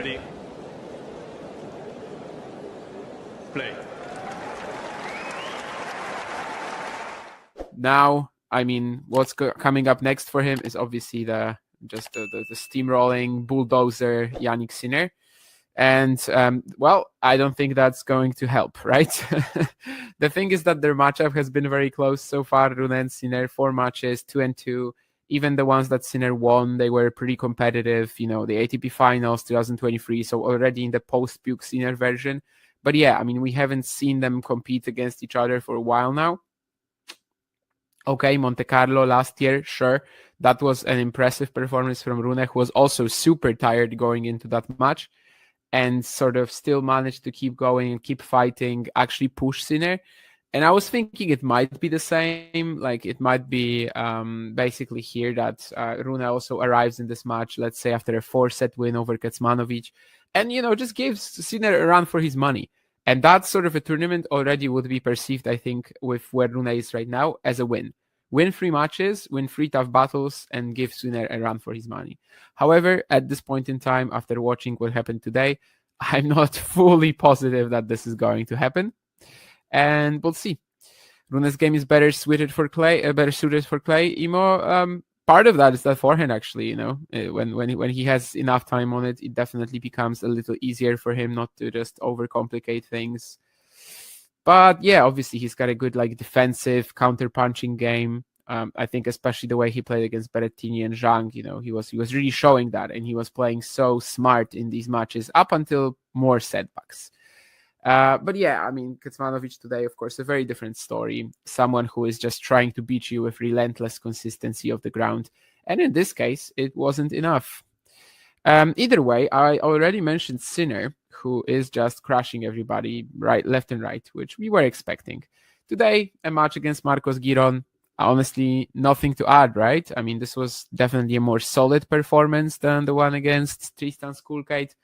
Ready. Play. Now, I mean, what's coming up next for him is obviously the steamrolling bulldozer Jannik Sinner. And, well, I don't think that's going to help, right? The thing is that their matchup has been very close so far. Rune and Sinner, 4 matches, 2-2. Even the ones that Sinner won, they were pretty competitive. You know, the ATP Finals 2023, so already in the post-Puke Sinner version. But yeah, I mean, we haven't seen them compete against each other for a while now. Okay, Monte Carlo last year, sure. That was an impressive performance from Rune, who was also super tired going into that match and sort of still managed to keep going and keep fighting, actually push Sinner. And I was thinking it might be the same, like it might be basically here that Rune also arrives in this match, let's say after a 4-set win over Kecmanovic, and, you know, just gives Sinner a run for his money. And that sort of a tournament already would be perceived, I think, with where Rune is right now, as a win. Win 3 matches, win 3 tough battles, and give Sinner a run for his money. However, at this point in time, after watching what happened today, I'm not fully positive that this is going to happen. And we'll see. Rune's game is better suited for clay. Emo, part of that is that forehand, actually, you know, when he has enough time on it, it definitely becomes a little easier for him not to just overcomplicate things. But yeah, obviously he's got a good like defensive counter-punching game. I think especially the way he played against Berrettini and Zhang, you know, he was really showing that, and he was playing so smart in these matches up until more setbacks. But yeah, I mean, Kecmanovic today, of course, a very different story. Someone who is just trying to beat you with relentless consistency of the ground. And in this case, it wasn't enough. Either way, I already mentioned Sinner, who is just crushing everybody right, left and right, which we were expecting. Today, a match against Marcos Giron. Honestly, nothing to add, right? I mean, this was definitely a more solid performance than the one against Tristan Skulkate.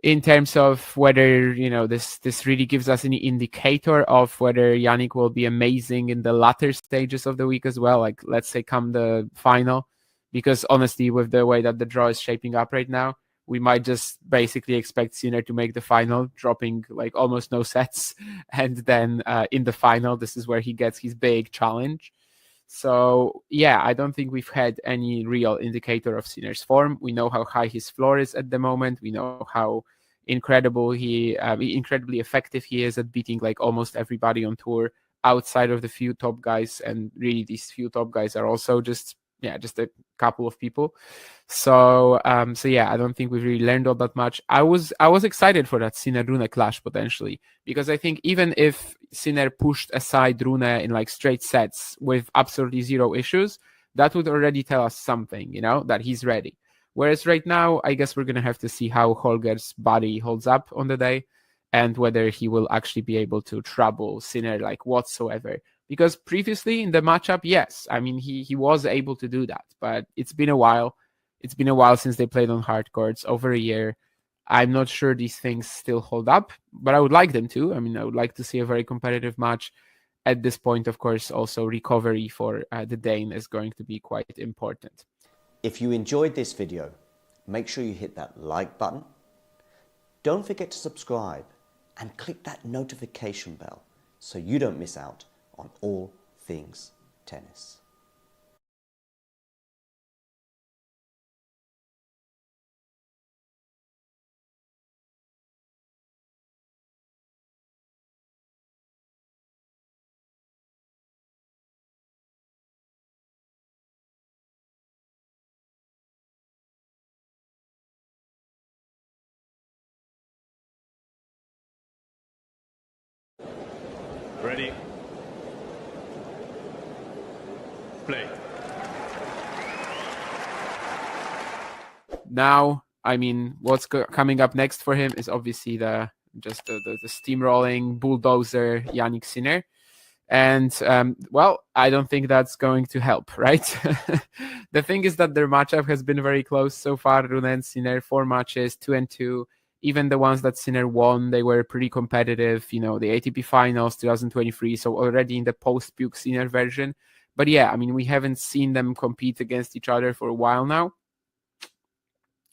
In terms of whether, you know, this really gives us any indicator of whether Jannik will be amazing in the latter stages of the week as well, like let's say come the final, because honestly, with the way that the draw is shaping up right now, we might just basically expect Sinner to make the final, dropping like almost no sets, and then in the final, this is where he gets his big challenge. So yeah, I don't think we've had any real indicator of Sinner's form. We know how high his floor is at the moment. We know how incredibly effective he is at beating like almost everybody on tour outside of the few top guys. And really, these few top guys are also just a couple of people. So yeah, I don't think we've really learned all that much. I was excited for that Sinner Rune clash potentially, because I think even if Sinner pushed aside Rune in like straight sets with absolutely zero issues, that would already tell us something, you know, that he's ready. Whereas right now, I guess we're gonna have to see how Holger's body holds up on the day, and whether he will actually be able to trouble Sinner like whatsoever. Because previously in the matchup, yes, I mean, he was able to do that, but it's been a while. It's been a while since they played on hard courts, over a year. I'm not sure these things still hold up, but I would like them to. I mean, I would like to see a very competitive match. At this point, of course, also recovery for the Dane is going to be quite important. If you enjoyed this video, make sure you hit that like button. Don't forget to subscribe and click that notification bell so you don't miss out on all things tennis. Ready. Play. Now, I mean, what's coming up next for him is obviously the steamrolling bulldozer Jannik Sinner. And, well, I don't think that's going to help, right? The thing is that their matchup has been very close so far. Rune and Sinner, 4 matches, 2-2. Even the ones that Sinner won, they were pretty competitive. You know, the ATP Finals 2023, so already in the post-Puke Sinner version. But yeah, I mean, we haven't seen them compete against each other for a while now.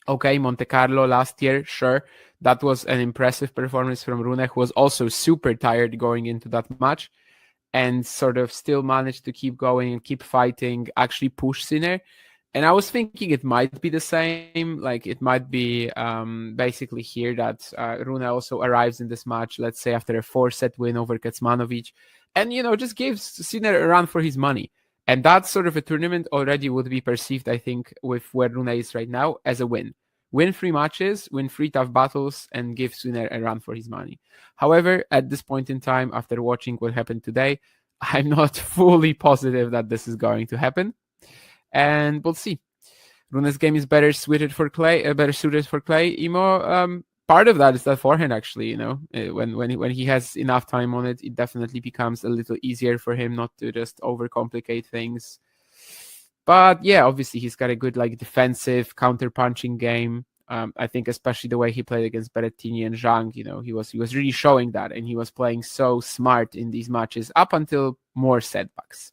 Okay, Monte Carlo last year, sure. That was an impressive performance from Rune, who was also super tired going into that match and sort of still managed to keep going and keep fighting, actually push Sinner. And I was thinking it might be the same, like it might be basically here that Rune also arrives in this match, let's say after a 4-set win over Kecmanovic, and, just gives Sinner a run for his money. And that sort of a tournament already would be perceived, I think, with where Rune is right now, as a win. Win 3 matches, win 3 tough battles, and give Sinner a run for his money. However, at this point in time, after watching what happened today, I'm not fully positive that this is going to happen. And we'll see. Rune's game is better suited for clay. Emo, part of that is that forehand, actually. When he has enough time on it, it definitely becomes a little easier for him not to just overcomplicate things. But yeah, obviously he's got a good defensive counter-punching game. I think especially the way he played against Berrettini and Zhang, he was really showing that, and he was playing so smart in these matches up until more setbacks.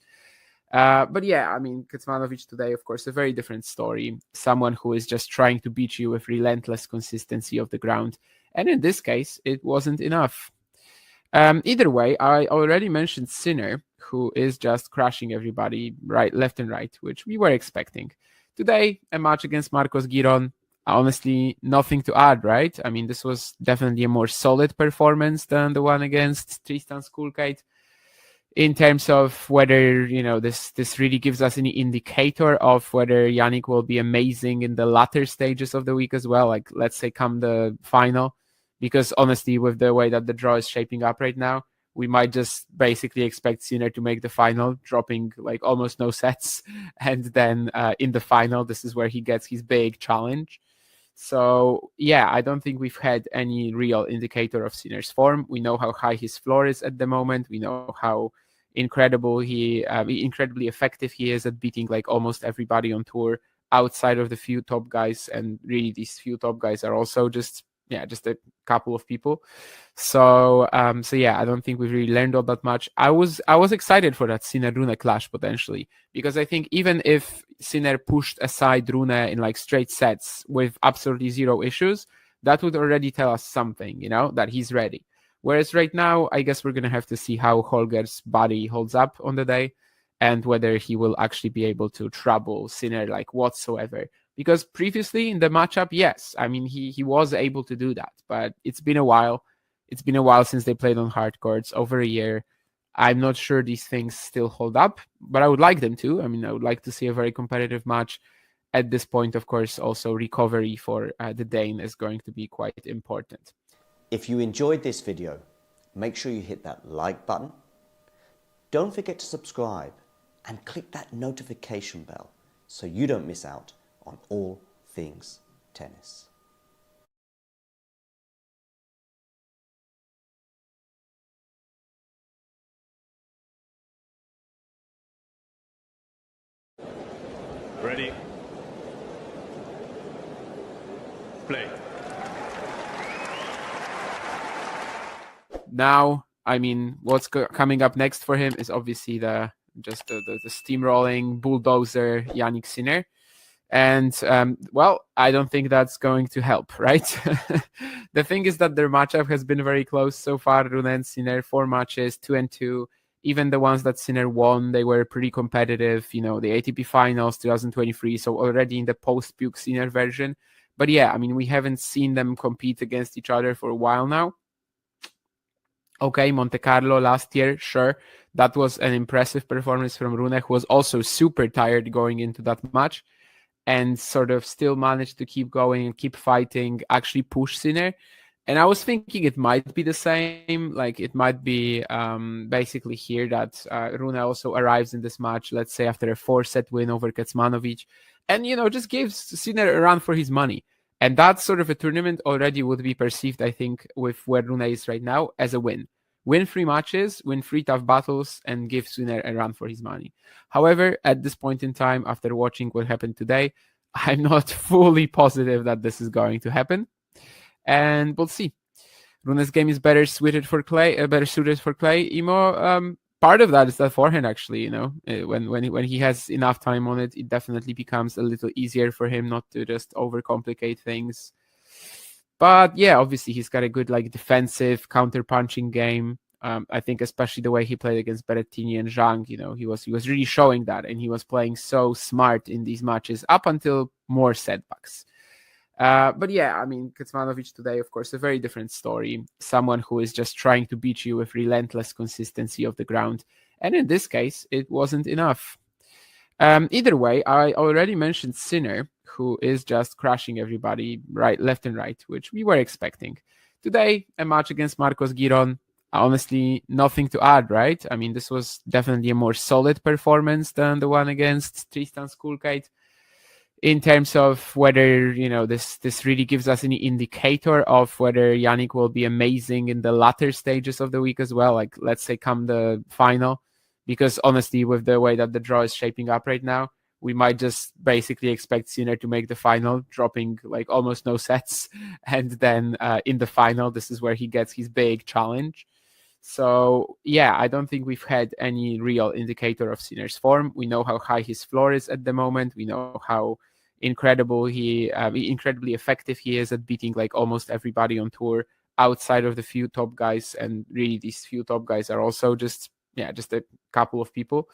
But yeah, I mean, Kecmanovic today, of course, a very different story. Someone who is just trying to beat you with relentless consistency of the ground. And in this case, it wasn't enough. Either way, I already mentioned Sinner, who is just crushing everybody right, left and right, which we were expecting. Today, a match against Marcos Giron. Honestly, nothing to add, right? I mean, this was definitely a more solid performance than the one against Tristan Skulkate. In terms of whether, this really gives us any indicator of whether Jannik will be amazing in the latter stages of the week as well, like let's say come the final, because honestly, with the way that the draw is shaping up right now, we might just basically expect Sinner to make the final, dropping almost no sets. And then in the final, this is where he gets his big challenge. So yeah, I don't think we've had any real indicator of Sinner's form. We know how high his floor is at the moment. We know how incredibly effective he is at beating almost everybody on tour outside of the few top guys. And really, these few top guys are also just a couple of people. So yeah, I don't think we've really learned all that much. I was excited for that Sinner Rune clash potentially, because I think even if Sinner pushed aside Rune in straight sets with absolutely zero issues, that would already tell us something, that he's ready. Whereas right now, I guess we're going to have to see how Holger's body holds up on the day and whether he will actually be able to trouble Sinner whatsoever. Because previously in the matchup, yes, I mean, he was able to do that, but it's been a while. It's been a while since they played on hard courts, over a year. I'm not sure these things still hold up, but I would like them to. I mean, I would like to see a very competitive match. At this point, of course, also recovery for the Dane is going to be quite important. If you enjoyed this video, make sure you hit that like button. Don't forget to subscribe and click that notification bell so you don't miss out on all things tennis. Ready? Play. Now, I mean, what's coming up next for him is obviously the steamrolling bulldozer Jannik Sinner. And, I don't think that's going to help, right? The thing is that their matchup has been very close so far. Rune and Sinner, 4 matches, 2-2. Even the ones that Sinner won, they were pretty competitive. The ATP Finals 2023, so already in the post-Puke Sinner version. But yeah, I mean, we haven't seen them compete against each other for a while now. Okay, Monte Carlo last year, sure. That was an impressive performance from Rune, who was also super tired going into that match and sort of still managed to keep going and keep fighting, actually push Sinner. And I was thinking it might be the same, like it might be basically here that Rune also arrives in this match, let's say after a 4-set win over Kecmanovic, and, just gives Sinner a run for his money. And that sort of a tournament already would be perceived, I think, with where Rune is right now, as a win. Win 3 matches, win 3 tough battles, and give Sinner a run for his money. However, at this point in time, after watching what happened today, I'm not fully positive that this is going to happen. And we'll see. Rune's game is better suited for clay. Emo, part of that is that forehand, actually, when he has enough time on it, it definitely becomes a little easier for him not to just overcomplicate things. But yeah, obviously he's got a good defensive counter-punching game. I think especially the way he played against Berrettini and Zhang, he was really showing that, and he was playing so smart in these matches up until more setbacks. But yeah, I mean, Kecmanovic today, of course, a very different story. Someone who is just trying to beat you with relentless consistency of the ground. And in this case, it wasn't enough. Either way, I already mentioned Sinner, who is just crashing everybody left and right, which we were expecting. Today, a match against Marcos Giron. Honestly, nothing to add, right? I mean, this was definitely a more solid performance than the one against Tristan Skulkite. In terms of whether, this really gives us any indicator of whether Jannik will be amazing in the latter stages of the week as well, let's say come the final. Because honestly, with the way that the draw is shaping up right now, we might just basically expect Sinner to make the final, dropping almost no sets. And then in the final, this is where he gets his big challenge. So yeah, I don't think we've had any real indicator of Sinner's form. We know how high his floor is at the moment. We know how incredibly effective he is at beating almost everybody on tour outside of the few top guys. And really, these few top guys are also just a couple of people.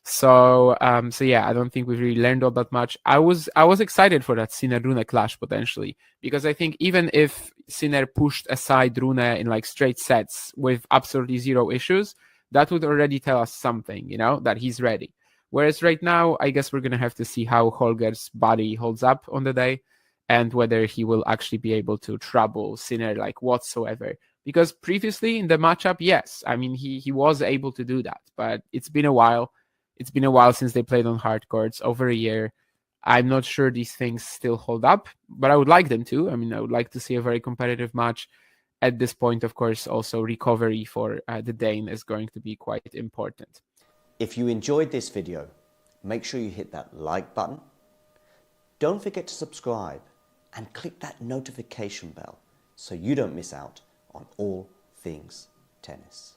So yeah, I don't think we've really learned all that much. I was excited for that Sinner Rune clash potentially, because I think even if Sinner pushed aside Rune in straight sets with absolutely zero issues, that would already tell us something, that he's ready. Whereas right now, I guess we're gonna have to see how Holger's body holds up on the day, and whether he will actually be able to trouble Sinner whatsoever. Because previously in the matchup, yes, I mean, he was able to do that, but it's been a while. It's been a while since they played on hard courts, over a year. I'm not sure these things still hold up, but I would like them to. I mean, I would like to see a very competitive match. At this point, of course, also recovery for the Dane is going to be quite important. If you enjoyed this video, make sure you hit that like button. Don't forget to subscribe and click that notification bell so you don't miss out on all things tennis.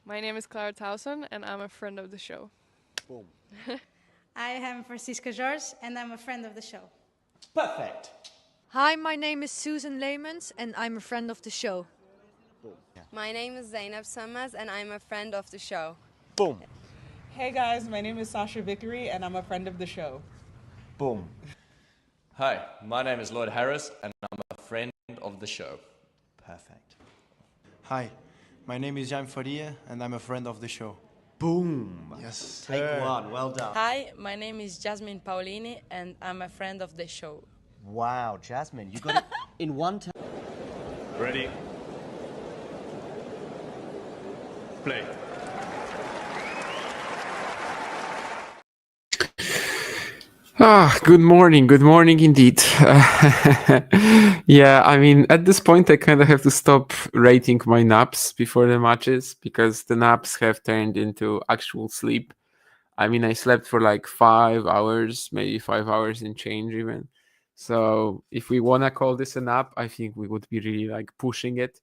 My name is Clara Towson, and I'm a friend of the show. Boom. I am Francisca George, and I'm a friend of the show. Perfect. Hi, my name is Susan Leemans, and I'm a friend of the show. Boom. Yeah. My name is Zainab Sammaz, and I'm a friend of the show. Boom. Hey guys, my name is Sasha Vickery, and I'm a friend of the show. Boom. Hi, my name is Lloyd Harris, and I'm a friend of the show. Perfect. Hi, my name is Jan Faria and I'm a friend of the show. Boom. Yes. Take one. Well done. Hi, my name is Jasmine Paulini and I'm a friend of the show. Wow, Jasmine, you got it in one time. Ready. Play. Good morning indeed. Yeah, I mean, at this point, I kind of have to stop rating my naps before the matches because the naps have turned into actual sleep. I mean, I slept for like 5 hours, maybe 5 hours and change even. So if we want to call this a nap, I think we would be really like pushing it.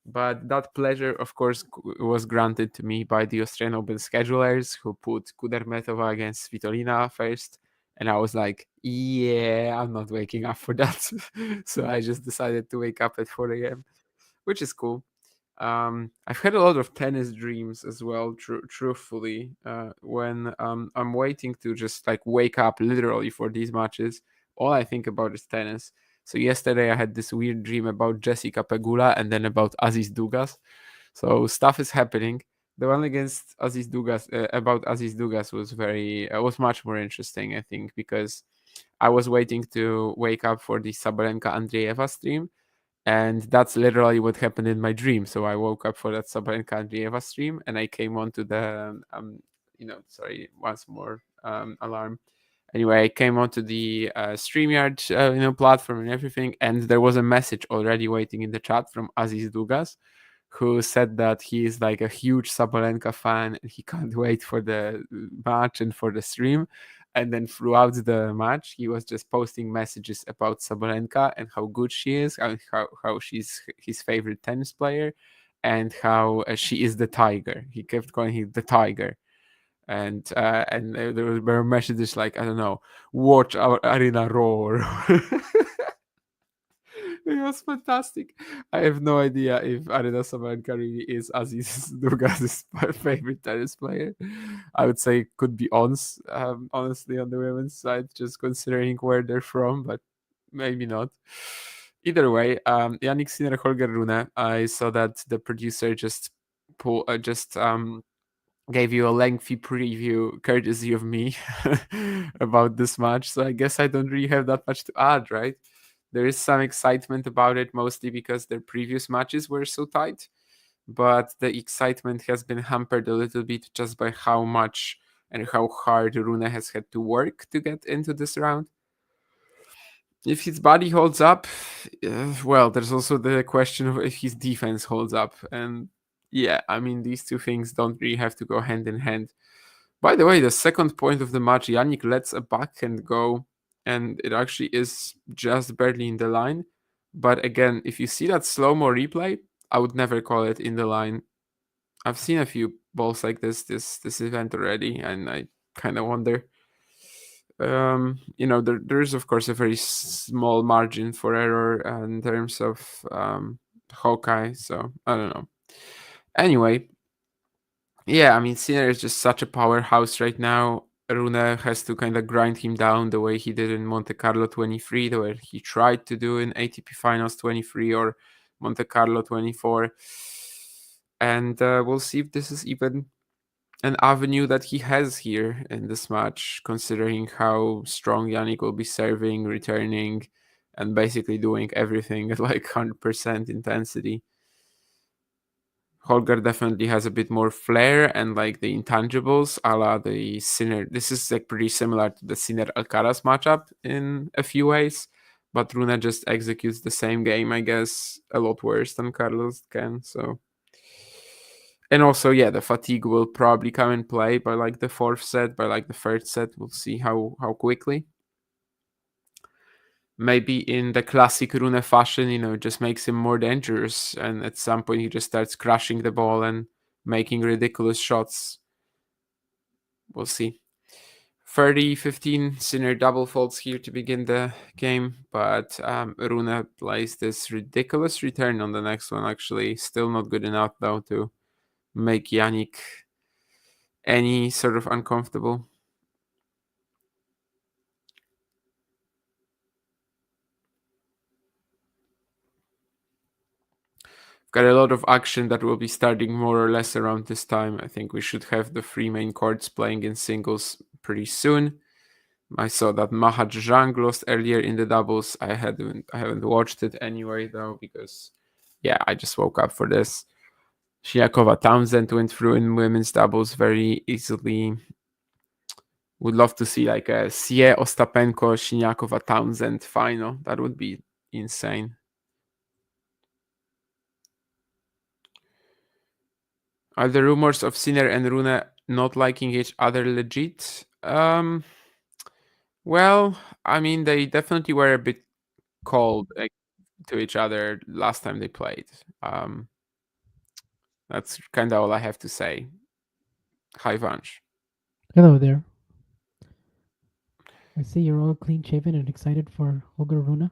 But that pleasure, of course, was granted to me by the Australian Open schedulers who put Kudermetova against Svitolina first. And I was like, yeah, I'm not waking up for that. So I just decided to wake up at 4 a.m., which is cool. I've had a lot of tennis dreams as well, truthfully, when I'm waiting to just like wake up literally for these matches. All I think about is tennis. So yesterday I had this weird dream about Jessica Pegula and then about Aziz Dugas. So stuff is happening. The one against Aziz Dugas, about Aziz Dugas was much more interesting, I think, because I was waiting to wake up for the Sabalenka Andreeva stream, and that's literally what happened in my dream. So I woke up for that Sabalenka Andreeva stream, and I came onto the sorry, once more alarm. Anyway, I came onto the StreamYard platform and everything, and there was a message already waiting in the chat from Aziz Dugas, who said that he is like a huge Sabalenka fan and he can't wait for the match and for the stream. And then throughout the match, he was just posting messages about Sabalenka and how good she is, and how she's his favorite tennis player, and how she is the tiger. He kept calling her the tiger. And there were messages like, I don't know, watch our arena roar. It was fantastic. I have no idea if Arena Sabalenka really is Aziz Dugas' favorite tennis player. I would say it could be Ons, honestly, on the women's side, just considering where they're from, but maybe not. Either way, Jannik Sinner, Holger Rune. I saw that the producer just gave you a lengthy preview courtesy of me about this match. So I guess I don't really have that much to add, right? There is some excitement about it, mostly because their previous matches were so tight. But the excitement has been hampered a little bit just by how much and how hard Rune has had to work to get into this round. If his body holds up, well, there's also the question of if his defense holds up. And yeah, I mean, these two things don't really have to go hand in hand. By the way, the second point of the match, Jannik lets a backhand go, and it actually is just barely in the line. But again, if you see that slow-mo replay, I would never call it in the line. I've seen a few balls like this event already, and I kind of wonder. There is of course a very small margin for error in terms of Hawkeye, so I don't know. Anyway, yeah, I mean, Sinner is just such a powerhouse right now. Rune has to kind of grind him down the way he did in Monte Carlo 23, the way he tried to do in ATP Finals 23 or Monte Carlo 24. And we'll see if this is even an avenue that he has here in this match, considering how strong Jannik will be serving, returning, and basically doing everything at like 100% intensity. Holger definitely has a bit more flair and like the intangibles a la the Sinner. This is like pretty similar to the Sinner Alcaraz matchup in a few ways, but Rune just executes the same game, I guess, a lot worse than Carlos can. So, and also, yeah, the fatigue will probably come in play by like the fourth set, by like the third set. We'll see how quickly. Maybe in the classic Rune fashion, just makes him more dangerous. And at some point, he just starts crashing the ball and making ridiculous shots. We'll see. 30-15 Sinner double faults here to begin the game. But Rune plays this ridiculous return on the next one, actually. Still not good enough, though, to make Jannik any sort of uncomfortable. got a lot of action that will be starting more or less around this time. I think we should have the 3 main courts playing in singles pretty soon. I saw that Mahat Zhang lost earlier in the doubles. I haven't watched it anyway though, because I just woke up for this. Siniakova Townsend went through in women's doubles very easily. Would love to see like a Sie Ostapenko Siniakova Townsend final. That would be insane. Are the rumors of Sinner and Rune not liking each other legit? Well, I mean, they definitely were a bit cold to each other last time they played. That's kind of all I have to say. Hi, Vansh. Hello there. I see you're all clean shaven and excited for Holger Rune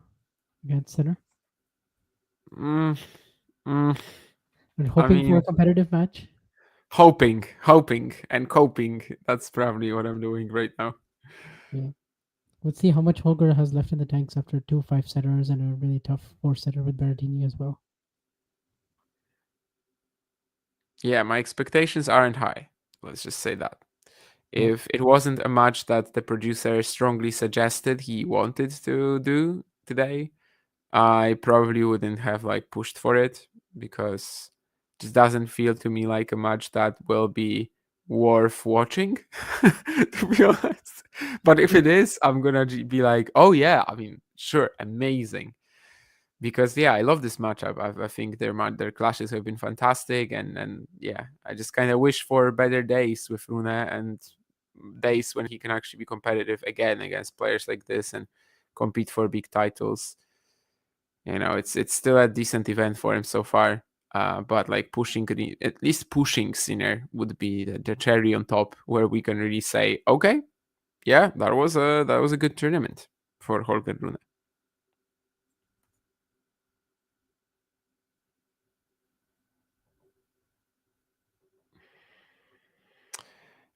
against Sinner. And hoping for a competitive match. Hoping, and coping. That's probably what I'm doing right now. Yeah. Let's see how much Holger has left in the tanks after 2 5-setters and a really tough 4-setter with Berrettini as well. Yeah, my expectations aren't high. Let's just say that. If it wasn't a match that the producer strongly suggested he wanted to do today, I probably wouldn't have like pushed for it, because it just doesn't feel to me like a match that will be worth watching, to be honest. But if it is, I'm gonna be like, oh yeah, I mean, sure, amazing. Because I love this matchup. I think their clashes have been fantastic, and I just kind of wish for better days with Rune, and days when he can actually be competitive again against players like this and compete for big titles. It's still a decent event for him so far. But like at least pushing Sinner would be the cherry on top, where we can really say, okay, yeah, that was a good tournament for Holger Rune.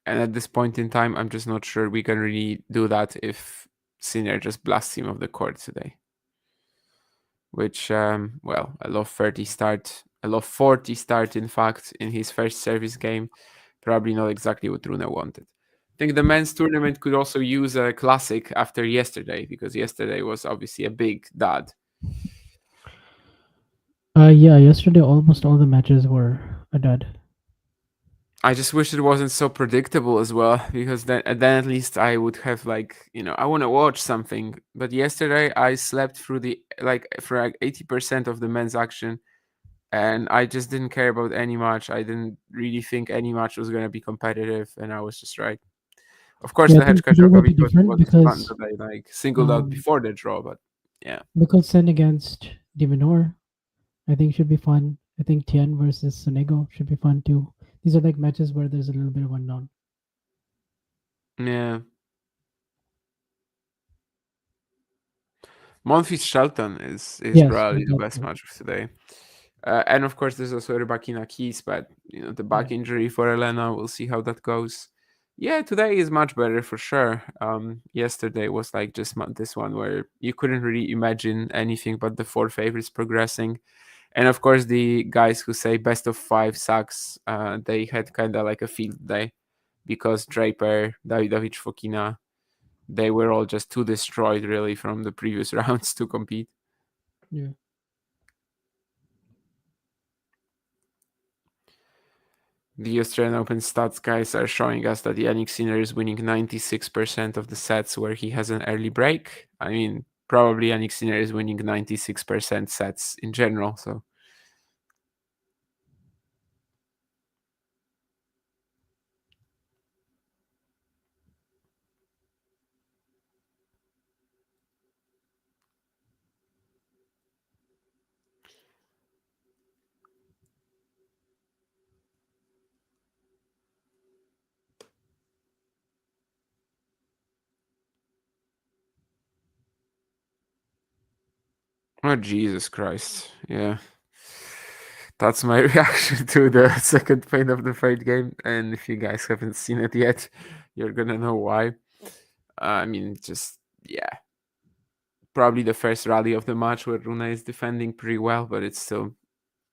And at this point in time, I'm just not sure we can really do that if Sinner just blasts him off the court today. Which, a low 30 start, a low 40 start, in fact, in his first service game. Probably not exactly what Rune wanted. I think the men's tournament could also use a classic after yesterday, because yesterday was obviously a big dud. Yesterday almost all the matches were a dud. I just wish it wasn't so predictable as well, because then at least I would have I want to watch something. But yesterday I slept through for 80% of the men's action, and I just didn't care about any match. I didn't really think any match was going to be competitive, and I was just right. Of course, the Hechka Djokovic was fun that I singled out before the draw, but yeah. Mikkelsen against Diminor, I think should be fun. I think Tien versus Sonego should be fun too. These are like matches where there's a little bit of unknown. Yeah. Monfils Shelton is probably the best match of today. And of course, there's also Rybakina Keys, but the back injury for Elena, we'll see how that goes. Yeah, today is much better for sure. Yesterday was like just this one where you couldn't really imagine anything but the 4 favorites progressing. And of course, the guys who say best of 5 sucks, they had kind of like a field day, because Draper, Davidovich, Fokina, they were all just too destroyed really from the previous rounds to compete. Yeah. The Australian Open stats guys are showing us that Jannik Sinner is winning 96% of the sets where he has an early break. I mean, probably Jannik Sinner is winning 96% sets in general, so. Oh, Jesus Christ. Yeah. That's my reaction to the second pain of the third game. And if you guys haven't seen it yet, you're going to know why. I mean, just, yeah. Probably the first rally of the match where Rune is defending pretty well, but it's still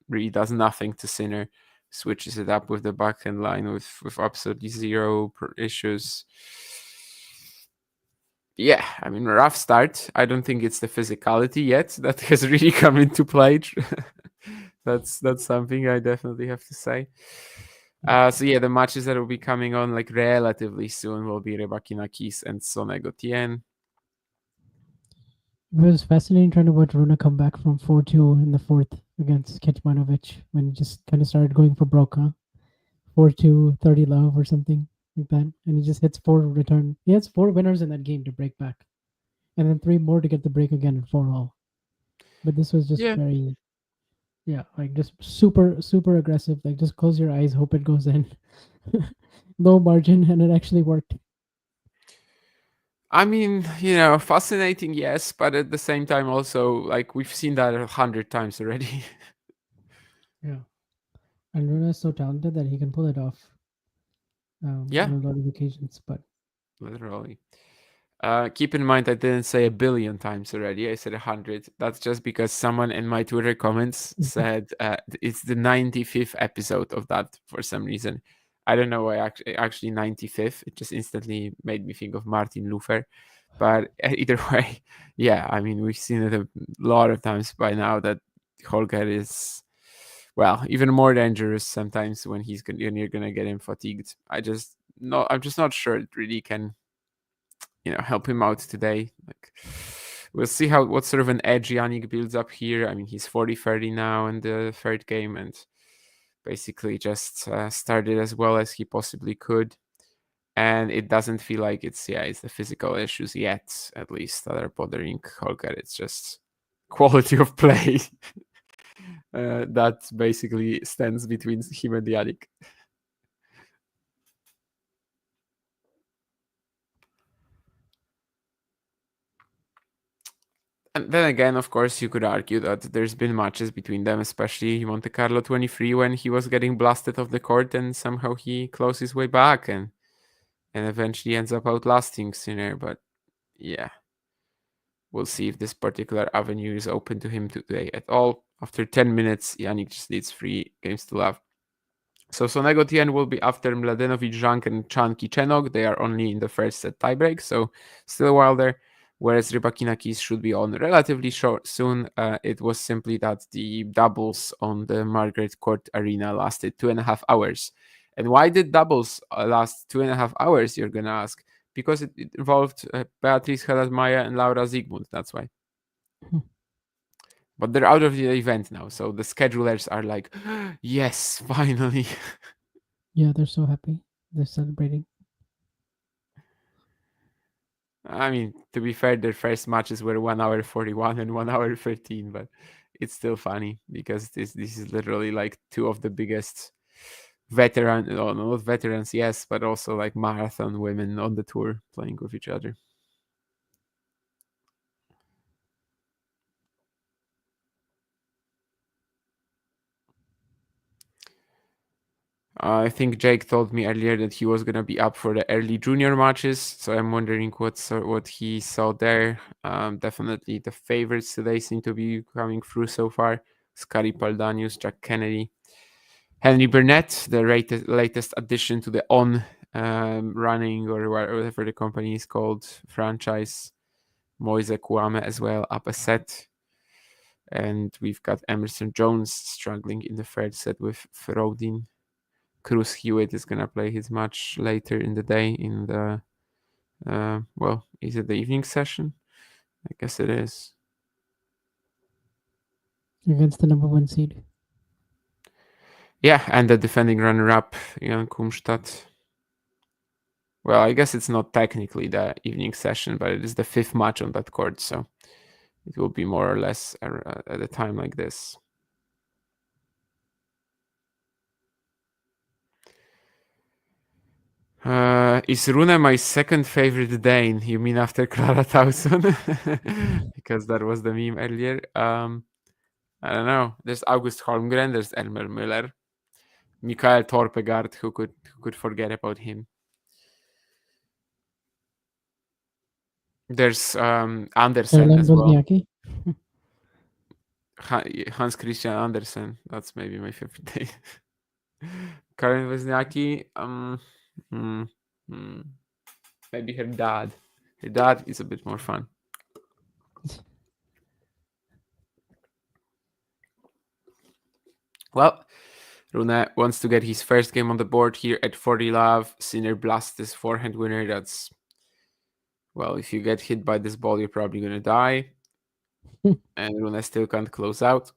really does nothing to Sinner. Switches it up with the backhand line with absolutely zero issues. Yeah, I mean, rough start. I don't think it's the physicality yet that has really come into play. That's something I definitely have to say. So yeah, the matches that will be coming on like relatively soon will be Rybakina-Kis and Sonego Tien. It was fascinating trying to watch Rune come back from 4-2 in the fourth against Kecmanovic when he just kind of started going for broke, huh? 4-2, 30 love or something like that. And he just hits 4 return. He has 4 winners in that game to break back. And then 3 more to get the break again at 4-all. But this was just very, like just super, super aggressive. Like just close your eyes, hope it goes in. Low margin, and it actually worked. I mean, fascinating, yes, but at the same time also, like, we've seen that 100 times already. Yeah. And Rune is so talented that he can pull it off on a lot of occasions, but literally. Keep in mind, I didn't say 1 billion times already. I said 100. That's just because someone in my Twitter comments said it's the 95th episode of that for some reason. I don't know why actually 95th. It just instantly made me think of Martin Luther. But either way, yeah, I mean, we've seen it a lot of times by now that Holger is, well, even more dangerous sometimes when you're gonna get him fatigued. I'm just not sure it really can help him out today. Like, we'll see what sort of an edge Jannik builds up here. I mean, he's 40-30 now in the third game and basically just started as well as he possibly could. And it doesn't feel like it's the physical issues yet, at least, that are bothering Holger. It's just quality of play that basically stands between him and Jannik. And then again, of course, you could argue that there's been matches between them, especially Monte Carlo 23, when he was getting blasted off the court and somehow he closed his way back and eventually ends up outlasting Sinner. But yeah, we'll see if this particular avenue is open to him today at all. After 10 minutes, Jannik just leads 3 games to love. So Sonego Tien will be after Mladenovic, Zhang, and Chan Kichenok. They are only in the first set tiebreak, so still a while there. Whereas Rybakina-Kis should be on relatively short soon. It was simply that the doubles on the Margaret Court Arena lasted 2.5 hours. And why did doubles last 2.5 hours, you're going to ask? Because it involved Beatrice Haddad-Maia and Laura Zygmunt, that's why. But they're out of the event now, so the schedulers are like, yes, finally. Yeah, they're so happy. They're celebrating. I mean, to be fair, their first matches were 1 hour 41 and 1 hour 13, but it's still funny because this is literally like 2 of the biggest not veterans, yes, but also like marathon women on the tour playing with each other. I think Jake told me earlier that he was going to be up for the early junior matches, so I'm wondering what he saw there. Definitely the favorites today seem to be coming through so far. Scotty Paldanius, Jack Kennedy, Henry Burnett, the latest addition to the On running or whatever the company is called franchise. Moise Kouame as well, up a set. And we've got Emerson Jones struggling in the third set with Frodin. Cruz Hewitt is going to play his match later in the day in the, is it the evening session? I guess it is. Against the number 1 seed. Yeah, and the defending runner-up, Jan Kumstadt. Well, I guess it's not technically the evening session, but it is the 5th match on that court, so it will be more or less at a time like this. Is Rune my second favorite Dane? You mean after Clara Tauson? Because that was the meme earlier. I don't know. There's August Holmgren, there's Elmer Müller, Mikael Torpegaard, who could forget about him. There's Andersen as well. Hans Christian Andersen. That's maybe my favorite name. Karen Wozniacki. Maybe her dad. Her dad is a bit more fun. Well, Rune wants to get his first game on the board here at 40 love. Sinner blasts this forehand winner. That's, well, if you get hit by this ball, you're probably going to die. And Rune still can't close out.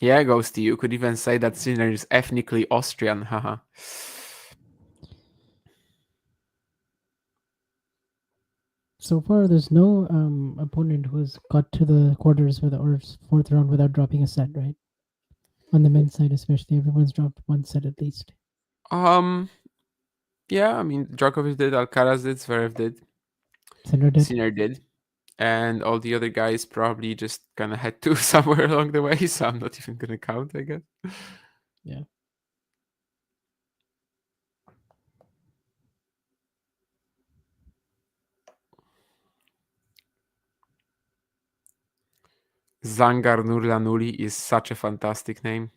Yeah, Ghosty, you could even say that Sinner is ethnically Austrian, haha. So far, there's no opponent who's got to the quarters or fourth round without dropping a set, right? On the men's side, especially, everyone's dropped one set at least. Yeah, I mean, Djokovic did, Alcaraz did, Zverev did, Sinner did, and all the other guys probably just kind of had to somewhere along the way, so I'm not even gonna count, I guess. Yeah. Zangar Nurlanuli is such a fantastic name.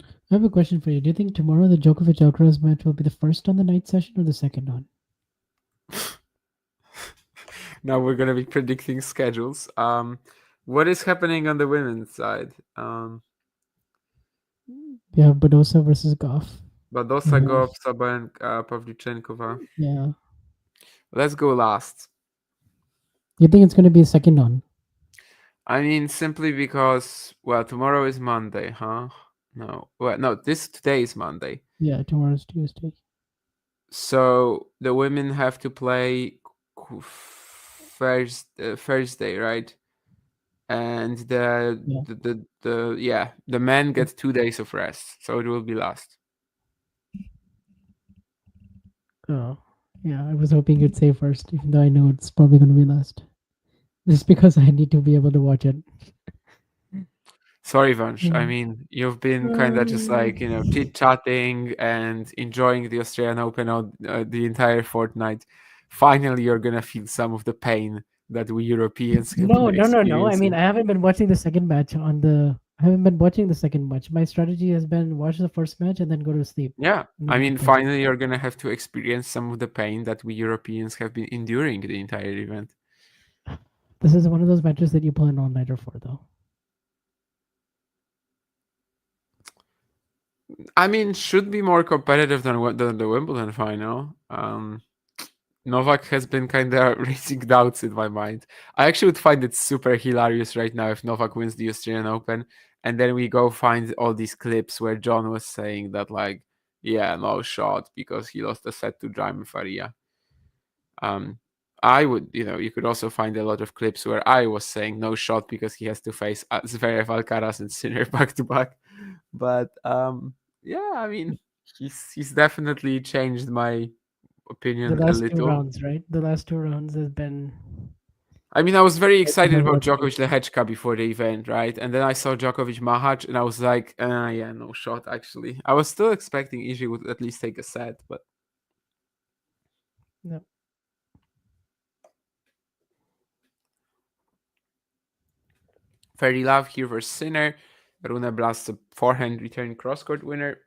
I have a question for you. Do you think tomorrow the Djokovic Alcaraz match will be the first on the night session or the second on? Now we're gonna be predicting schedules. What is happening on the women's side? We have Badosa versus Goff. Badosa, Goff, Sabalenka, Pavlyuchenkova. Yeah. Let's go last. You think it's going to be a second on? I mean, simply because, well, tomorrow is Monday, huh? No. Well, no, today is Monday. Yeah, tomorrow's Tuesday. So the women have to play Thursday, right? And the men get 2 days of rest, so it will be last. Oh, yeah. I was hoping you'd say first, even though I know it's probably going to be last. Just because I need to be able to watch it. Sorry, Vansh. I mean, you've been kind of just like, chit-chatting and enjoying the Australian Open the entire fortnight. Finally, you're going to feel some of the pain that we Europeans have No. been experiencing. I mean, I haven't been watching the second match I haven't been watching the second match. My strategy has been watch the first match and then go to sleep. Yeah. I mean, finally, you're going to have to experience some of the pain that we Europeans have been enduring the entire event. This is one of those matches that you pull an all-nighter for, though. I mean, should be more competitive than the Wimbledon final. Novak has been kind of raising doubts in my mind. I actually would find it super hilarious right now if Novak wins the Australian Open, and then we go find all these clips where John was saying that, like, yeah, no shot because he lost a set to Jaime Faria. I would, you could also find a lot of clips where I was saying no shot because he has to face Zverev, Alcaraz, and Sinner back to back. But yeah, I mean, he's definitely changed my opinion the last a little. 2 rounds, right? The last 2 rounds has been. I mean, I was very excited about Djokovic Lehečka before the event, right? And then I saw Djokovic Mahac, and I was like, yeah, no shot. Actually, I was still expecting Iji would at least take a set, but no. Fairly Love here for Sinner. Rune blasts a forehand return cross-court winner.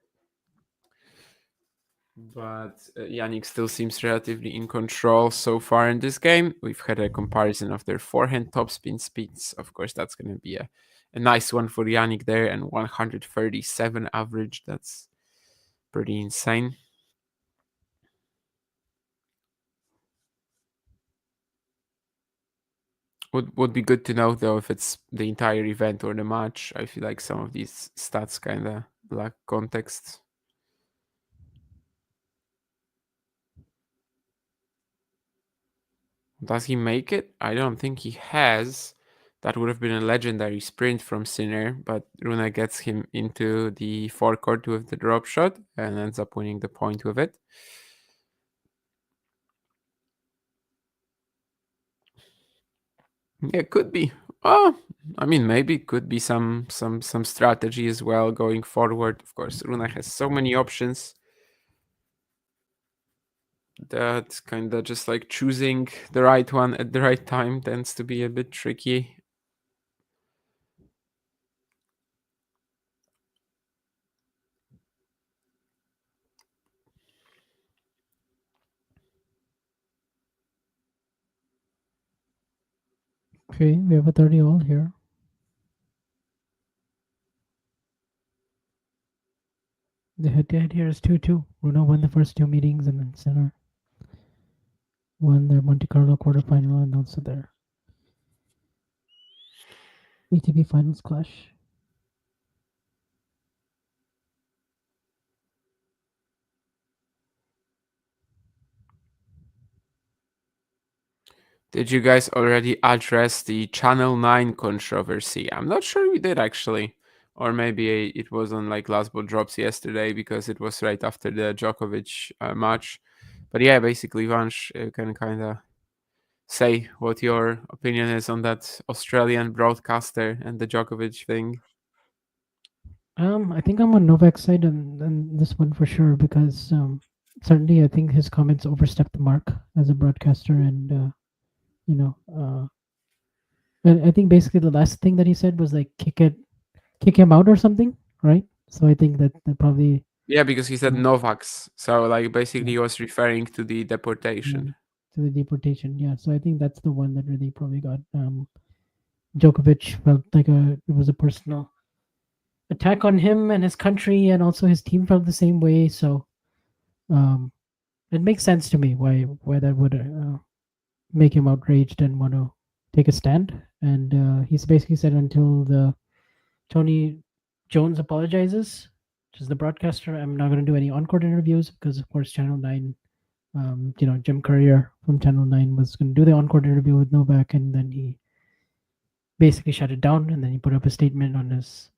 But Jannik still seems relatively in control so far in this game. We've had a comparison of their forehand topspin speeds. Of course, that's going to be a nice one for Jannik there, and 137 average. That's pretty insane. Would be good to know, though, if it's the entire event or the match. I feel like some of these stats kind of lack context. Does he make it? I don't think he has. That would have been a legendary sprint from Sinner, but Rune gets him into the forecourt with the drop shot and ends up winning the point with it. Yeah, could be. Oh, I mean, maybe it could be some strategy as well going forward. Of course, Rune has so many options that kind of just like choosing the right one at the right time tends to be a bit tricky. Okay, we have a 30 all here. The head-to-head here is 2-2. Rune won the first 2 meetings, and then Sinner won their Monte Carlo quarterfinal and also their ATP finals clash. Did you guys already address the Channel 9 controversy? I'm not sure we did actually. Or maybe it was on like Last Ball Drops yesterday because it was right after the Djokovic match. But yeah, basically, Vansh, you can kind of say what your opinion is on that Australian broadcaster and the Djokovic thing. I think I'm on Novak's side on this one for sure because certainly I think his comments overstepped the mark as a broadcaster, and and I think basically the last thing that he said was like kick him out or something, right? So I think that probably Yeah, because he said Novaks, so like basically Yeah. he was referring to the deportation. to the deportation. Yeah, so I think that's the one that really probably got Djokovic felt like it was a personal attack on him and his country, and also his team felt the same way. So it makes sense to me why that would make him outraged and want to take a stand. And he's basically said until the Tony Jones apologizes, which is the broadcaster, I'm not going to do any on-court interviews because, of course, Channel 9, Jim Courier from Channel 9 was going to do the on-court interview with Novak, and then he basically shut it down, and then he put up a statement on his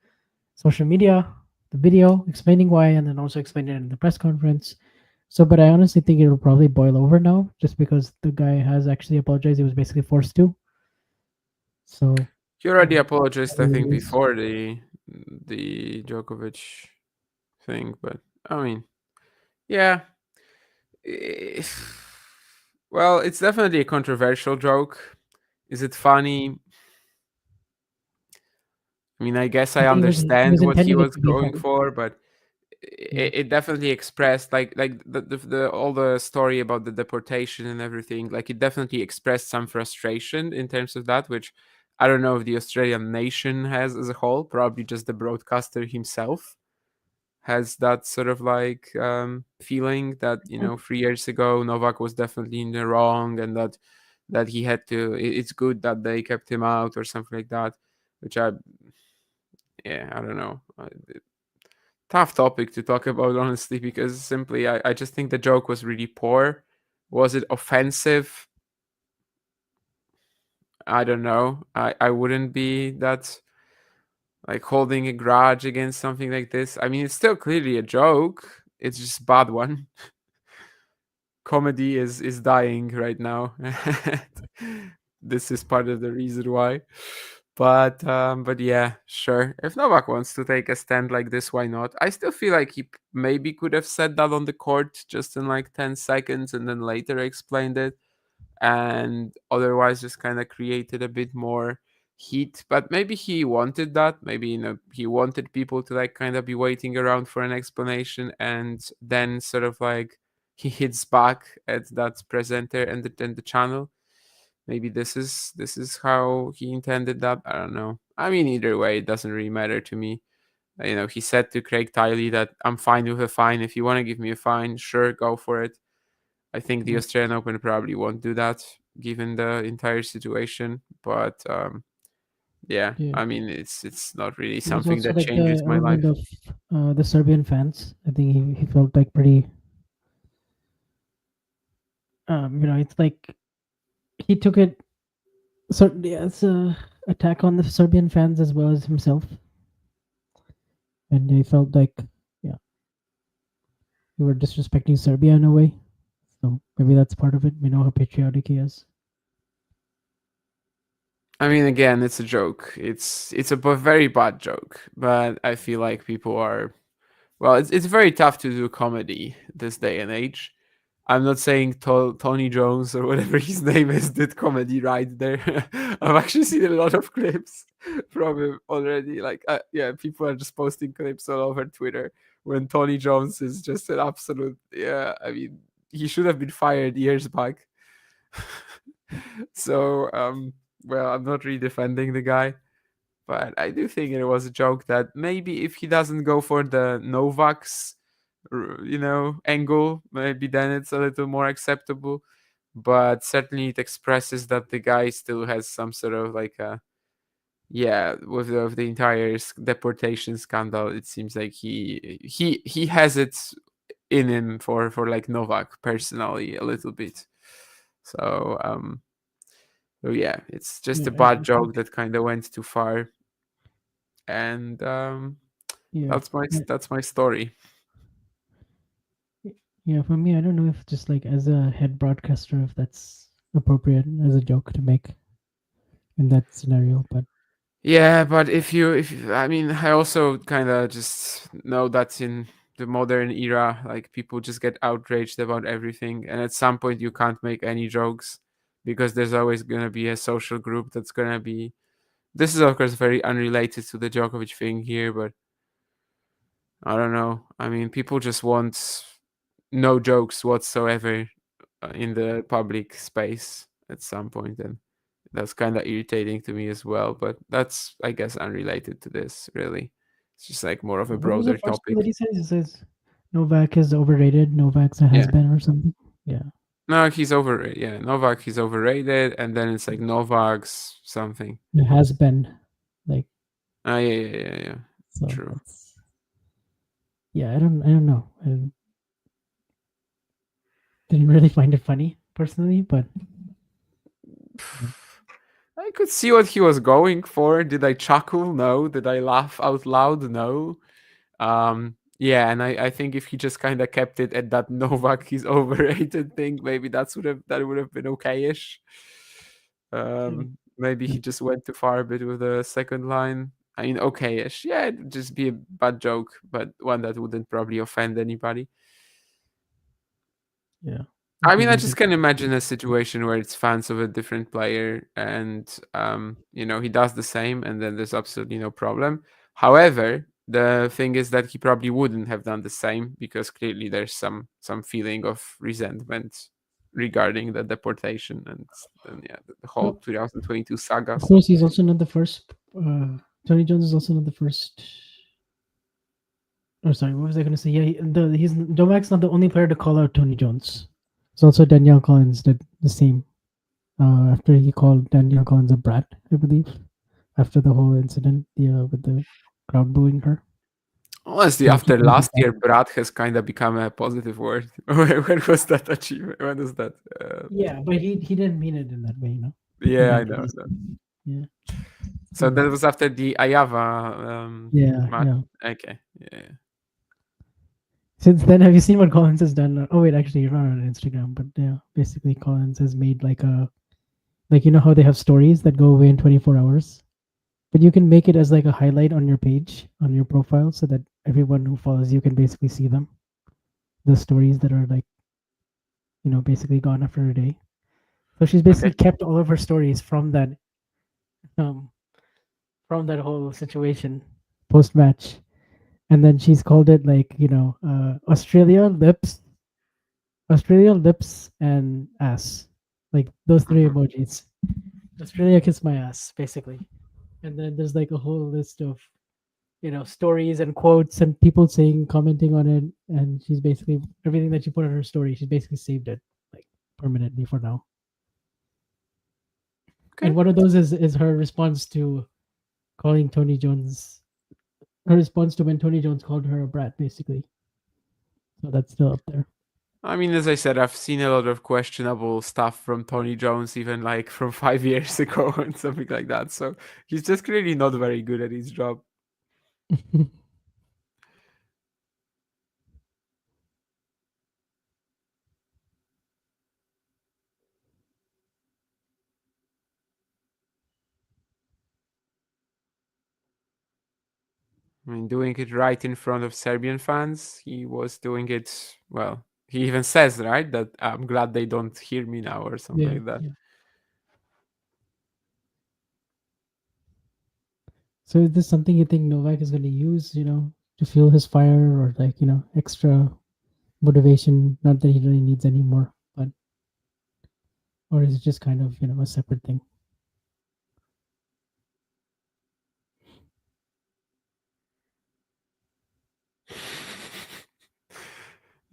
social media, the video explaining why, and then also explained it in the press conference. So, but I honestly think it'll probably boil over now, just because the guy has actually apologized. He was basically forced to. So He already apologized, I think, it is. before the Djokovic thing, but I mean, yeah. Well, it's definitely a controversial joke. Is it funny? I mean, I guess I I think he understand was what he intending it was to be going funny. for, but it definitely expressed like the all the story about the deportation and everything. Like it definitely expressed some frustration in terms of that, which I don't know if the Australian nation has as a whole. Probably just the broadcaster himself has that sort of like feeling that 3 years ago Novak was definitely in the wrong, and that he had to. It's good that they kept him out or something like that, which I don't know. Tough topic to talk about, honestly, because simply I just think the joke was really poor. Was it offensive? I don't know. I wouldn't be that like holding a grudge against something like this. I mean, it's still clearly a joke. It's just a bad one. Comedy is dying right now. This is part of the reason why. But yeah, sure. If Novak wants to take a stand like this, why not? I still feel like he maybe could have said that on the court just in like 10 seconds and then later explained it, and otherwise just kind of created a bit more heat. But maybe he wanted that. Maybe he wanted people to like kind of be waiting around for an explanation, and then sort of like he hits back at that presenter and the channel. Maybe this is how he intended that. I don't know. I mean, either way, it doesn't really matter to me. He said to Craig Tiley that I'm fine with a fine. If you want to give me a fine, sure, go for it. I think the Australian Open probably won't do that given the entire situation. But yeah, Yeah. I mean, it's not really It was something also that like the changes my element life. of the Serbian fans. I think he felt like pretty. It's like he took it certainly as a attack on the Serbian fans as well as himself, and he felt like we were disrespecting Serbia in a way. So maybe that's part of it. We know how patriotic he is. I mean, again, it's a joke. It's a very bad joke, but I feel like people are. Well, it's very tough to do comedy this day and age. I'm not saying Tony Jones or whatever his name is did comedy right there. I've actually seen a lot of clips from him already. Like, yeah, people are just posting clips all over Twitter when Tony Jones is just an absolute. Yeah, I mean, he should have been fired years back. So, well, I'm not really defending the guy, but I do think it was a joke that maybe if he doesn't go for the Novak's, angle, maybe then it's a little more acceptable. But certainly it expresses that the guy still has some sort of like a, yeah, with the entire deportation scandal, it seems like he has it in him for like Novak personally a little bit. So yeah, it's just a Yeah, I bad joke think, that kind of went too far, and yeah, that's my story. yeah. For me, I don't know if just like as a head broadcaster, if that's appropriate as a joke to make in that scenario. But Yeah, but I mean, I also kind of just know that in the modern era, like people just get outraged about everything, and at some point you can't make any jokes because there's always gonna be a social group that's gonna be. This is of course very unrelated to the Djokovic thing here, but I don't know. I mean, people just want no jokes whatsoever in the public space at some point, and that's kind of irritating to me as well. But that's, I guess, unrelated to this. Really, it's just like more of a what was the broader first thing that topic. he says? He says Novak is overrated. Novak's a Yeah. has-been or something. Yeah. No, he's overrated. Yeah, Novak, he's overrated, and then it's like Novak's something. It has been, like, Ah, yeah. so True. that's, yeah, I don't know. I didn't really find it funny personally, but I could see what he was going for. Did I chuckle? No. Did I laugh out loud? No. Yeah, and I think if he just kind of kept it at that Novak he's overrated thing, maybe that would have been okay-ish. Maybe he just went too far a bit with the second line. I mean, okay-ish. Yeah, it'd just be a bad joke, but one that wouldn't probably offend anybody. yeah. I mean, I just can imagine a situation where it's fans of a different player and, he does the same and then there's absolutely no problem. However, the thing is that he probably wouldn't have done the same because clearly there's some feeling of resentment regarding the deportation and yeah, the whole Well, 2022 saga. of So course, he's also not the first. Tony Jones is also not the first. Oh, sorry, what was I going to say? Yeah, he's Novak's not the only player to call out Tony Jones. It's also Danielle Collins did the same. After he called Danielle Collins a brat, I believe, after the whole incident, with the crowd booing her. honestly, Yeah, after last year, Brad has kind of become a positive word. When was that achievement? When was that? Yeah, but he didn't mean it in that way, Yeah, I know. Yeah. So that was after the Ayava Yeah, match. yeah. Okay, yeah. Since then, have you seen what Collins has done? Oh wait, actually, you're not on Instagram, but yeah, basically Collins has made like how they have stories that go away in 24 hours, but you can make it as like a highlight on your page, on your profile, so that everyone who follows you can basically see them. The stories that are like, basically gone after a day. So she's basically kept all of her stories from that whole situation post match, and then she's called it like Australia lips and ass, like those three emojis. Australia kiss my ass, basically. And then there's like a whole list of stories and quotes and people commenting on it, and she's basically everything that she put on her story, she's basically saved it like permanently for now. And one of those is her response to calling Tony Jones, her response to when Tony Jones called her a brat, basically. So that's still up there. I mean, as I said, I've seen a lot of questionable stuff from Tony Jones, even like from 5 years ago and something like that. So he's just clearly not very good at his job. I mean, doing it right in front of Serbian fans. He was doing it well. He even says, right, that I'm glad they don't hear me now or something Yeah, like that. yeah. So is this something you think Novak is going to use, to fuel his fire, or like, extra motivation? Not that he really needs any more, but or is it just kind of, a separate thing?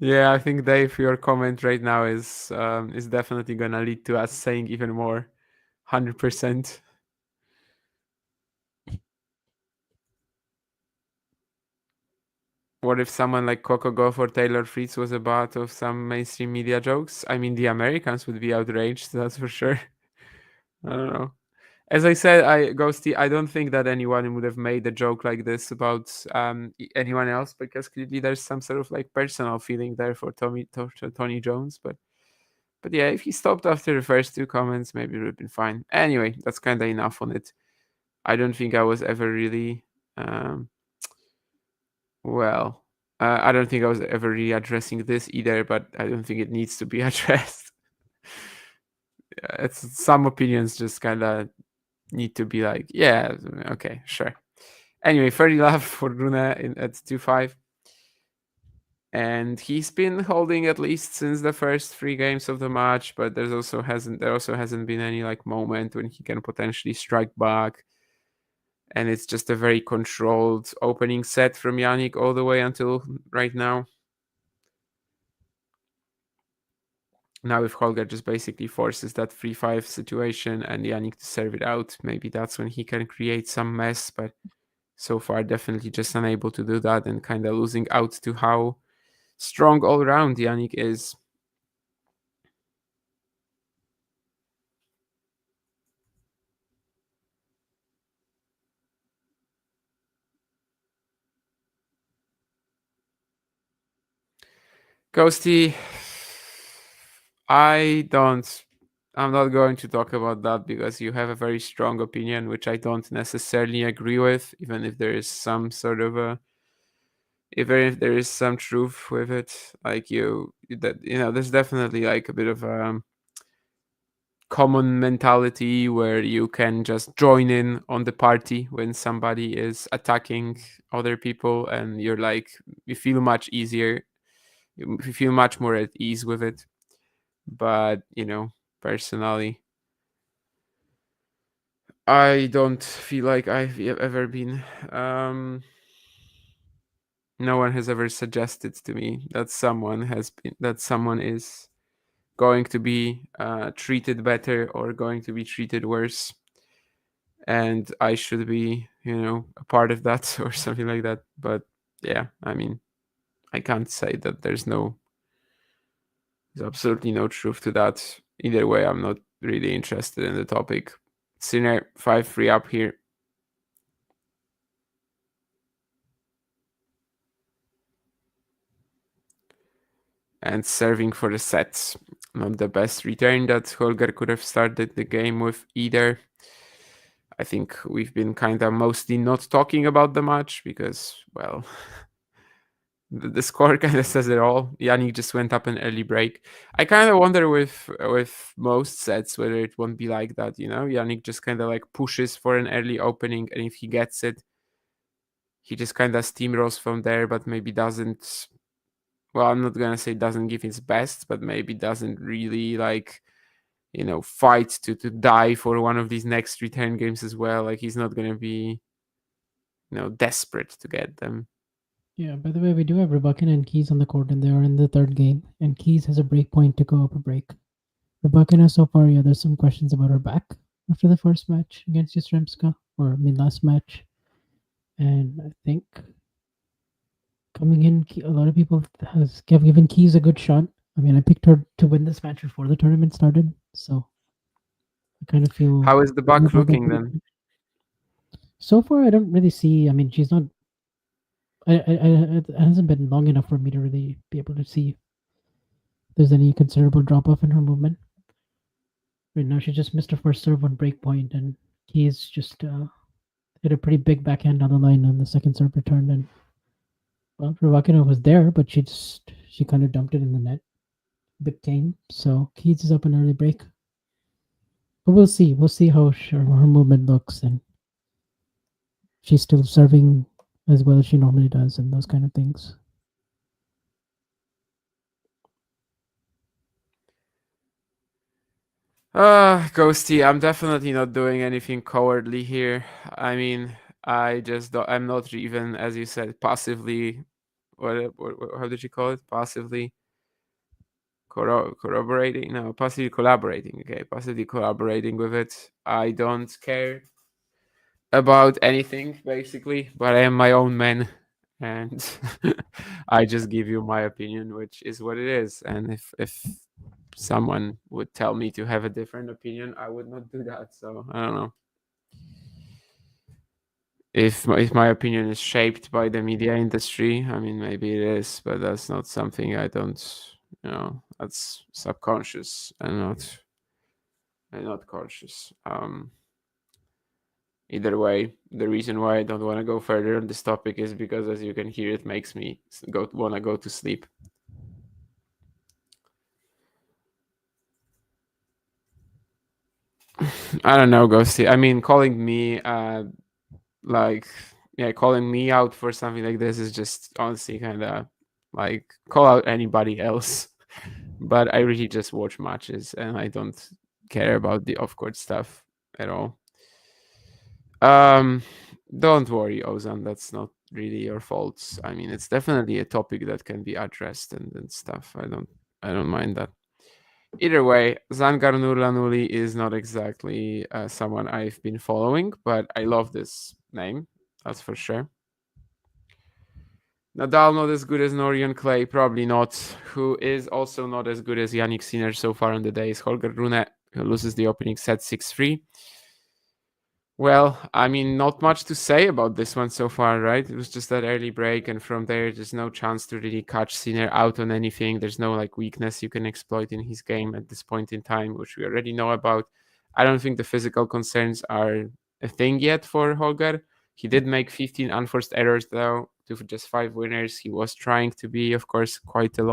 Yeah, I think Dave, your comment right now is definitely gonna lead to us saying even more, 100%. What if someone like Coco Gauff or Taylor Fritz was a butt of some mainstream media jokes? I mean, the Americans would be outraged, that's for sure. I don't know. As I said, Ghosty, I don't think that anyone would have made a joke like this about anyone else, because clearly there's some sort of like personal feeling there for Tony Jones. But yeah, if he stopped after the first two comments, maybe it would have been fine. Anyway, that's kind of enough on it. I don't think I was ever really well. I don't think I was ever really addressing this either, but I don't think it needs to be addressed. It's some opinions just kind of need to be like, yeah, okay, sure. Anyway, 30 love for Rune at 2-5. And he's been holding at least since the first 3 games of the match, but there also hasn't been any like moment when he can potentially strike back. And it's just a very controlled opening set from Jannik all the way until right now. Now if Holger just basically forces that 3-5 situation and Jannik to serve it out, maybe that's when he can create some mess, but so far definitely just unable to do that and kind of losing out to how strong all around Jannik is. Ghosty, I'm not going to talk about that because you have a very strong opinion, which I don't necessarily agree with, even if there is some sort of even if there is some truth with it. Like there's definitely like a bit of a common mentality where you can just join in on the party when somebody is attacking other people, and you feel much easier, you feel much more at ease with it. But personally, I don't feel like I've ever been no one has ever suggested to me that someone is going to be treated better or going to be treated worse, and I should be a part of that or something like that. But yeah, I mean, I can't say that there's absolutely no truth to that. Either way, I'm not really interested in the topic. Sinner 5-3 up here. And serving for the sets. Not the best return that Holger could have started the game with either. I think we've been kind of mostly not talking about the match because, well, the score kind of says it all. Jannik just went up an early break. I kind of wonder with most sets whether it won't be like that. Jannik just kind of like pushes for an early opening, and if he gets it, he just kind of steamrolls from there, but maybe doesn't. Well, I'm not gonna say doesn't give his best, but maybe doesn't really fight to die for one of these next return games as well. Like he's not gonna be desperate to get them. Yeah, by the way, we do have Rebuckin and Keys on the court, and they are in the third game, and Keys has a break point to go up a break. Rebuckin so far, yeah, there's some questions about her back after the first match against Ystremska, or last match. And I think coming in, a lot of people have given Keys a good shot. I mean, I picked her to win this match before the tournament started, so I kind of feel... How is the back looking then? So far, I don't really see... I mean, she's not... it hasn't been long enough for me to really be able to see if there's any considerable drop-off in her movement. Right now, she just missed her first serve on break point, and Keys just... hit a pretty big backhand on the line on the second serve return, and well, Rybakina was there, but she kind of dumped it in the net. Bit tame. So Keys is up an early break. But we'll see. We'll see how her movement looks, and she's still serving as well as she normally does, and those kind of things. Ghosty, I'm definitely not doing anything cowardly here. I mean, I just don't, I'm not even, as you said, passively. What how did you call it? Passively corroborating? No, passively collaborating. Okay, passively collaborating with it. I don't care about anything basically, but I am my own man, and I just give you my opinion, which is what it is. And if someone would tell me to have a different opinion, I would not do that. So I don't know. If my opinion is shaped by the media industry, I mean, maybe it is, but that's not something I don't, that's subconscious and not conscious. Either way, the reason why I don't want to go further on this topic is because, as you can hear, it makes me want to go to sleep. I don't know, Ghosty. I mean, calling me calling me out for something like this is just honestly kind of like call out anybody else. But I really just watch matches and I don't care about the off-court stuff at all. Don't worry, Ozan, that's not really your fault. I mean, it's definitely a topic that can be addressed and stuff. I don't mind that. Either way, Zangar Nurlanuli is not exactly someone I've been following, but I love this name, that's for sure. Nadal not as good as Norian Clay, probably not. Who is also not as good as Jannik Sinner so far on the day is Holger Rune, who loses the opening set 6-3. Well, I mean, not much to say about this one so far, right? It was just that early break, and from there's no chance to really catch Sinner out on anything. There's no like weakness you can exploit in his game at this point in time, which we already know about. I don't think the physical concerns are a thing yet for Holger. He did make 15 unforced errors, though, to just 5 winners. He was trying to be, of course, quite a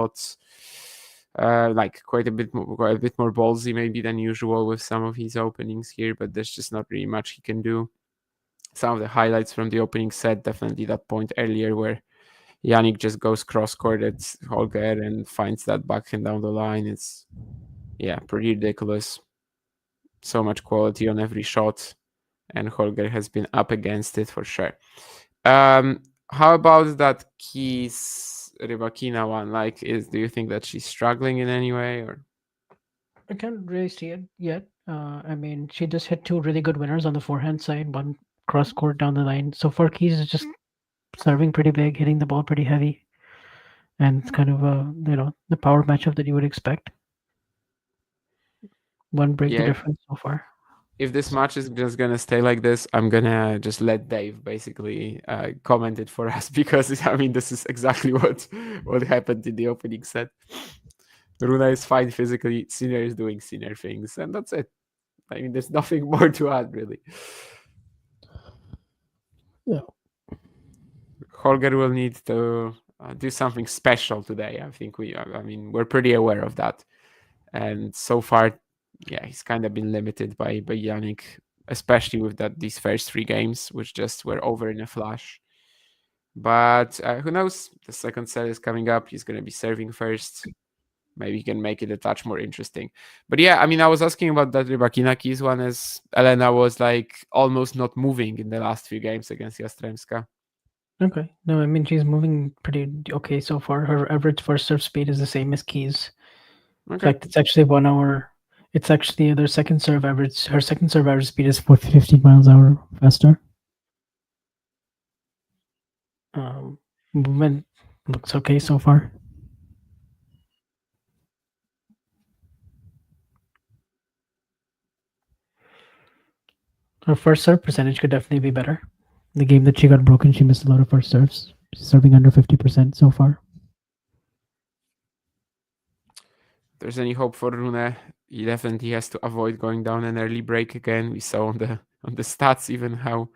bit more ballsy maybe than usual with some of his openings here, but there's just not really much he can do. Some of the highlights from the opening set, definitely that point earlier where Jannik just goes cross-court at Holger and finds that backhand down the line. It's, pretty ridiculous. So much quality on every shot, and Holger has been up against it for sure. How about that Keys Rybakina one? Like, do you think that she's struggling in any way, or? I can't really see it yet. I mean, she just hit 2 really good winners on the forehand side, one cross court down the line. So far, Keys is just serving pretty big, hitting the ball pretty heavy, and it's kind of the power matchup that you would expect. One break the difference so far. If this match is just gonna stay like this, I'm gonna just let Dave basically comment it for us, because I mean, this is exactly what happened in the opening set. Rune is fine physically, Sinner is doing Sinner things, and that's it. I mean, there's nothing more to add, really. Yeah. Holger will need to do something special today. I think we're pretty aware of that. And so far, he's kind of been limited by Jannik, especially with these first 3 games, which just were over in a flash. But who knows? The second set is coming up. He's going to be serving first. Maybe he can make it a touch more interesting. But I mean, I was asking about that Rybakina Keys one, as Elena was like almost not moving in the last few games against Jastrzębska. Okay. No, I mean, she's moving pretty okay so far. Her average first serve speed is the same as Keys. Okay. In fact, it's actually 1 hour. It's actually their second serve average. Her second serve average speed is 15 miles an hour faster. Movement looks okay so far. Her first serve percentage could definitely be better. The game that she got broken, she missed a lot of first serves. She's serving under 50% so far. If there's any hope for Rune, he definitely has to avoid going down an early break again. We saw on the stats even how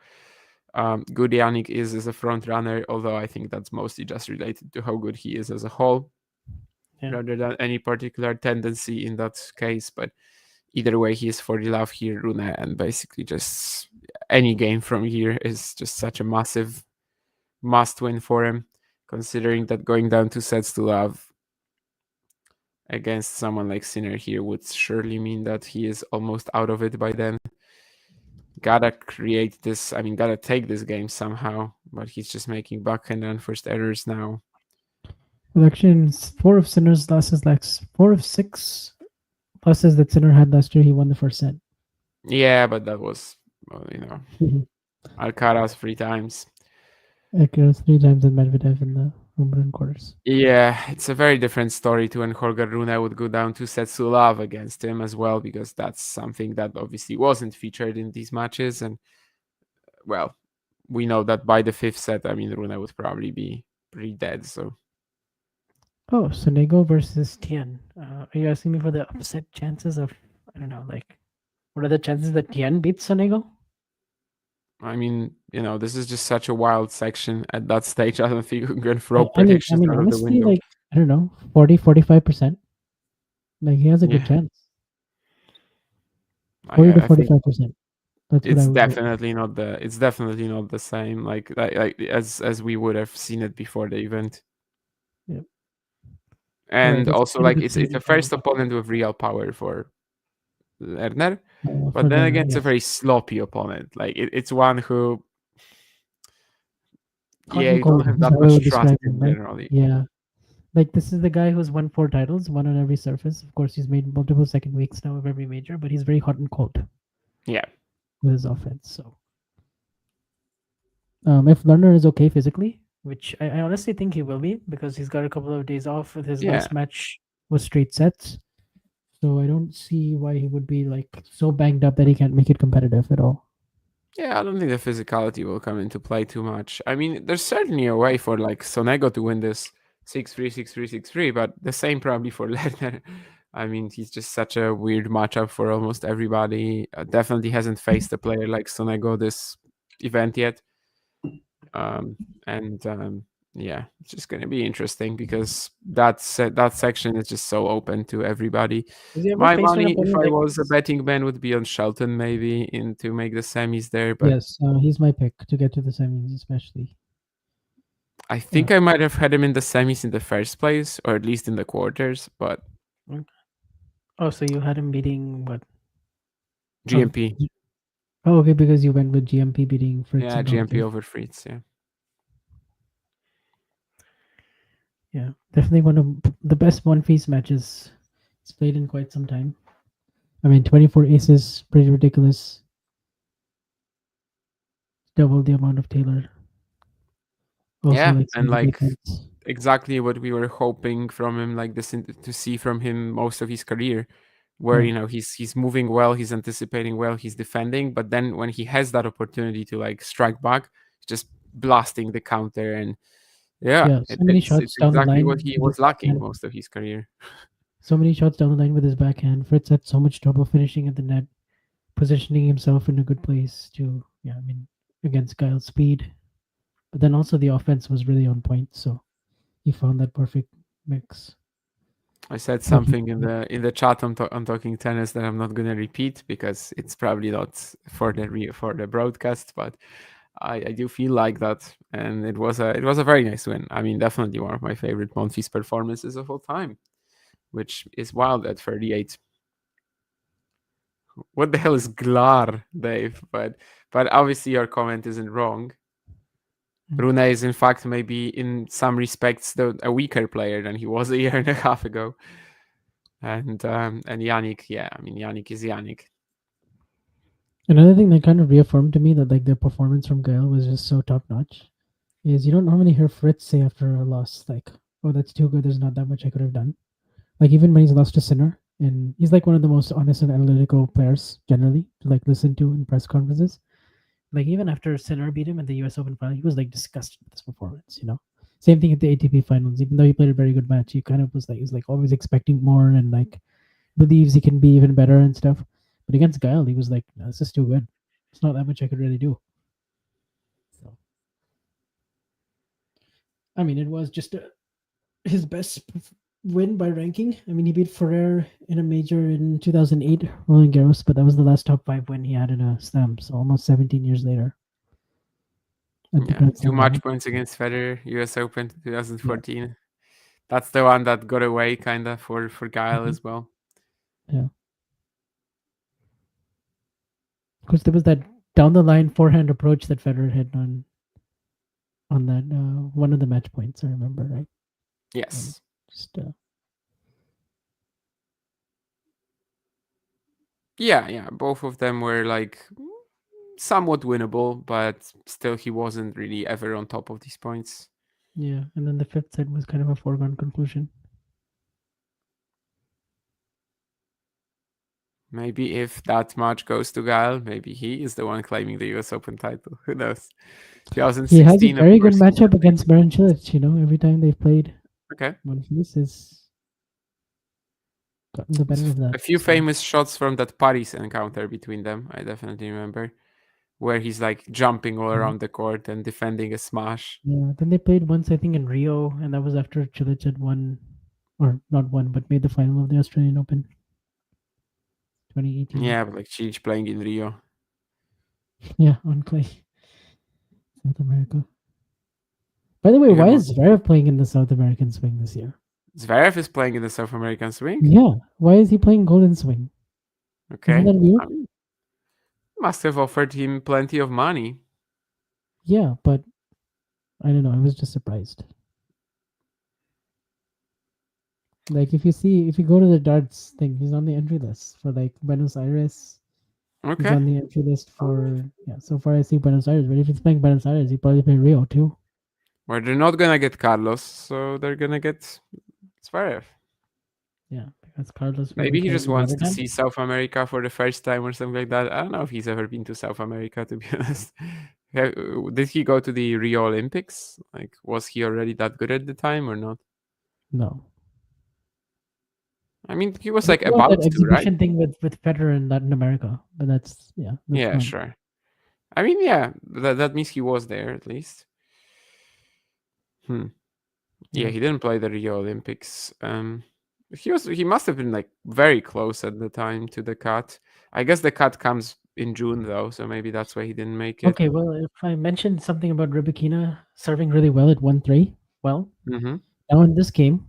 good Jannik is as a front runner, although I think that's mostly just related to how good he is as a whole, rather than any particular tendency in that case. But either way, he is for the love here, Rune, and basically just any game from here is just such a massive must-win for him, considering that going down 2 sets to love against someone like Sinner here would surely mean that he is almost out of it by then. Gotta create this, gotta take this game somehow, but he's just making backhand and first errors now. Well, actually, 4 of Sinner's losses, like 4 of 6 losses that Sinner had last year, he won the first set. Yeah, but that was, Alcaraz 3 times. Alcaraz 3 times and Medvedev in the home run quarters. Yeah, it's a very different story to when Holger Rune would go down 2 sets to love against him as well, because that's something that obviously wasn't featured in these matches. And, well, we know that by the 5th set, Rune would probably be pretty dead, so... Oh, Sonego versus Tien. Are you asking me for the upset chances of, I don't know, like, what are the chances that Tien beats Sonego? This is just such a wild section at that stage. I don't think you can throw predictions out honestly, of the window. like, I don't know, 40-45%. Like, he has a good chance. 40 to 45%. It's definitely not the same. Like as we would have seen it before the event. Yep. And also, like, it's the first opponent with real power for Lerner, but then again, it's a very sloppy opponent. Like, it's one who, you don't have that much trust in generally. Yeah, like, this is the guy who's won 4 titles, one on every surface. Of course, he's made multiple second weeks now of every major, but he's very hot and cold. Yeah, with his offense. So, if Lerner is okay physically, which I honestly think he will be, because he's got a couple of days off with his last match with straight sets. So I don't see why he would be, like, so banged up that he can't make it competitive at all. Yeah, I don't think the physicality will come into play too much. There's certainly a way for, like, Sonego to win this 6-3, 6-3, 6-3, but the same probably for Lerner. He's just such a weird matchup for almost everybody. Definitely hasn't faced a player like Sonego this event yet. Yeah, it's just going to be interesting because that section is just so open to everybody. My money, if I was a betting man, would be on Shelton maybe to make the semis there. But yes, he's my pick to get to the semis, especially. I think I might have had him in the semis in the first place, or at least in the quarters. But oh, so you had him beating what? GMP. Oh, okay, because you went with GMP beating Fritz. Yeah, GMP over Fritz. Yeah. Yeah, definitely one of the best one-piece matches it's played in quite some time. 24 aces, pretty ridiculous. Double the amount of Taylor. Also, yeah, and like exactly what we were hoping from him, like this to see from him most of his career, where he's moving well, he's anticipating well, he's defending, but then when he has that opportunity to like strike back, just blasting the counter and. Yeah, so many shots it's down exactly the line what he was lacking most of his career. So many shots down the line with his backhand. Fritz had so much trouble finishing at the net, positioning himself in a good place to, against Kyle's speed. But then also the offense was really on point, so he found that perfect mix. I said something in the chat on Talking Tennis that I'm not going to repeat because it's probably not for the broadcast, but. I do feel like that, and it was a very nice win. Definitely one of my favorite Monfils performances of all time, which is wild at 38. What the hell is Glar, Dave? But obviously your comment isn't wrong. Rune is in fact maybe in some respects a weaker player than he was a year and a half ago. And Jannik, Jannik is Jannik. Another thing that kind of reaffirmed to me that like the performance from Gael was just so top notch is you don't normally hear Fritz say after a loss like, "Oh, that's too good. There's not that much I could have done." Like even when he's lost to Sinner, and he's like one of the most honest and analytical players generally to like listen to in press conferences. Like even after Sinner beat him at the U.S. Open final, he was like disgusted with his performance. Same thing at the ATP finals. Even though he played a very good match, he kind of was like always expecting more and like believes he can be even better and stuff. But against Gael, he was like, no, "This is too good. It's not that much I could really do." I mean, it was just his best win by ranking. I mean, he beat Ferrer in a major in 2008, Roland Garros, but that was the last top 5 win he had in a Slam. So almost 17 years later. Yeah, 2 match points against Federer, US Open 2014. Yeah. That's the one that got away kind of for Gael as well. Yeah. Because there was that down the line forehand approach that Federer hit on that one of the match points. I remember, right? Yes. Yeah. Both of them were like somewhat winnable, but still he wasn't really ever on top of these points. Yeah, and then the 5th set was kind of a foregone conclusion. Maybe if that match goes to Gael, maybe he is the one claiming the US Open title. Who knows? 2016. He has a very good matchup against Marin Cilic, every time they've played. Okay. One piece is gotten the better of that. A few famous shots from that Paris encounter between them, I definitely remember, where he's like jumping all around the court and defending a smash. Yeah, then they played once, I think, in Rio, and that was after Cilic had won, or not won, but made the final of the Australian Open. 2018. Yeah, but like Cilic playing in Rio. Yeah, on clay. South America. By the way, why is Zverev playing in the South American swing this year? Zverev is playing in the South American swing? Yeah. Why is he playing Golden Swing? Okay. Isn't that weird? Must have offered him plenty of money. Yeah, but I don't know. I was just surprised. Like if you go to the darts thing, he's on the entry list for like Buenos Aires. Okay. He's on the entry list for so far I see Buenos Aires, but if he's playing Buenos Aires, he probably play Rio too. Well, they're not gonna get Carlos, so they're gonna get Zverev. Yeah, because Carlos. Maybe he just wants to see South America for the first time or something like that. I don't know if he's ever been to South America, to be honest. Did he go to the Rio Olympics? Like, was he already that good at the time or not? No. I mean, he was like about that to, exhibition right? thing with Federer in Latin America, but that's yeah, fine. Sure. I mean, yeah, that means he was there at least. Yeah, he didn't play the Rio Olympics. He must have been like very close at the time to the cut. I guess the cut comes in June though, so maybe that's why he didn't make it. Okay, well, if I mentioned something about Rybakina serving really well at 1-3, well, now in this game,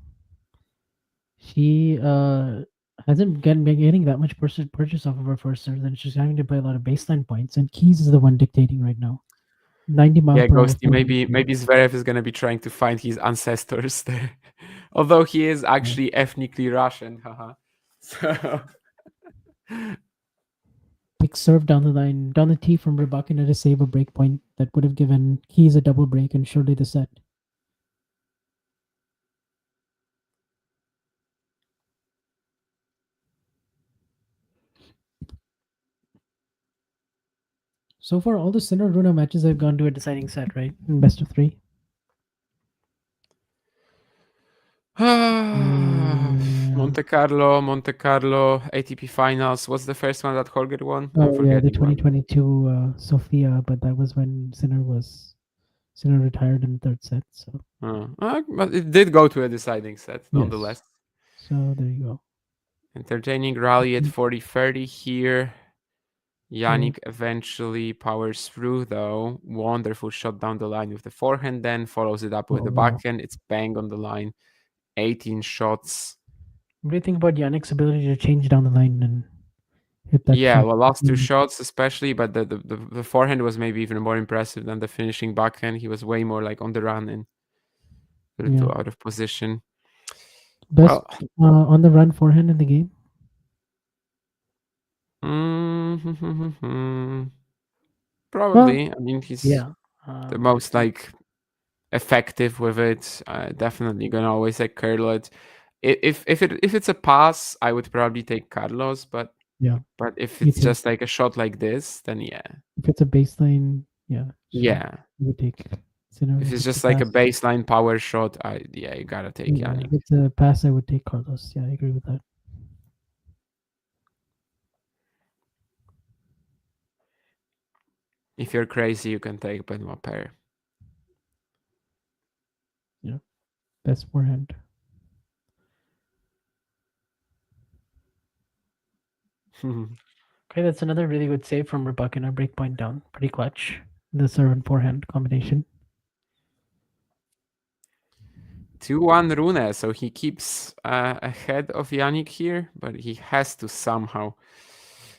she hasn't been getting that much purchase off of her first serve, and she's having to play a lot of baseline points, and Keys is the one dictating right now. 90 miles per hour. Ghosty, maybe Zverev is gonna be trying to find his ancestors there. Although he is actually ethnically Russian, haha. So big serve down the line, down the tee from Rybakina to save a break point that would have given Keys a double break and surely the set. So far, all the Sinner Rune matches have gone to a deciding set, right? In best of 3. Monte Carlo, ATP Finals. What's the first one that Holger won? Oh yeah, the 2022 Sofia, but that was when Sinner retired in the 3rd set. So. But it did go to a deciding set, nonetheless. Yes. So there you go. Entertaining rally at 40-30 here. Jannik eventually powers through, though. Wonderful shot down the line with the forehand, then follows it up with the backhand. It's bang on the line. 18 shots. What do you think about Jannik's ability to change down the line and hit that shot? Well, last 2 shots especially, but the forehand was maybe even more impressive than the finishing backhand. He was way more like on the run and a little out of position. Best on the run forehand in the game? Probably. I mean, he's the most like effective with it. Definitely gonna always like curl it. If it's a pass, I would probably take Carlos, but if it's just like a shot like this, then if it's a baseline, you would take Sinner. If it's just like a baseline power shot, you gotta take Jannik. If it's a pass, I would take Carlos. I agree with that. If you're crazy, you can take Benoit Paire. best forehand. Okay, that's another really good save from Rebukina. Breakpoint down. Pretty clutch. The serve and forehand combination. 2-1 Rune, so he keeps ahead of Jannik here, but he has to somehow.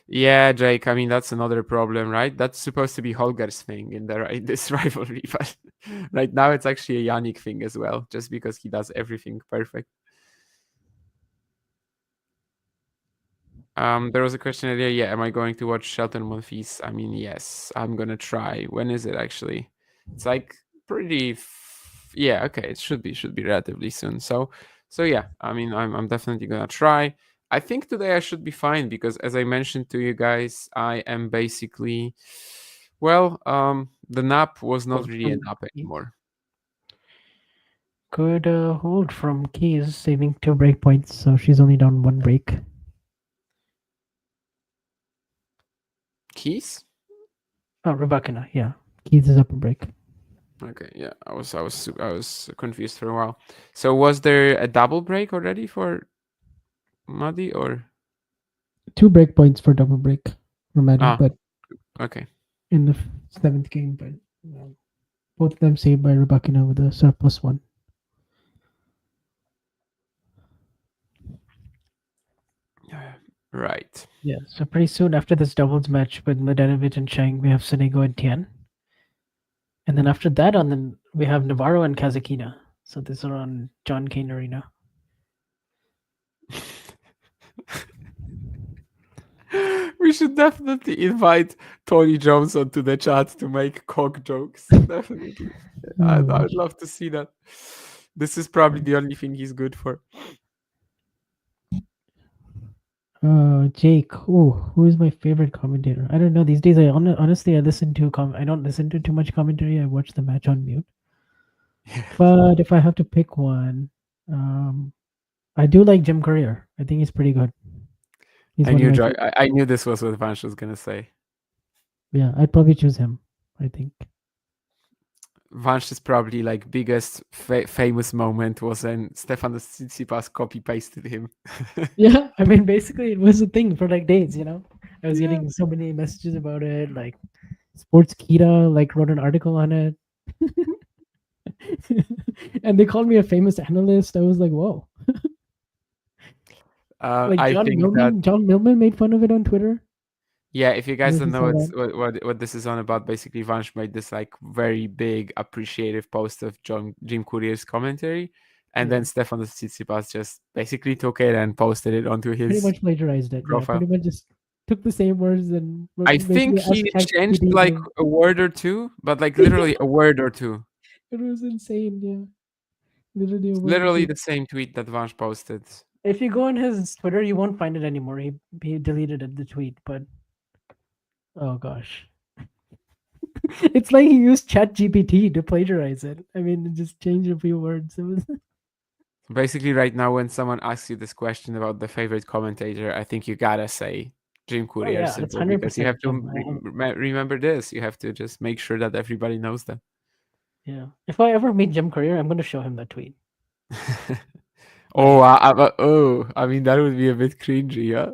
Yeah, Jake, I mean, that's another problem, right? That's supposed to be Holger's thing in this rivalry, but right now it's actually a Jannik thing as well, just because he does everything perfect. There was a question earlier. Yeah, am I going to watch Shelton Monfils? I mean, yes, I'm gonna try. When is it actually? It's like pretty. Yeah, okay, it should be relatively soon. So yeah, I mean, I'm definitely gonna try. I think today I should be fine because, as I mentioned to you guys, I am basically, well, the nap was not really a nap anymore. Good hold from Keys, saving 2 breakpoints, so she's only down 1 break. Keys? Oh, Rebukina, yeah. Keys is up a break. Okay, yeah, I was confused for a while. So was there a double break already for Muddy or 2 breakpoints for double break for Maddie, but okay. In the 7th game, but both of them saved by Rebukina with a surplus 1. Right. Yeah, so pretty soon after this doubles match with Mladenovic and Chang, we have Sonego and Tian. And then after that, we have Navarro and Kazakina. So these are on John Kane Arena. We should definitely invite Tony Jones onto the chat to make cock jokes. Definitely. I'd love to see that. This is probably the only thing he's good for. Jake. Who is my favorite commentator? I don't know. These days, honestly, I don't listen to too much commentary. I watch the match on mute. But if I have to pick one, I do like Jim Courier. I think he's pretty good. I knew this was what Vansh was gonna say. Yeah, I'd probably choose him, I think. Vansh's probably like biggest famous moment was when Stefanos Tsitsipas copy-pasted him. Yeah, I mean, basically it was a thing for like days, you know? I was getting so many messages about it, like Sports Kita like wrote an article on it. And they called me a famous analyst. I was like, whoa. Like John Millman made fun of it on Twitter. Yeah, if you guys don't know what this is on about, basically Vansh made this like very big appreciative post of Jim Courier's commentary, and then Stefanos Tsitsipas just basically took it and posted it onto his pretty much plagiarized it. profile. Yeah, pretty much just took the same words and I think he changed like a word or two, but like literally a word or two. It was insane, yeah. Literally the same tweet that Vansh posted. If you go on his Twitter, you won't find it anymore. He deleted it, the tweet, but oh gosh. It's like he used ChatGPT to plagiarize it. I mean, just change a few words. It was basically right now when someone asks you this question about the favorite commentator, I think you gotta say Jim Courier, because you have to remember this. You have to just make sure that everybody knows that. Yeah. If I ever meet Jim Courier, I'm going to show him that tweet. I mean, that would be a bit cringy, yeah?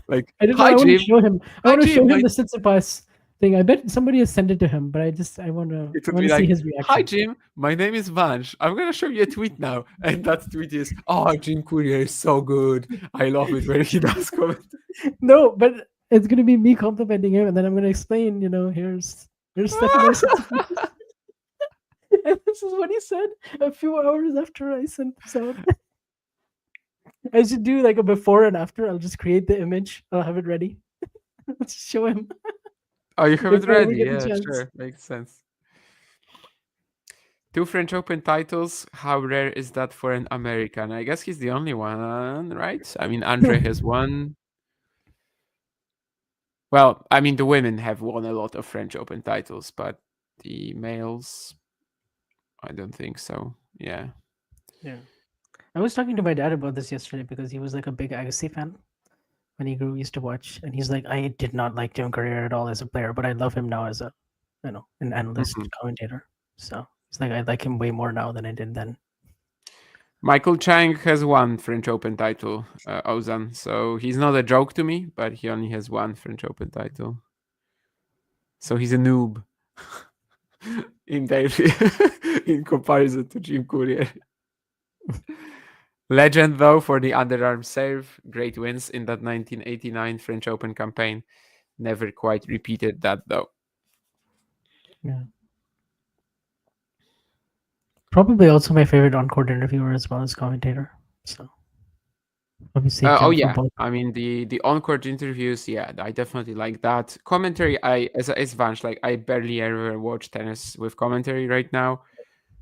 Like, I want to show him. I want to show him the Tsitsipas thing. I bet somebody has sent it to him, but I want to see his reaction. Hi, Jim. My name is Vansh. I'm going to show you a tweet now. And that tweet is, Jim Courier is so good. I love it when he does comment. No, but it's going to be me complimenting him, and then I'm going to explain, here's Stefanos. And this is what he said a few hours after I sent this out. I should do like a before and after. I'll just create the image. I'll have it ready. Let's show him. Oh, you have it ready? Yeah, sure. Makes sense. 2 French Open titles. How rare is that for an American? I guess he's the only one, right? I mean, Andre has won. Well, I mean, the women have won a lot of French Open titles, but the males, I don't think so. Yeah. Yeah. I was talking to my dad about this yesterday because he was like a big Agassi fan when he used to watch, and he's like, I did not like Jim Courier at all as a player, but I love him now as a, an analyst commentator. So it's like I like him way more now than I did then. Michael Chang has one French Open title, Ozan. So he's not a joke to me, but he only has one French Open title. So he's a noob in in comparison to Jim Courier. Legend, though, for the underarm serve. Great wins in that 1989 French Open campaign. Never quite repeated that, though. Yeah. Probably also my favorite on-court interviewer as well as commentator. So obviously, both. I mean the on-court interviews. Yeah, I definitely like that. Commentary, as Vansh, like I barely ever watch tennis with commentary right now,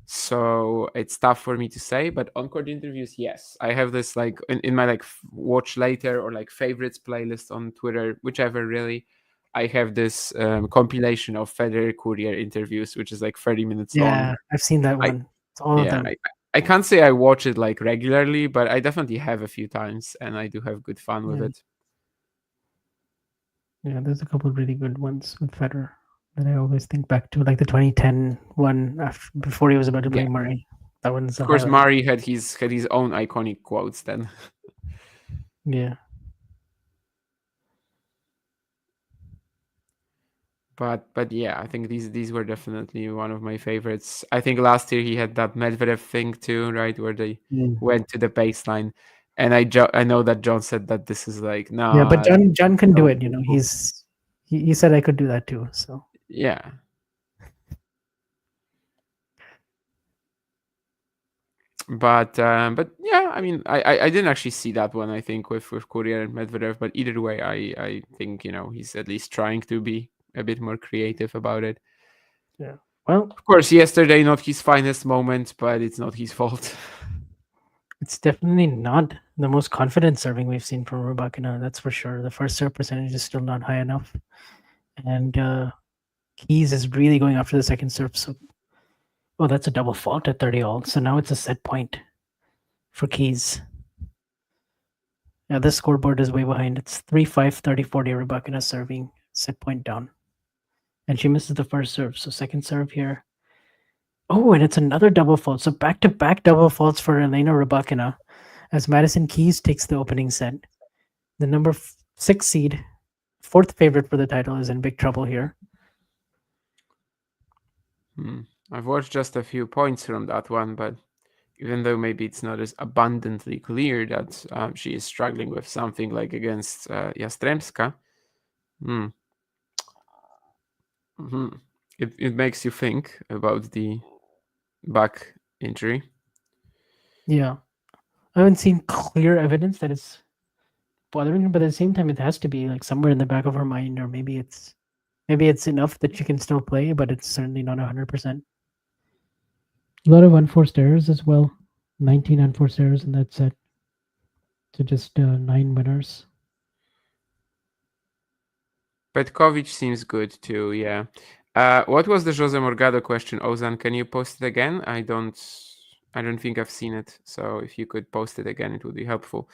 so it's tough for me to say. But on-court interviews, yes, I have this like in my like watch later or like favorites playlist on Twitter, whichever really. I have this compilation of Federer Courier interviews, which is like 30 minutes long. Yeah, I've seen that one. It's all of them. I can't say I watch it like regularly, but I definitely have a few times, and I do have good fun with it. Yeah, there's a couple of really good ones with Federer that I always think back to, like the 2010 one before he was about to play Murray. That one's of course, Murray had his own iconic quotes then. Yeah. But yeah, I think these were definitely one of my favorites. I think last year he had that Medvedev thing too, right, where they went to the baseline, and I know that John said that this is like no. Yeah, but John can do it. You know, he said I could do that too. So yeah. But yeah, I mean, I didn't actually see that one. I think with Courier and Medvedev, but either way, I think he's at least trying to be a bit more creative about it. Yeah. Well, of course, yesterday not his finest moment, but it's not his fault. It's definitely not the most confident serving we've seen from Rybakina. That's for sure. The first serve percentage is still not high enough, and Keys is really going after the second serve. So, that's a double fault at 30-all. So now it's a set point for Keys. Yeah, this scoreboard is way behind. It's 3-5, 30-40. Rybakina serving, set point down. And she misses the first serve. So second serve here. Oh, and it's another double fault. So back-to-back double faults for Elena Rybakina as Madison Keys takes the opening set. The number 6 seed, fourth favorite for the title, is in big trouble here. I've watched just a few points from that one, but even though maybe it's not as abundantly clear that she is struggling with something like against Yastremska, it makes you think about the back injury. Yeah. I haven't seen clear evidence that it's bothering her, but at the same time, it has to be like somewhere in the back of her mind, or maybe it's enough that she can still play, but it's certainly not 100%. A lot of unforced errors as well. 19 unforced errors in that set to just 9 winners. Petkovic seems good too, yeah. What was the Jose Morgado question, Ozan? Can you post it again? I don't think I've seen it. So if you could post it again, it would be helpful.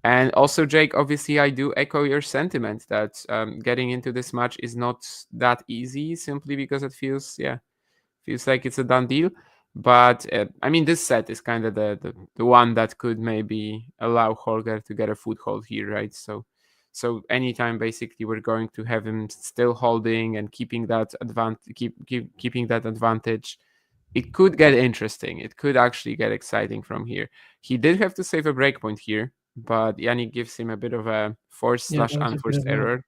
And also, Jake, obviously, I do echo your sentiment that getting into this match is not that easy simply because it feels like it's a done deal. But I mean, this set is kind of the one that could maybe allow Holger to get a foothold here, right? So anytime basically we're going to have him still holding and keeping that keeping that advantage, it could get interesting. It could actually get exciting from here. He did have to save a breakpoint here, but Jannik gives him a bit of a forced/unforced error.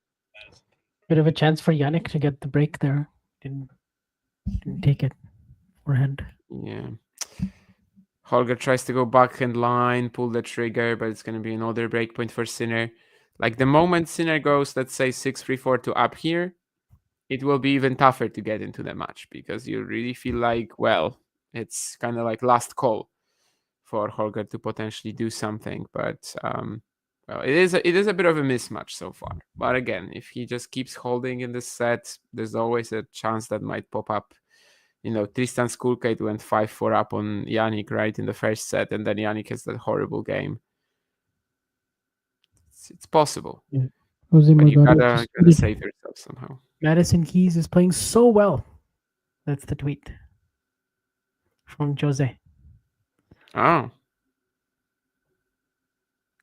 Bit of a chance for Jannik to get the break there. Didn't take it forehand. Yeah. Holger tries to go backhand line, pull the trigger, but it's going to be another breakpoint for Sinner. Like the moment Sinner goes, let's say 6-3-4 to up here, it will be even tougher to get into the match because you really feel like, well, it's kind of like last call for Holger to potentially do something. But well, it is a bit of a mismatch so far. But again, if he just keeps holding in this set, there's always a chance that might pop up. Tristan Skulkate went 5-4 up on Jannik, right, in the first set, and then Jannik has that horrible game. It's possible. Yeah. But you gotta save yourself somehow. Madison Keys is playing so well. That's the tweet from Jose. Oh.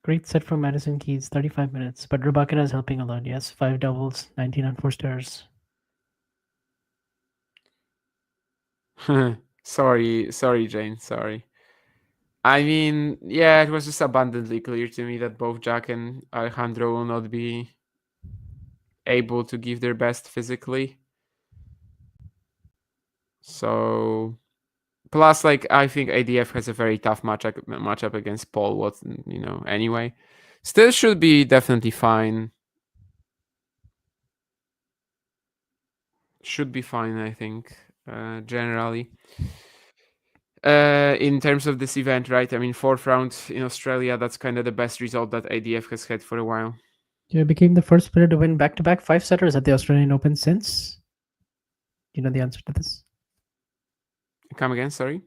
Great set from Madison Keys, 35 minutes. But Rybakina is helping a lot. Yes, 5 doubles, 19 on 4 stars. sorry, Jane. Sorry. I mean, yeah, it was just abundantly clear to me that both Jack and Alejandro will not be able to give their best physically. So, plus, like, I think ADF has a very tough matchup against Paul Watson, anyway. Still should be definitely fine. Should be fine, I think, generally. In terms of this event, right? I mean, 4th round in Australia, that's kind of the best result that ADF has had for a while. Yeah, became the first player to win back-to-back 5-setters at the Australian Open since. Do you know the answer to this? Come again, sorry?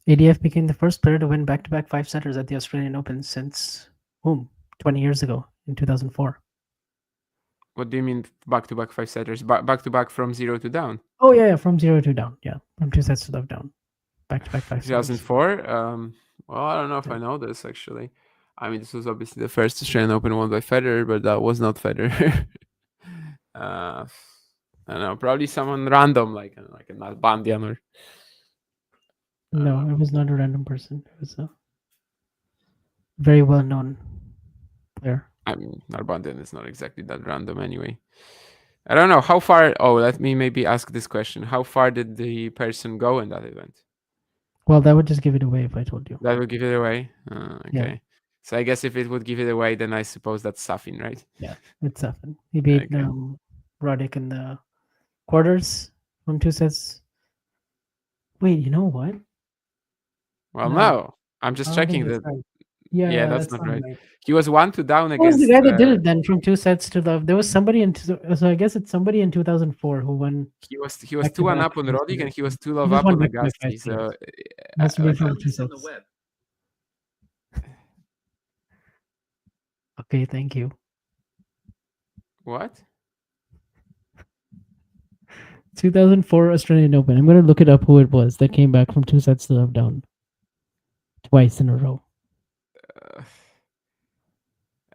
ADF became the first player to win back-to-back 5-setters at the Australian Open since, 20 years ago in 2004. What do you mean back-to-back 5-setters? Back-to-back from 0 to down? Oh, yeah, from 0 to down. Yeah, from 2 sets to love down. Back-to-back 5-setters. 2004? Well, I don't know if I know this, actually. I mean, this was obviously the first Australian Open won by Federer, but that was not Federer. I don't know, probably someone random, like a Nalbandian or... No, it was not a random person. It was a very well-known player. I mean, Nalbandian is not exactly that random anyway. I don't know how far... Oh, let me maybe ask this question. How far did the person go in that event? Well, that would just give it away if I told you. That would give it away? Okay. Yeah. So I guess if it would give it away, then I suppose that's Safin, right? Yeah, it's Safin. He beat Roddick in the quarters from 2 sets. Wait, you know what? Well, no. I'm just checking that. Right. Yeah, that's not right. He was 1-2 down Who against... was the guy that did it then from 2 sets to love? There was somebody in... So I guess it's somebody in 2004 who won... He was 2-1 up on Roddick and he was 2-love just up won on back-to-back Agassi. So... Has to be from 2 sets. Okay, thank you. What? 2004 Australian Open. I'm going to look it up who it was that came back from 2 sets to love down. Twice in a row.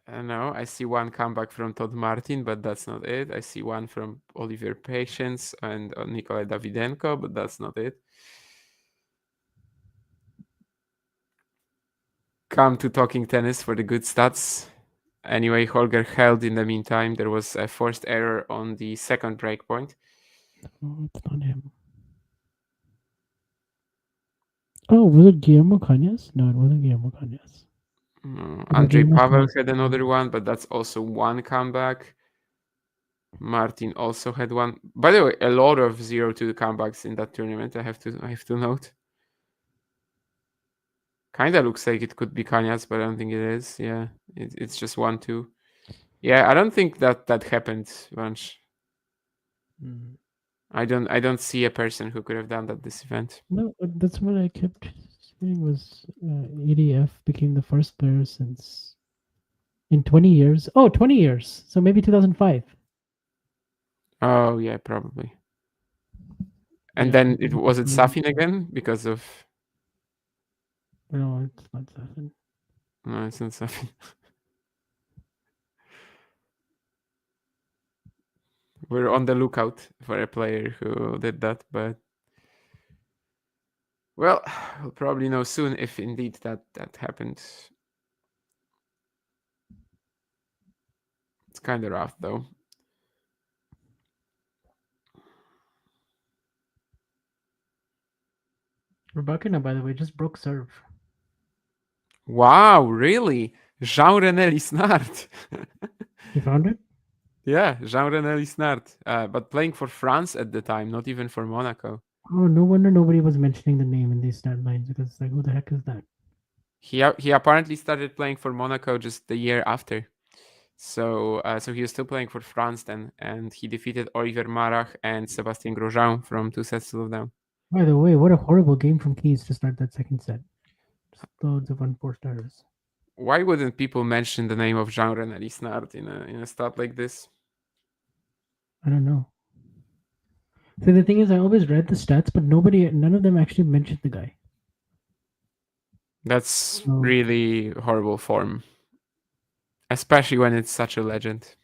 I don't know. I see one comeback from Todd Martin, but that's not it. I see one from Oliver Patience and Nikolai Davydenko, but that's not it. Come to Talking Tennis for the good stats. Anyway, Holger held in the meantime. There was a forced error on the second break point. Oh, it's not him. Oh, was it Guillermo Cañas? No, it wasn't Guillermo Cañas. Andrei Pavel had another one, but that's also one comeback. Martin also had one. By the way, a lot of 0-2 comebacks in that tournament. I have to note. Kinda looks like it could be Cañas, but I don't think it is. Yeah, it's just 1-2. Yeah, I don't think that happened much. I don't see a person who could have done that this event. No, that's what I kept saying was ADF became the first player since in 20 years. Oh, 20 years. So maybe 2005. Oh, yeah, probably. And then was it Safin again because of... No, it's not Safin. No, it's not Safin. We're on the lookout for a player who did that, but... Well, we'll probably know soon if indeed that happened. It's kind of rough, though. Rybakina, by the way, just broke serve. Wow, really? Jean-René Lisnard. You found it? Yeah, Jean-René Lisnard. But playing for France at the time, not even for Monaco. Oh, no wonder nobody was mentioning the name in these stat lines because it's like, who the heck is that? He apparently started playing for Monaco just the year after. So he was still playing for France then, and he defeated Oliver Marach and Sébastien Grosjean from 2 sets to love down. By the way, what a horrible game from Keys to start that second set. Just loads of 1-4 stars. Why wouldn't people mention the name of Jean-René Lisnard in a stat like this? I don't know. So the thing is, I always read the stats, but none of them actually mentioned the guy. That's really horrible form. especially when it's such a legend.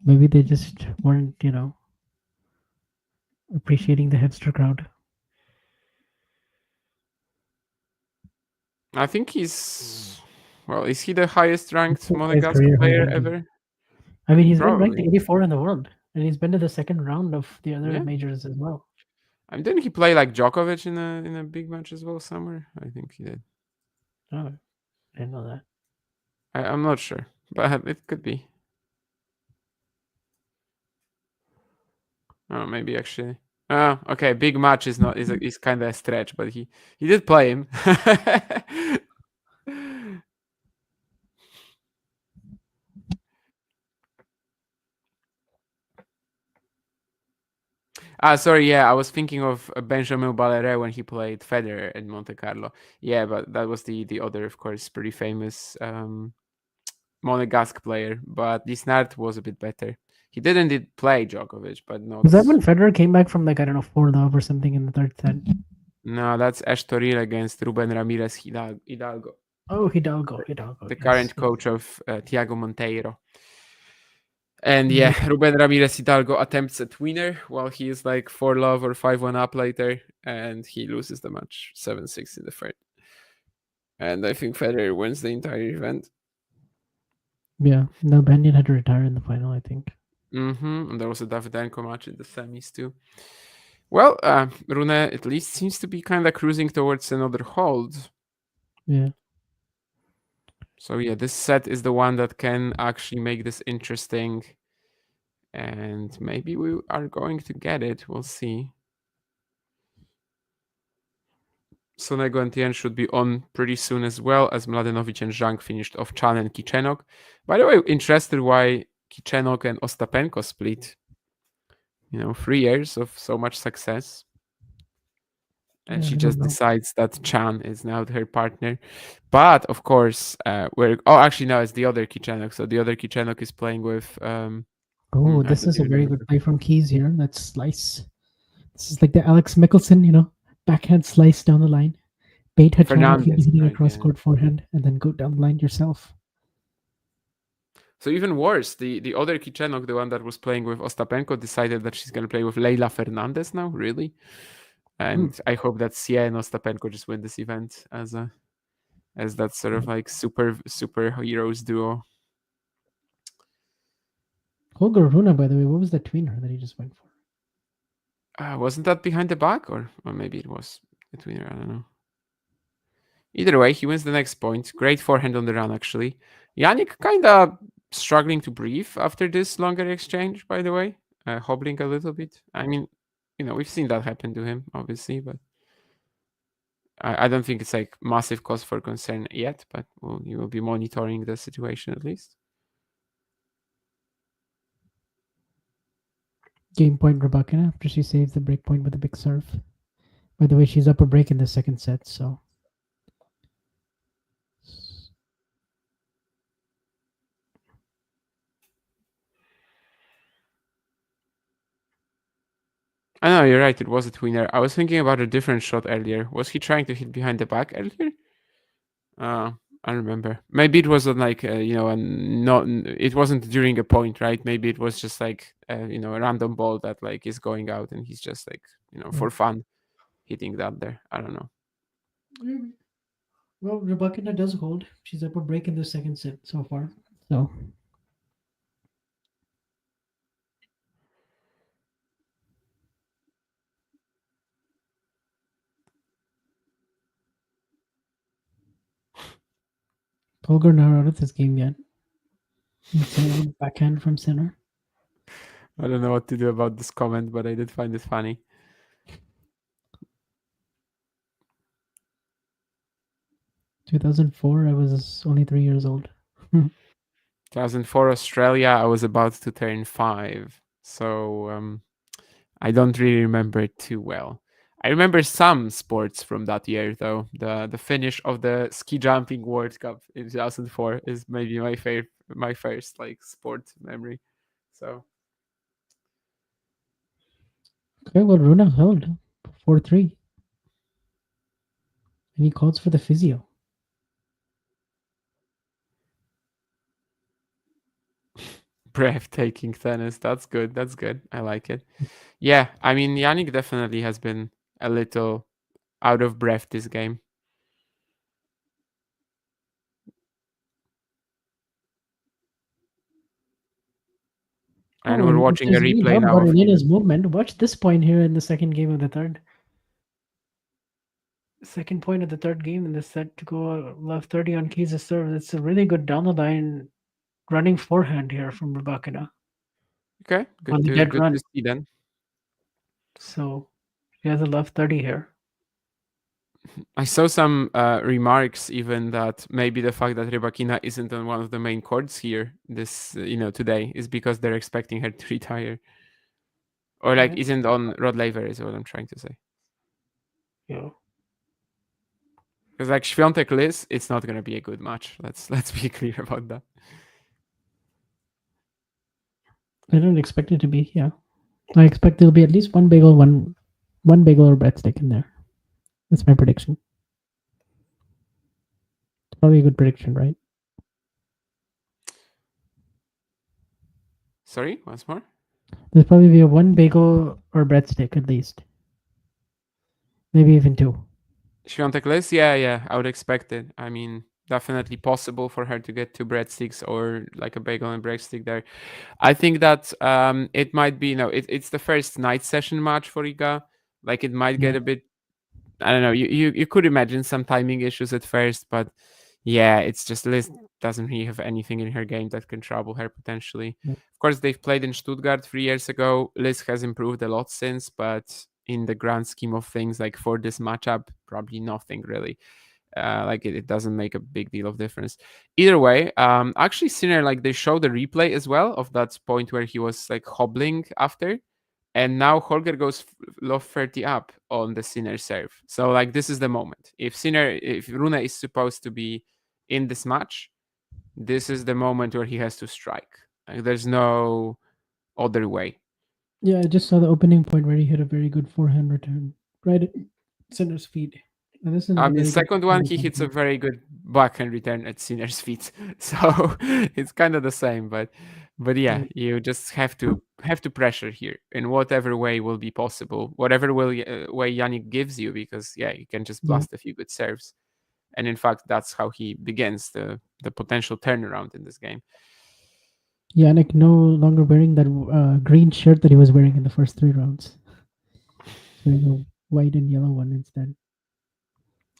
Maybe they just weren't, appreciating the hipster crowd. I think he's is he the highest ranked His Monegasque career high player ranking. ever? I mean, he's been ranked Probably. 84 in the world, and he's been to the second round of the other Yeah. majors as well. Didn't he play like Djokovic in a big match as well somewhere? I think he did. Oh, I didn't know that. I'm not sure, but it could be. Oh, maybe actually. Oh, okay. Big match is not is kind of a stretch, but he did play him. Sorry. Yeah, I was thinking of Benjamin Balleret when he played Federer in Monte Carlo. Yeah, but that was the other, of course, pretty famous Monegasque player. But Disnard was a bit better. He did play Djokovic, but not. Was that when Federer came back from 4-love or something in the third set? No, that's Estoril against Ruben Ramirez Hidalgo. Oh, Hidalgo. The current coach of Thiago Monteiro. And yeah, Ruben Ramirez Hidalgo attempts a tweener while he is 4-love or 5-1 up later, and he loses the match 7-6 in the third. And I think Federer wins the entire event. Yeah, no, Banyan had to retire in the final, I think. And there was a Davydenko match in the semis too. Well, Rune at least seems to be kind of cruising towards another hold. Yeah. So yeah, this set is the one that can actually make this interesting. And maybe we are going to get it. We'll see. Sonego and Tien should be on pretty soon as well, as Mladenovic and Zhang finished off Chan and Kichenok. By the way, interested why Kichenok and Ostapenko split. 3 years of so much success. And she just decides that Chan is now her partner. But of course, actually no, it's the other Kichenok. So the other Kichenok is playing with this is a very good play from Keys here. Let's slice. This is like the Alex Mickelson, backhand slice down the line. Bait Hachano hitting a cross-court forehand, and then go down the line yourself. So even worse, the other Kichenok, the one that was playing with Ostapenko, decided that she's going to play with Leila Fernandez now, really? And I hope that Sia and Ostapenko just win this event as that sort of superheroes duo. Holger Rune, by the way, what was that tweener that he just went for? Wasn't that behind the back? Or maybe it was a tweener, I don't know. Either way, he wins the next point. Great forehand on the run, actually. Jannik kind of struggling to breathe after this longer exchange, by the way. Hobbling a little bit. I mean, we've seen that happen to him, obviously, but I don't think it's massive cause for concern yet, but you will be monitoring the situation at least. Game point Rybakina after she saves the break point with a big serve. By the way, she's up a break in the second set, so. I know, you're right. It was a tweener. I was thinking about a different shot earlier. Was he trying to hit behind the back earlier? I remember. Maybe it was it wasn't during a point, right? Maybe it was just a random ball that is going out and he's just for fun hitting that there. I don't know. Maybe. Well, Rybakina does hold. She's up a break in the second set so far. So. Holger not out of this game yet. Backhand from center. I don't know what to do about this comment, but I did find it funny. 2004, I was only 3 years old. 2004 Australia, I was about to turn 5. So I don't really remember it too well. I remember some sports from that year, though. The finish of the ski jumping World Cup in 2004 is maybe my first sport memory. So. Okay, well, Rune held 4-3. And he calls for the physio. Breathtaking tennis. That's good. That's good. I like it. Yeah, I mean, Jannik definitely has been a little out of breath this game. And we're watching a replay now. Of Rune's movement. Watch this point here in the second game of the third. Second point of the third game in the set to go love 30 on Keys' serve. It's a really good down the line running forehand here from Rybakina. Okay, On the good dead to run. see then. So she has a love 30 here. I saw some remarks even that maybe the fact that Rybakina isn't on one of the main courts here this today is because they're expecting her to retire, or like isn't on Rod Laver is what I'm trying to say. Yeah. Because like Świątek Liz, it's not gonna be a good match. Let's be clear about that. I don't expect it to be. Yeah, I expect there'll be at least one bagel, one bagel or breadstick in there. That's my prediction. It's probably a good prediction, right? Sorry, once more. There's probably be a one bagel or breadstick at least. Maybe even two. Świątek Liz, yeah, I would expect it. I mean, definitely possible for her to get two breadsticks or like a bagel and breadstick there. I think that it might be, it's the first night session match for Iga. Like it might get a bit, I don't know. You could imagine some timing issues at first, but yeah, it's just Liz doesn't really have anything in her game that can trouble her potentially. Yep. Of course, they've played in Stuttgart 3 years ago. Liz has improved a lot since, but in the grand scheme of things, like for this matchup, probably nothing really. Like it doesn't make a big deal of difference. Either way, actually, Sinner, like they show the replay as well of that point where he was like hobbling after. And now Holger goes love 30 up on the Sinner serve. So like this is the moment. If Rune is supposed to be in this match, this is the moment where he has to strike. Like, there's no other way. Yeah, I just saw the opening point where he hit a very good forehand return right at Sinner's feet. I mean, second one, he hits a very good backhand return at Sinner's feet. So it's kind of the same, but yeah, you just have to pressure here in whatever way will be possible, whatever way Jannik gives you, because you can just blast a few good serves, and in fact, that's how he begins the potential turnaround in this game. Jannik no longer wearing that green shirt that he was wearing in the first 3 rounds. Wearing a white and yellow one instead.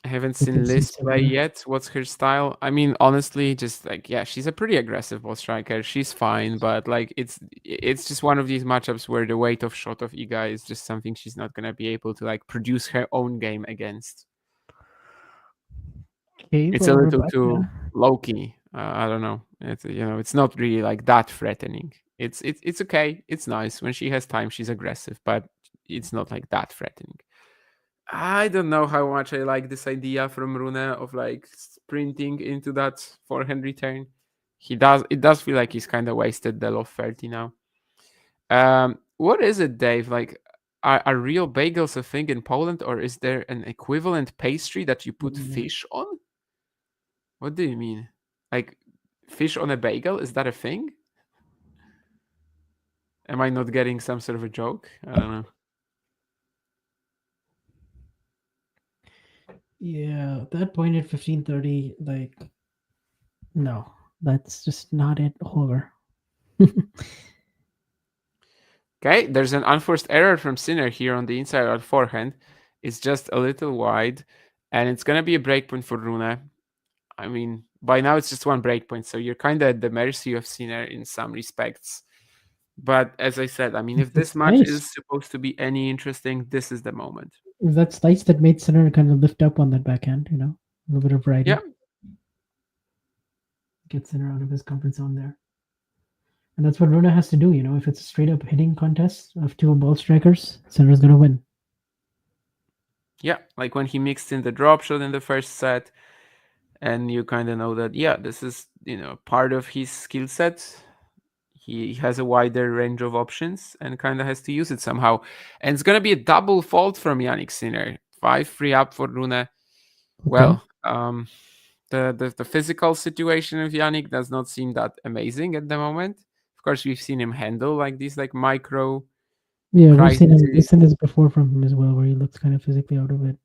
I haven't seen Liz play yet. What's her style? I mean, honestly, just like she's a pretty aggressive ball striker. She's fine, but like it's just one of these matchups where the weight of shot of Iga is just something she's not gonna be able to like produce her own game against. Okay, it's a little too low key. I don't know. It's not really like that threatening. It's okay. It's nice when she has time. She's aggressive, but it's not like that threatening. I don't know how much I like this idea from Rune of like sprinting into that forehand return. It does feel like he's kind of wasted the love 30 now. What is it, Dave? Like, are real bagels a thing in Poland, or is there an equivalent pastry that you put fish on? What do you mean? Like, fish on a bagel? Is that a thing? Am I not getting some sort of a joke? I don't know. Yeah, that point at 15:30, like, no, that's just not it, Holger. Okay, there's an unforced error from Sinner here on the inside of forehand. It's just a little wide, and it's going to be a breakpoint for Rune. I mean, by now it's just one breakpoint, so you're kind of at the mercy of Sinner in some respects. But as I said, I mean, if this match is supposed to be any interesting, this is the moment. That slice that made Sinner kind of lift up on that backhand, a little bit of variety. Yeah. Get Sinner out of his comfort zone there. And that's what Rune has to do, if it's a straight up hitting contest of 2 ball strikers, Sinner's going to win. Yeah, like when he mixed in the drop shot in the first set, and you kind of know that, this is, part of his skill set. He has a wider range of options and kind of has to use it somehow. And it's going to be a double fault from Jannik Sinner. 5-3 up for Rune. Okay. Well, the physical situation of Jannik does not seem that amazing at the moment. Of course, we've seen him handle like these like micro. Yeah, crises. we've seen this before from him as well, where he looks kind of physically out of it.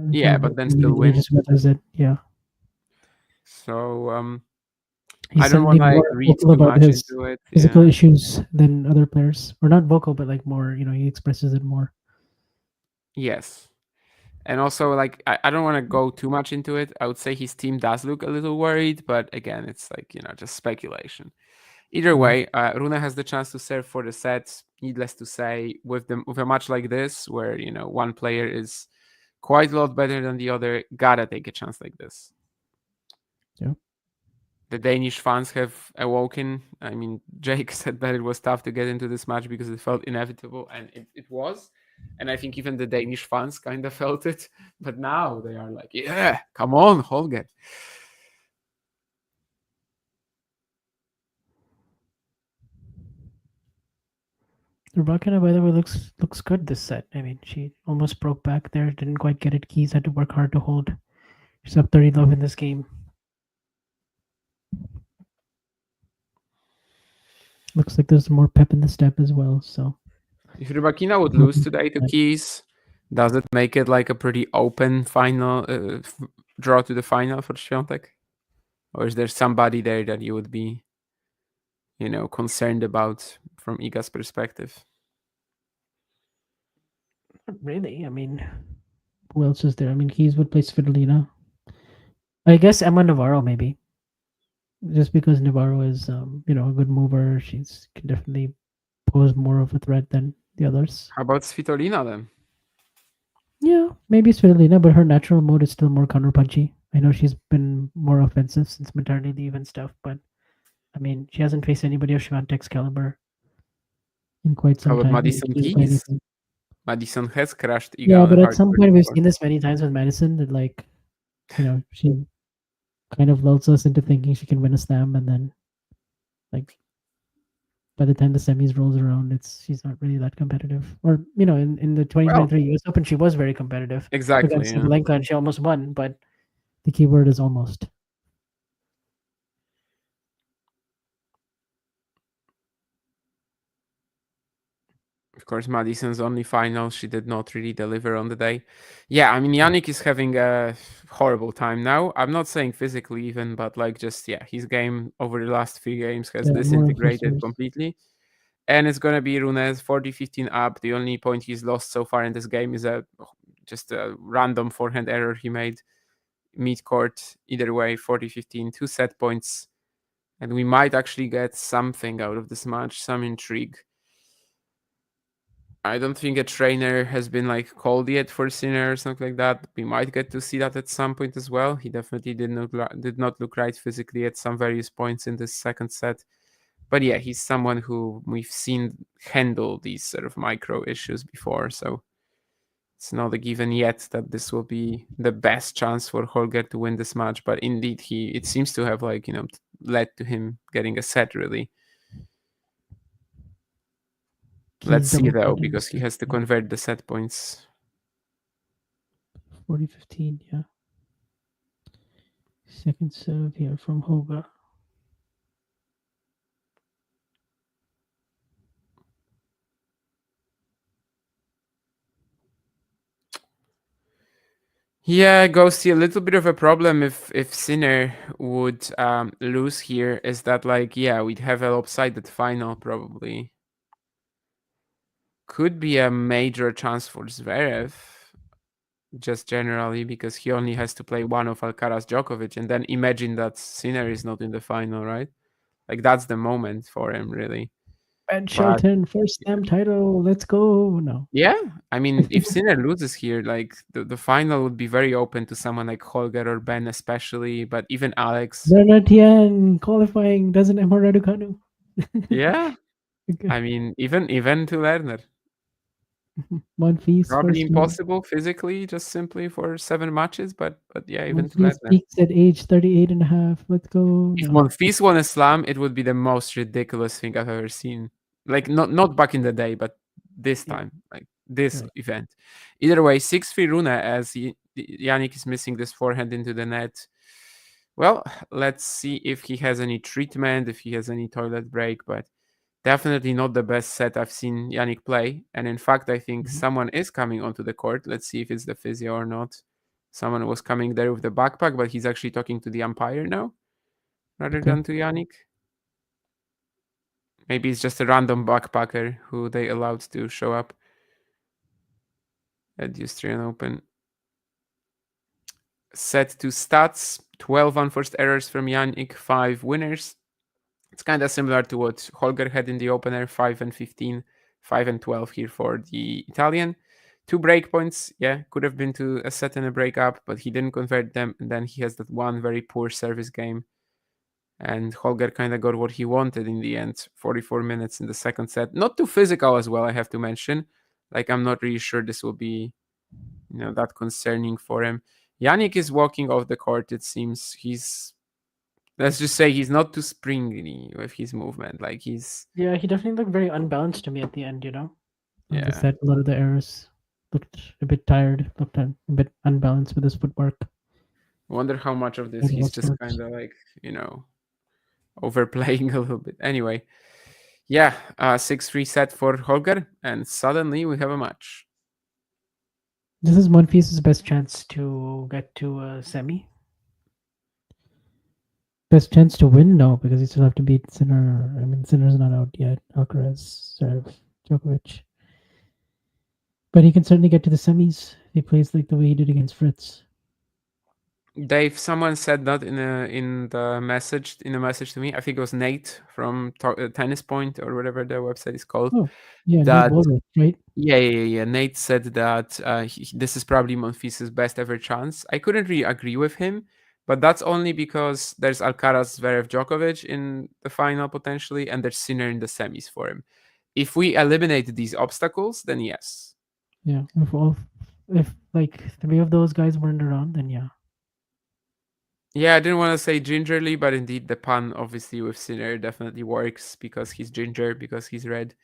Yeah, but then still wins. Just does it. Yeah. So He's I don't suddenly want to like more read vocal too about much his into it. physical Yeah. issues than other players, or not vocal, but like more. He expresses it more. Yes. And also, like, I don't want to go too much into it. I would say his team does look a little worried, but again, it's like, just speculation. Either way, Rune has the chance to serve for the set. Needless to say, with a match like this, where, one player is quite a lot better than the other, gotta take a chance like this. Yeah. The Danish fans have awoken. I mean, Jake said that it was tough to get into this match because it felt inevitable, and it was. And I think even the Danish fans kind of felt it. But now they are like, yeah, come on, Holger. Rybakina, by the way, looks good this set. I mean, she almost broke back there, didn't quite get it. Keys had to work hard to hold. She's up 30 love in this game. Looks like there's more pep in the step as well. So if Rybakina would lose today to Keys, does it make it like a pretty open final draw to the final for Świątek? Or is there somebody there that you would be, concerned about from Iga's perspective? Not really. I mean, who else is there? I mean, Keys would play Svitolina. I guess Emma Navarro maybe. Just because Navarro is, a good mover, she's can definitely pose more of a threat than the others. How about Svitolina then? Yeah, maybe Svitolina, but her natural mode is still more counterpunchy. I know she's been more offensive since maternity leave and stuff, but I mean, she hasn't faced anybody of Świątek's caliber in quite some How about time. Madison Keys? Madison has crashed Iga. Yeah, but at some point we've seen this many times with Madison that, like, she kind of lulls us into thinking she can win a slam, and then, like, by the time the semis rolls around, she's not really that competitive. Or in the 2023 US Open, she was very competitive. Exactly. Against Sabalenka, and she almost won, but the key word is almost. Of course, Madison's only final. She did not really deliver on the day. Yeah, I mean, Jannik is having a horrible time now. I'm not saying physically even, but like just, his game over the last 3 games has disintegrated completely. And it's going to be Rune's 40-15 up. The only point he's lost so far in this game is just a random forehand error he made mid-court. Either way, 40-15, 2 set points. And we might actually get something out of this match, some intrigue. I don't think a trainer has been like called yet for Sinner or something like that. We might get to see that at some point as well. He definitely did not look right physically at some various points in this second set. But yeah, he's someone who we've seen handle these sort of micro issues before. So it's not a given yet that this will be the best chance for Holger to win this match. But indeed, it seems to have led to him getting a set really. Let's see though, because he has to convert the set points. 40-15, yeah. Second serve here from Holger. Yeah, Ghosty, a little bit of a problem if Sinner would lose here is that we'd have a lopsided final probably. Could be a major chance for Zverev, just generally, because he only has to play one of Alcaraz Djokovic, and then imagine that Sinner is not in the final, right? Like that's the moment for him, really. Ben Shelton, first slam title, let's go. No. Yeah, I mean, if Sinner loses here, like the final would be very open to someone like Holger or Ben, especially, but even Alex. Bernardien qualifying doesn't have Raducanu. Yeah, I mean, even to Lerner. Monfils probably impossible physically, just simply for 7 matches, but yeah, even to Monfils peaks at age 38 and a half. Let's go. If Monfils won a slam, it would be the most ridiculous thing I've ever seen. Like not back in the day, but this time, like this event. Either way, 6-3 Rune as Jannik is missing this forehand into the net. Well, let's see if he has any treatment, if he has any toilet break, but Definitely not the best set I've seen Jannik play. And in fact, I think someone is coming onto the court. Let's see if it's the physio or not. Someone was coming there with the backpack, but he's actually talking to the umpire now rather than to Jannik. Maybe it's just a random backpacker who they allowed to show up at the Australian Open. Set to stats, 12 unforced errors from Jannik, 5 winners. It's kind of similar to what Holger had in the opener, 5 and 15, 5 and 12 here for the Italian. 2 breakpoints, yeah, could have been to a set and a breakup, but he didn't convert them. And then he has that one very poor service game. And Holger kind of got what he wanted in the end, 44 minutes in the second set. Not too physical as well, I have to mention. Like, I'm not really sure this will be, that concerning for him. Jannik is walking off the court, it seems. Let's just say he's not too springy with his movement. Like, he's... Yeah, he definitely looked very unbalanced to me at the end, Yeah. The set, a lot of the errors. Looked a bit tired, looked a bit unbalanced with his footwork. I wonder how much of this he's just kind of like, overplaying a little bit. Anyway, yeah, 6-3 set for Holger, and suddenly we have a match. This is Monfils' best chance to get to a semi. Best chance to win? No, because he still have to beat Sinner. I mean, Sinner's not out yet. Alcaraz, Serve, Djokovic. But he can certainly get to the semis. He plays like the way he did against Fritz. Dave, someone said that in the message to me. I think it was Nate from Tennis Point or whatever their website is called. Oh, yeah, that, Nate Woolrich, right? Yeah. Nate said that this is probably Monfils' best ever chance. I couldn't really agree with him, but that's only because there's Alcaraz, Zverev, Djokovic in the final potentially, and there's Sinner in the semis for him. If we eliminate these obstacles, then yes. Yeah, if like 3 of those guys weren't around, then yeah. Yeah, I didn't want to say gingerly, but indeed the pun obviously with Sinner definitely works because he's ginger, because he's red.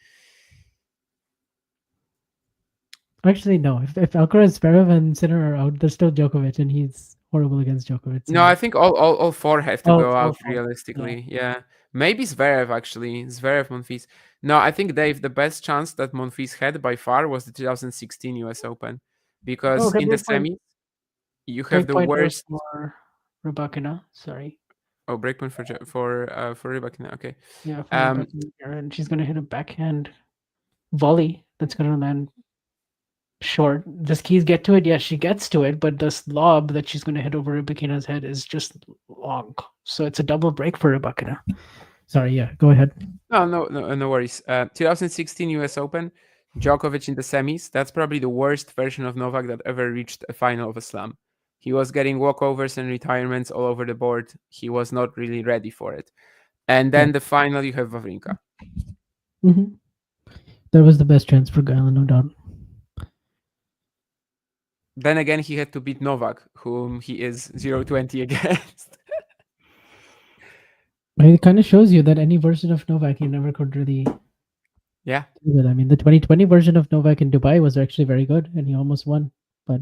Actually, no. If Alcaraz, Zverev, and Sinner are out, there's still Djokovic, and he's horrible against Djokovic. So. No, I think all 4 have to go out realistically. Yeah. Maybe Zverev actually. Zverev, Monfils. No, I think, Dave, the best chance that Monfils had by far was the 2016 US Open. Because in the semis, you have the worst... For Rybakina, sorry. Oh, breakpoint for Rybakina, okay. Yeah, for Rybakina, and she's going to hit a backhand volley that's going to land short. Does Keys get to it? Yes, she gets to it, but this lob that she's going to hit over Rybakina's head is just long. So it's a double break for Rybakina. Sorry, yeah, go ahead. No worries. 2016 US Open, Djokovic in the semis. That's probably the worst version of Novak that ever reached a final of a slam. He was getting walkovers and retirements all over the board. He was not really ready for it. And then the final, you have Wawrinka. Mm-hmm. That was the best chance for Gaila, no doubt. Then again, he had to beat Novak, whom he is 0-20 against. It kind of shows you that any version of Novak, he never could really... Yeah. I mean, the 2020 version of Novak in Dubai was actually very good, and he almost won. But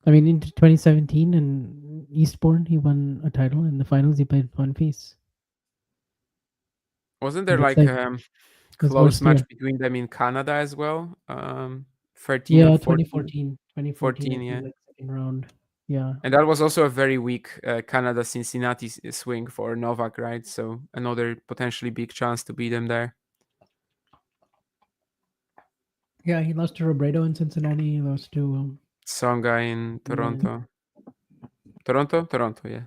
I mean, in 2017 in Eastbourne, he won a title. In the finals, he played Monfils. Wasn't there like close match between them in Canada as well? 13 or 14? 2014, yeah. Like second round. Yeah. And that was also a very weak Canada-Cincinnati swing for Novak, right? So another potentially big chance to beat them there. Yeah, he lost to Robredo in Cincinnati. He lost to... Tsonga in Toronto. Yeah. Toronto, yeah.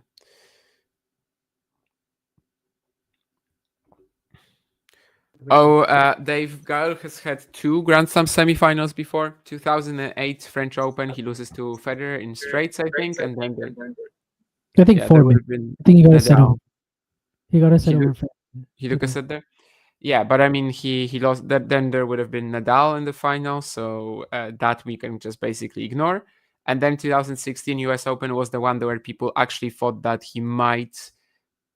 Oh, Dave, Gael has had 2 Grand Slam semifinals before. 2008 French Open, he loses to Federer in straights, I think, and then I think 4 wins. I think he got a set over. He got a set over. He took a set there. Yeah, but I mean, he lost. Then there would have been Nadal in the final, so that we can just basically ignore. And then 2016 US Open was the one where people actually thought that he might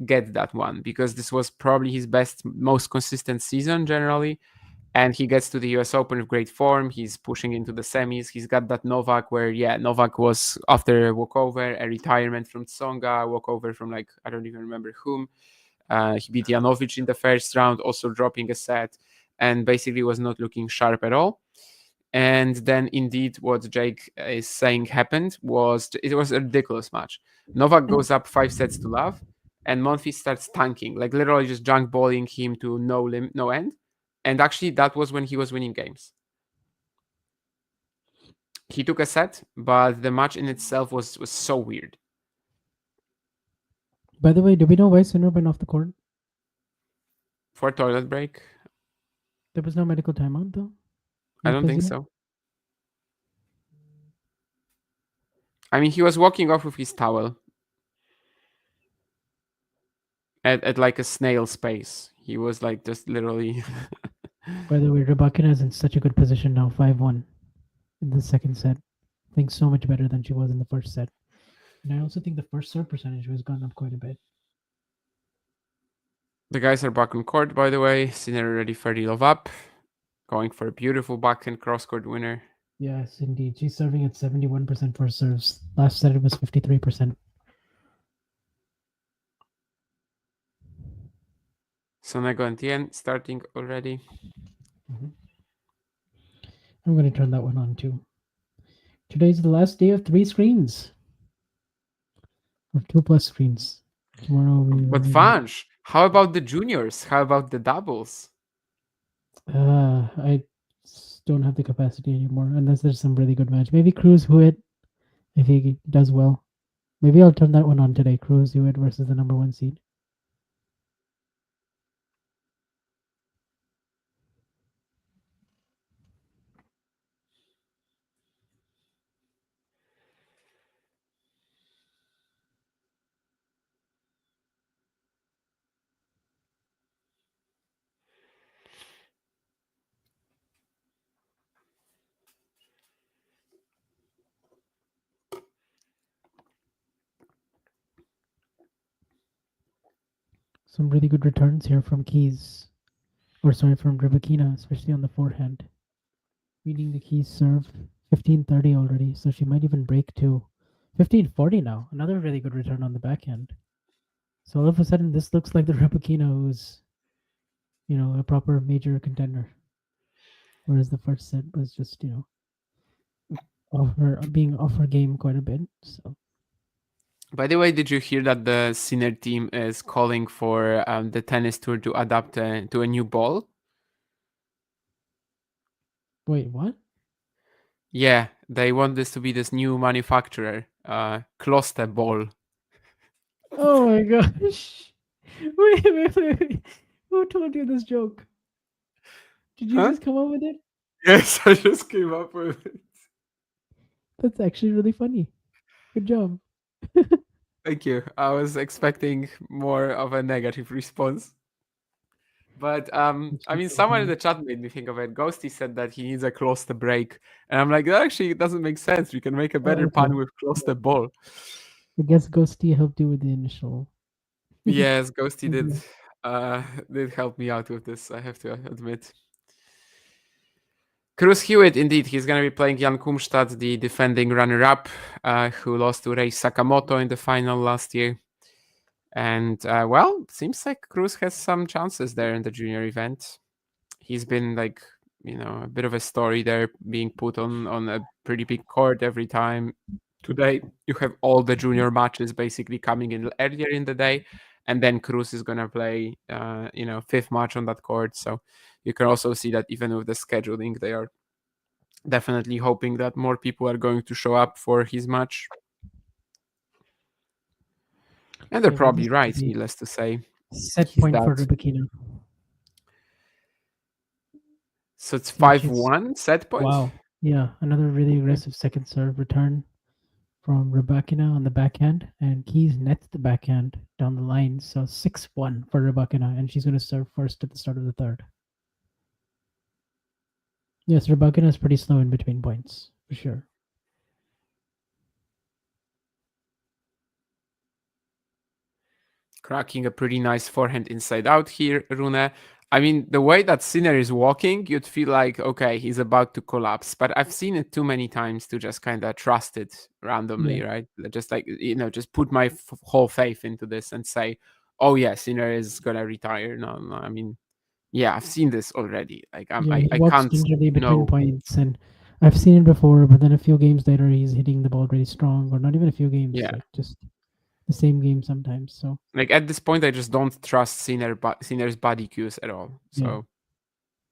get that one, because this was probably his best, most consistent season generally. And he gets to the US Open with great form. He's pushing into the semis. He's got that Novak where, Novak was after a walkover, a retirement from Tsonga, walkover from I don't even remember whom. He beat Janovic in the first round, also dropping a set, and basically was not looking sharp at all. And then indeed what Jake is saying happened was it was a ridiculous match. Novak goes up 5-0, and Monfils starts tanking, like literally just junk balling him to no end. And actually that was when he was winning games. He took a set, but the match in itself was so weird. By the way, do we know why Sinner went off the court? For toilet break? There was no medical timeout, though? I don't think so. I mean, he was walking off with his towel at like a snail's pace. He was like just literally... By the way, Rybakina is in such a good position now, 5-1 in the second set. I think so much better than she was in the first set. And I also think the first serve percentage has gone up quite a bit. The guys are back on court, by the way. Sinner already 30 love up. Going for a beautiful backhand cross-court winner. Yes, indeed. She's serving at 71% for serves. Last set it was 53%. Sonego and Tien starting already. I'm going to turn that one on too. Today's the last day of 3 screens. Or 2+ screens. Tomorrow we... But Vange, how about the juniors? How about the doubles? I don't have the capacity anymore, unless there's some really good match. Maybe Cruz Huet, if he does well. Maybe I'll turn that one on today. Cruz Huet versus the number 1 seed. Some really good returns here from Keys. Or sorry, from Rybakina, especially on the forehand. Reading the Keys serve. 15-30 already, so she might even break to 15-40 now. Another really good return on the backhand. So all of a sudden, this looks like the Rybakina who's, you know, a proper major contender. Whereas the first set was just, you know, being off her game quite a bit. So. By the way, did you hear that the Sinner team is calling for the tennis tour to adapt to a new ball? Wait, what? Yeah, they want this to be this new manufacturer, Kloster Ball. Oh my gosh. Wait. Who told you this joke? Did you just come up with it? Yes, I just came up with it. That's actually really funny. Good job. Thank you. I was expecting more of a negative response. But I mean, someone in the chat made me think of it. Ghosty said that he needs a Kloster break. And I'm like, that actually doesn't make sense. We can make a better pun with Kloster Ball. I guess Ghosty helped you with the initial. Yes, Ghosty did help me out with this, I have to admit. Cruz Hewitt, indeed, he's going to be playing Jan Kumstad, the defending runner-up, who lost to Rei Sakamoto in the final last year. And, well, seems like Cruz has some chances there in the junior event. He's been, like, you know, a bit of a story there, being put on a pretty big court every time. Today, you have all the junior matches basically coming in earlier in the day. And then Cruz is going to play, you know, 5th match on that court. So you can also see that even with the scheduling, they are definitely hoping that more people are going to show up for his match. And they're probably right, needless to say. Set point for Rybakina. So it's 5-1 set point? Wow. Yeah, another really aggressive second serve return from Rybakina on the backhand, and Keys nets the backhand down the line. So 6-1 for Rybakina, and she's going to serve first at the start of the third. Yes, Rybakina is pretty slow in between points, for sure. Cracking a pretty nice forehand inside out here, Rune. I mean, the way that Sinner is walking, you'd feel like, okay, he's about to collapse. But I've seen it too many times to just kind of trust it randomly, right? Just like, you know, just put my whole faith into this and say, oh yeah, Sinner is gonna retire. No, I mean, yeah, I've seen this already. Like He I walks can't gingerly between know. points, and I've seen it before. But then a few games later, he's hitting the ball really strong, or not even a few games, Yeah, like just the same game sometimes. So like at this point, I just don't trust Sinner's body cues at all. So. yeah.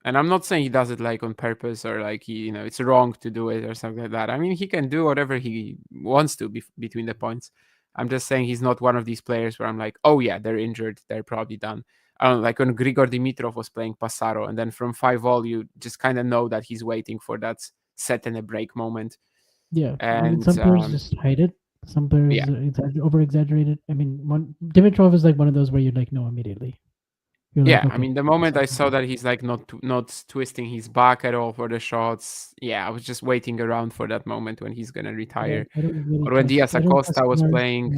And I'm not saying he does it like on purpose or like it's wrong to do it or something like that. I mean, he can do whatever he wants to between the points. I'm just saying he's not one of these players where I'm like, oh yeah, they're injured, they're probably done. I don't know, like when Grigor Dimitrov was playing Passaro, and then from 5-all, you just kind of know that he's waiting for that set and a break moment. Yeah, I mean, And some players just hide it. Some players over exaggerate it. I mean, Dimitrov is like one of those where you like know immediately. You're yeah, like, okay, I mean, the moment I saw that he's like not twisting his back at all for the shots, yeah, I was just waiting around for that moment when he's gonna retire. I don't really Or when Diaz I don't Acosta trust was Bernard, playing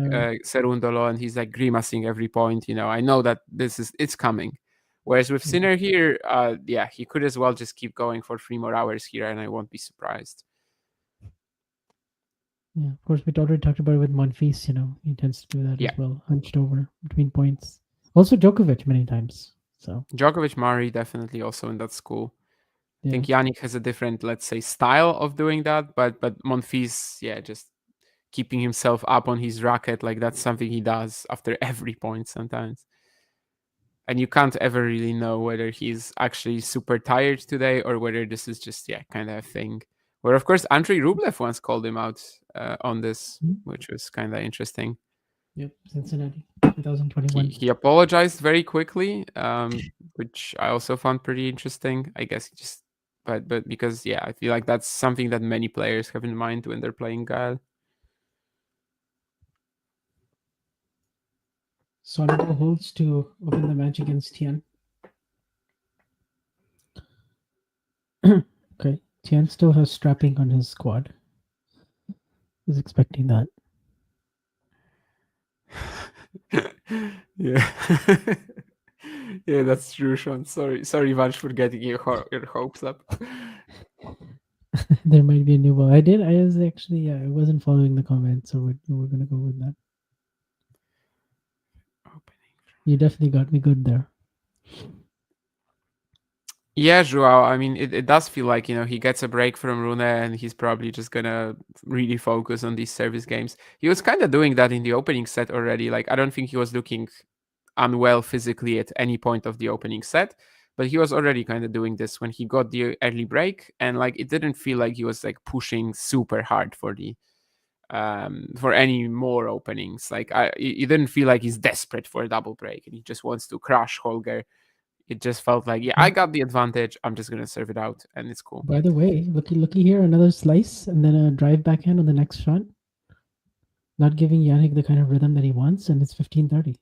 Serundolo and he's like grimacing every point, I know that it's coming. Whereas with Sinner here, yeah, he could as well just keep going for 3 more hours here, and I won't be surprised. Yeah, of course, we already talked about it with Monfils. He tends to do that as well, hunched over between points. Also, Djokovic many times. So Djokovic, Murray definitely also in that school. I think Jannik has a different, let's say, style of doing that, but Monfils, yeah, just keeping himself up on his racket, like that's something he does after every point sometimes. And you can't ever really know whether he's actually super tired today or whether this is just kind of a thing. Where of course Andrei Rublev once called him out on this, which was kind of interesting. Yep, Cincinnati, 2021. He apologized very quickly, which I also found pretty interesting. I guess he just, but because I feel like that's something that many players have in mind when they're playing Gael. Sonego holds to open the match against Tian. Okay, Tian still has strapping on his squad. Was expecting that. Yeah. Yeah, that's true, Sean. Sorry, Vansh, for getting your hopes up. There might be a new ball. I was actually, I wasn't following the comments, so we're gonna go with that. You definitely got me good there. Yeah, Joao. I mean, it does feel like, he gets a break from Rune and he's probably just gonna really focus on these service games. He was kind of doing that in the opening set already. Like, I don't think he was looking unwell physically at any point of the opening set, but he was already kind of doing this when he got the early break, and like it didn't feel like he was like pushing super hard for the for any more openings. Like it didn't feel like he's desperate for a double break and he just wants to crush Holger. It just felt like, I got the advantage, I'm just gonna serve it out and it's cool. By the way, looky here, another slice and then a drive backhand on the next shot. Not giving Jannik the kind of rhythm that he wants, and it's 15-30.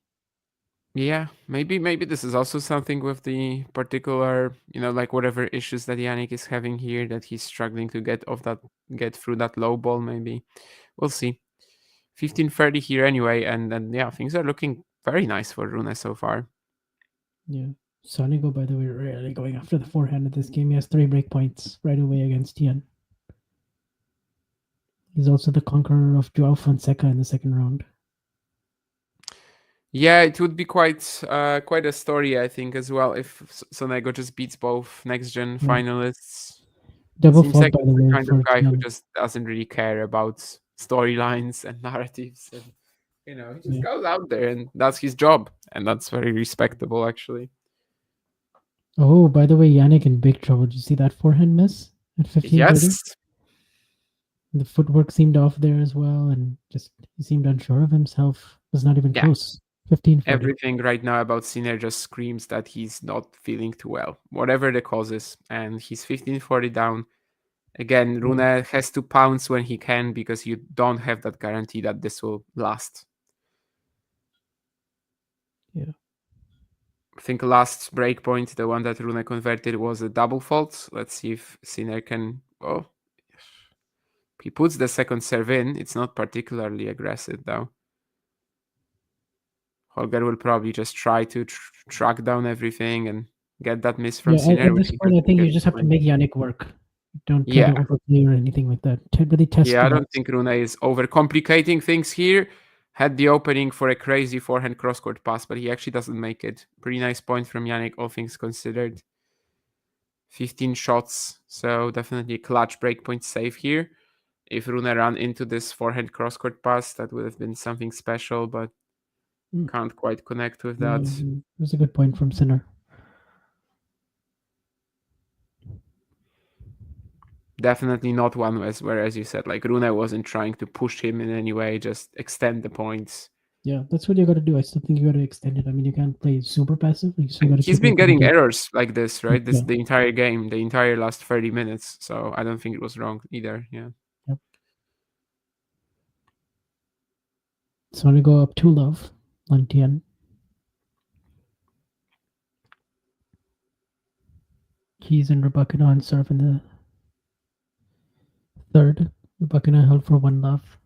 Yeah, maybe this is also something with the particular, like whatever issues that Jannik is having here, that he's struggling to get through that low ball. Maybe we'll see. 15-30 here anyway, and then things are looking very nice for Rune so far. Yeah, Sonego, by the way, really going after the forehand of this game. He has 3 break points right away against Tian. He's also the conqueror of Joao Fonseca in the second round. Yeah, it would be quite a story, I think, as well, if Sonego just beats both next-gen finalists. Double Seems fault, like by the way, the kind for of guy Tian. who just doesn't really care about storylines and narratives, and he just goes out there and does his job, and that's very respectable, actually. Oh, by the way, Jannik in big trouble. Did you see that forehand miss at 15-30? Yes. The footwork seemed off there as well, and just he seemed unsure of himself. Was not even close. 15-40. Everything right now about Sinner just screams that he's not feeling too well, whatever the cause is, and he's 15-40 down. Again, Rune has to pounce when he can, because you don't have that guarantee that this will last. Yeah. I think last breakpoint, the one that Rune converted, was a double fault. Let's see if Sinner can... Oh, he puts the second serve in. It's not particularly aggressive, though. Holger will probably just try to track down everything and get that miss from Sinner. At this point, I think you just have to make Jannik work. Don't try to overplay or anything like that. Really test I don't think Rune is overcomplicating things here. had the opening for a crazy forehand cross-court pass, but he actually doesn't make it. Pretty nice point from Jannik, all things considered. 15 shots, so definitely a clutch breakpoint save here. If Rune ran into this forehand cross-court pass, that would have been something special, but can't quite connect with that. It was a good point from Sinner. Definitely not one where, as you said, like Rune wasn't trying to push him in any way, just extend the points. Yeah, that's what you got to do. I still think you got to extend it. I mean, you can't play super passive. You still got to. He's been getting errors like this, right? The entire game, the entire last 30 minutes. So I don't think it was wrong either. Yeah. Yep. So I'm gonna go up 2-love on Tien. Keys and Rebecca on serve in the third. Rebecca held for 1-love.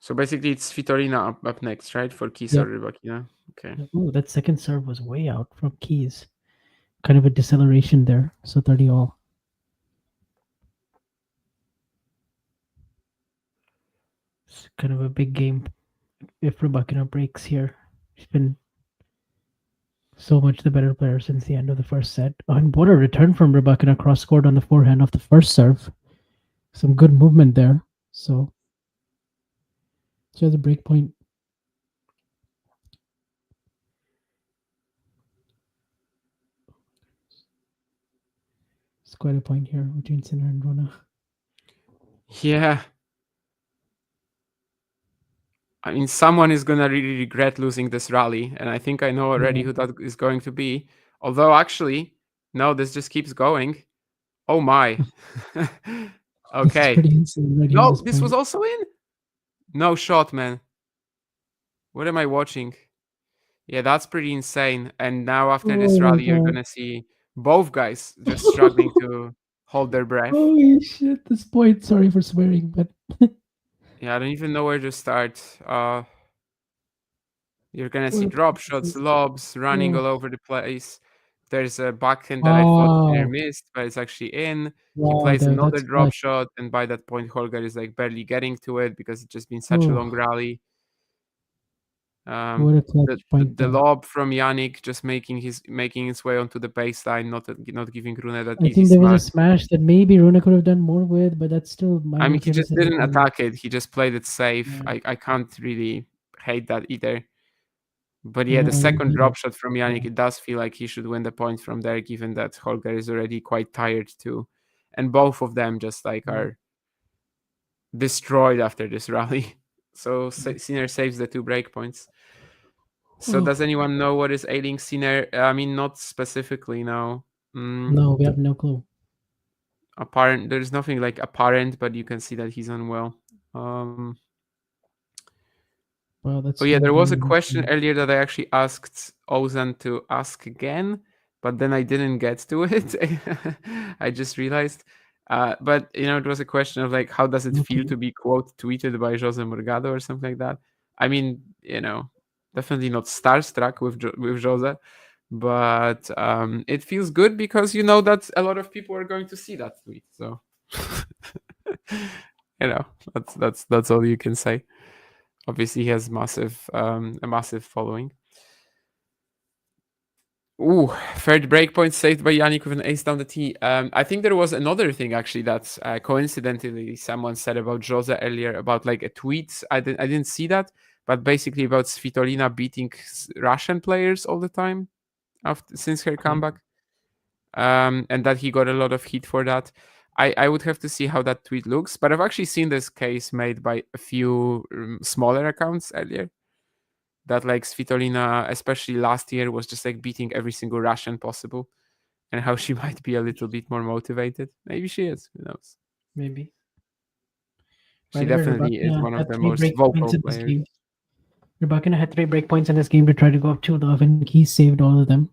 So basically, it's Svitolina up next, right? For Keys or Rebecca. Okay. Oh, that second serve was way out from Keys. Kind of a deceleration there. So 30-all. It's kind of a big game if Rebecca breaks here. She's been so much the better player since the end of the first set. Oh, and what a return from Rebecca cross scored on the forehand of the first serve. Some good movement there. So she has a break point. It's quite a point here between Sinner and Rune. Yeah. I mean, someone is gonna really regret losing this rally, and I think I know already who that is going to be. Although, actually, no, this just keeps going. Oh my. Okay. Pretty insane right no, this was also in? No shot, man. What am I watching? Yeah, that's pretty insane. And now after this rally, you're gonna see both guys just struggling to hold their breath. Holy shit, this point. Sorry for swearing, but yeah, I don't even know where to start. You're gonna see drop shots, lobs, running all over the place. There's a backhand that I thought Sinner missed, but it's actually in. He plays another drop shot, and by that point, Holger is like barely getting to it because it's just been such a long rally. What a clutch point the lob from Jannik just making his way onto the baseline, not giving Rune that easy I think there smash. was a smash that maybe Rune could have done more with, but that's still. I mean, he just didn't attack it. He just played it safe. I can't really hate that either. But yeah, the second drop shot from Jannik, it does feel like he should win the point from there, given that Holger is already quite tired too, and both of them just like are destroyed after this rally. So Sinner saves the 2 break points. So does anyone know what is ailing Sinner? I mean, not specifically, no. No, we have no clue. There's nothing like apparent, but you can see that he's unwell. Well, that's. Oh yeah, there was a question earlier that I actually asked Ozan to ask again, but then I didn't get to it. I just realized. But it was a question of like, how does it feel to be quote tweeted by Jose Morgado or something like that? I mean, definitely not starstruck with Jose, but it feels good because you know that a lot of people are going to see that tweet. So that's all you can say. Obviously, he has a massive following. Ooh, third breakpoint saved by Jannik with an ace down the tee. I think there was another thing actually that coincidentally someone said about Jose earlier about like a tweet. I didn't see that, but basically about Svitolina beating Russian players all the time since her comeback, and that he got a lot of heat for that. I would have to see how that tweet looks, but I've actually seen this case made by a few smaller accounts earlier. That like Svitolina, especially last year, was just like beating every single Russian possible, and how she might be a little bit more motivated. Maybe she is. Who knows? Maybe. She definitely is one of the most vocal players. Rebecca had 3 breakpoints in this game to try to go up 2-love, and he saved all of them.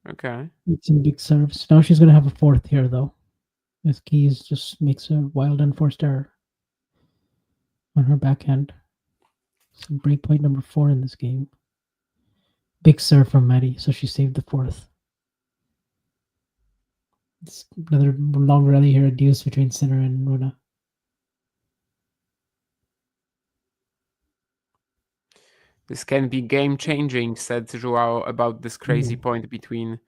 Okay. It's in big serves. Now she's gonna have a 4th here though. This Keys just makes a wild unforced error on her backhand. Some breakpoint number 4 in this game. Big serve from Maddie, so she saved the 4th. It's another long rally here at deuce between Sinner and Rune. This can be game changing, said Joao about this crazy Mm. point between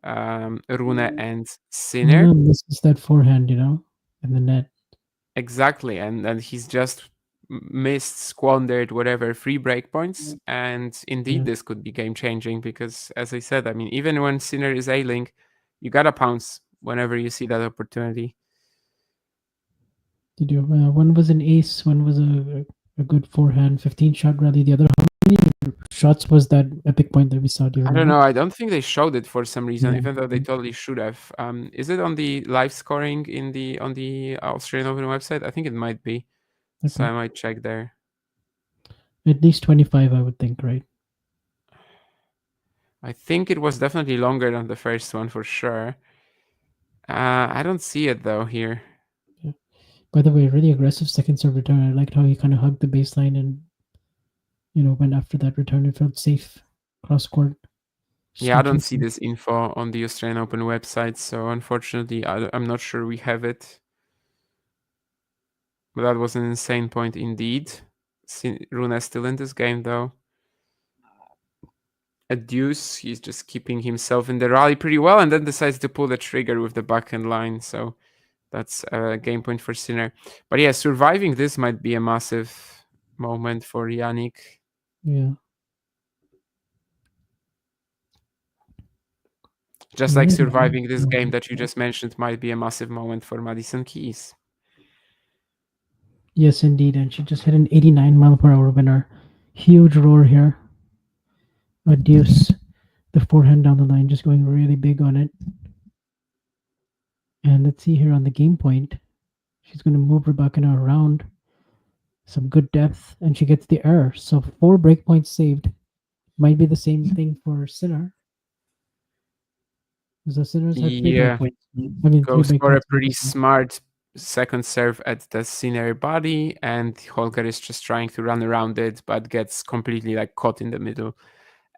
Rune and Sinner. Yeah, this is that forehand, in the net. Exactly, and he's just missed, squandered whatever free break points, and indeed this could be game changing because, as I said, I mean, even when Sinner is ailing, you gotta pounce whenever you see that opportunity. Did you? One was an ace, one was a good forehand, 15-shot rally. The other, how many shots was that epic point that we saw? Do you I remember? don't know. I don't think they showed it for some reason, Yeah. even though they totally should have. Is it on the live scoring on the Australian Open website? I think it might be. So Okay. I might check there. At least 25, I would think, right? I think it was definitely longer than the first one for sure. I don't see it though here. Yeah. By the way, really aggressive second serve return. I liked how he kind of hugged the baseline and went after that return. It felt safe cross court. Yeah, I don't see this info on the Australian Open website, so unfortunately, I'm not sure we have it. But that was an insane point indeed. Rune is still in this game though. A deuce, he's just keeping himself in the rally pretty well, and then decides to pull the trigger with the backhand line. So that's a game point for Sinner. But yeah, surviving this might be a massive moment for Jannik. Yeah. Just like surviving this game that you just mentioned might be a massive moment for Madison Keys. Yes, indeed. And she just hit an 89-mile-per-hour winner. Huge roar here. A deuce. The forehand down the line, just going really big on it. And let's see here on the game point. She's going to move Rybakina around. Some good depth, and she gets the error. So 4 break points saved. Might be the same thing for Sinner. The Sinners had 3 break points. I mean, goes for a pretty smart second serve at the Sinner body, and Holger is just trying to run around it, but gets completely caught in the middle.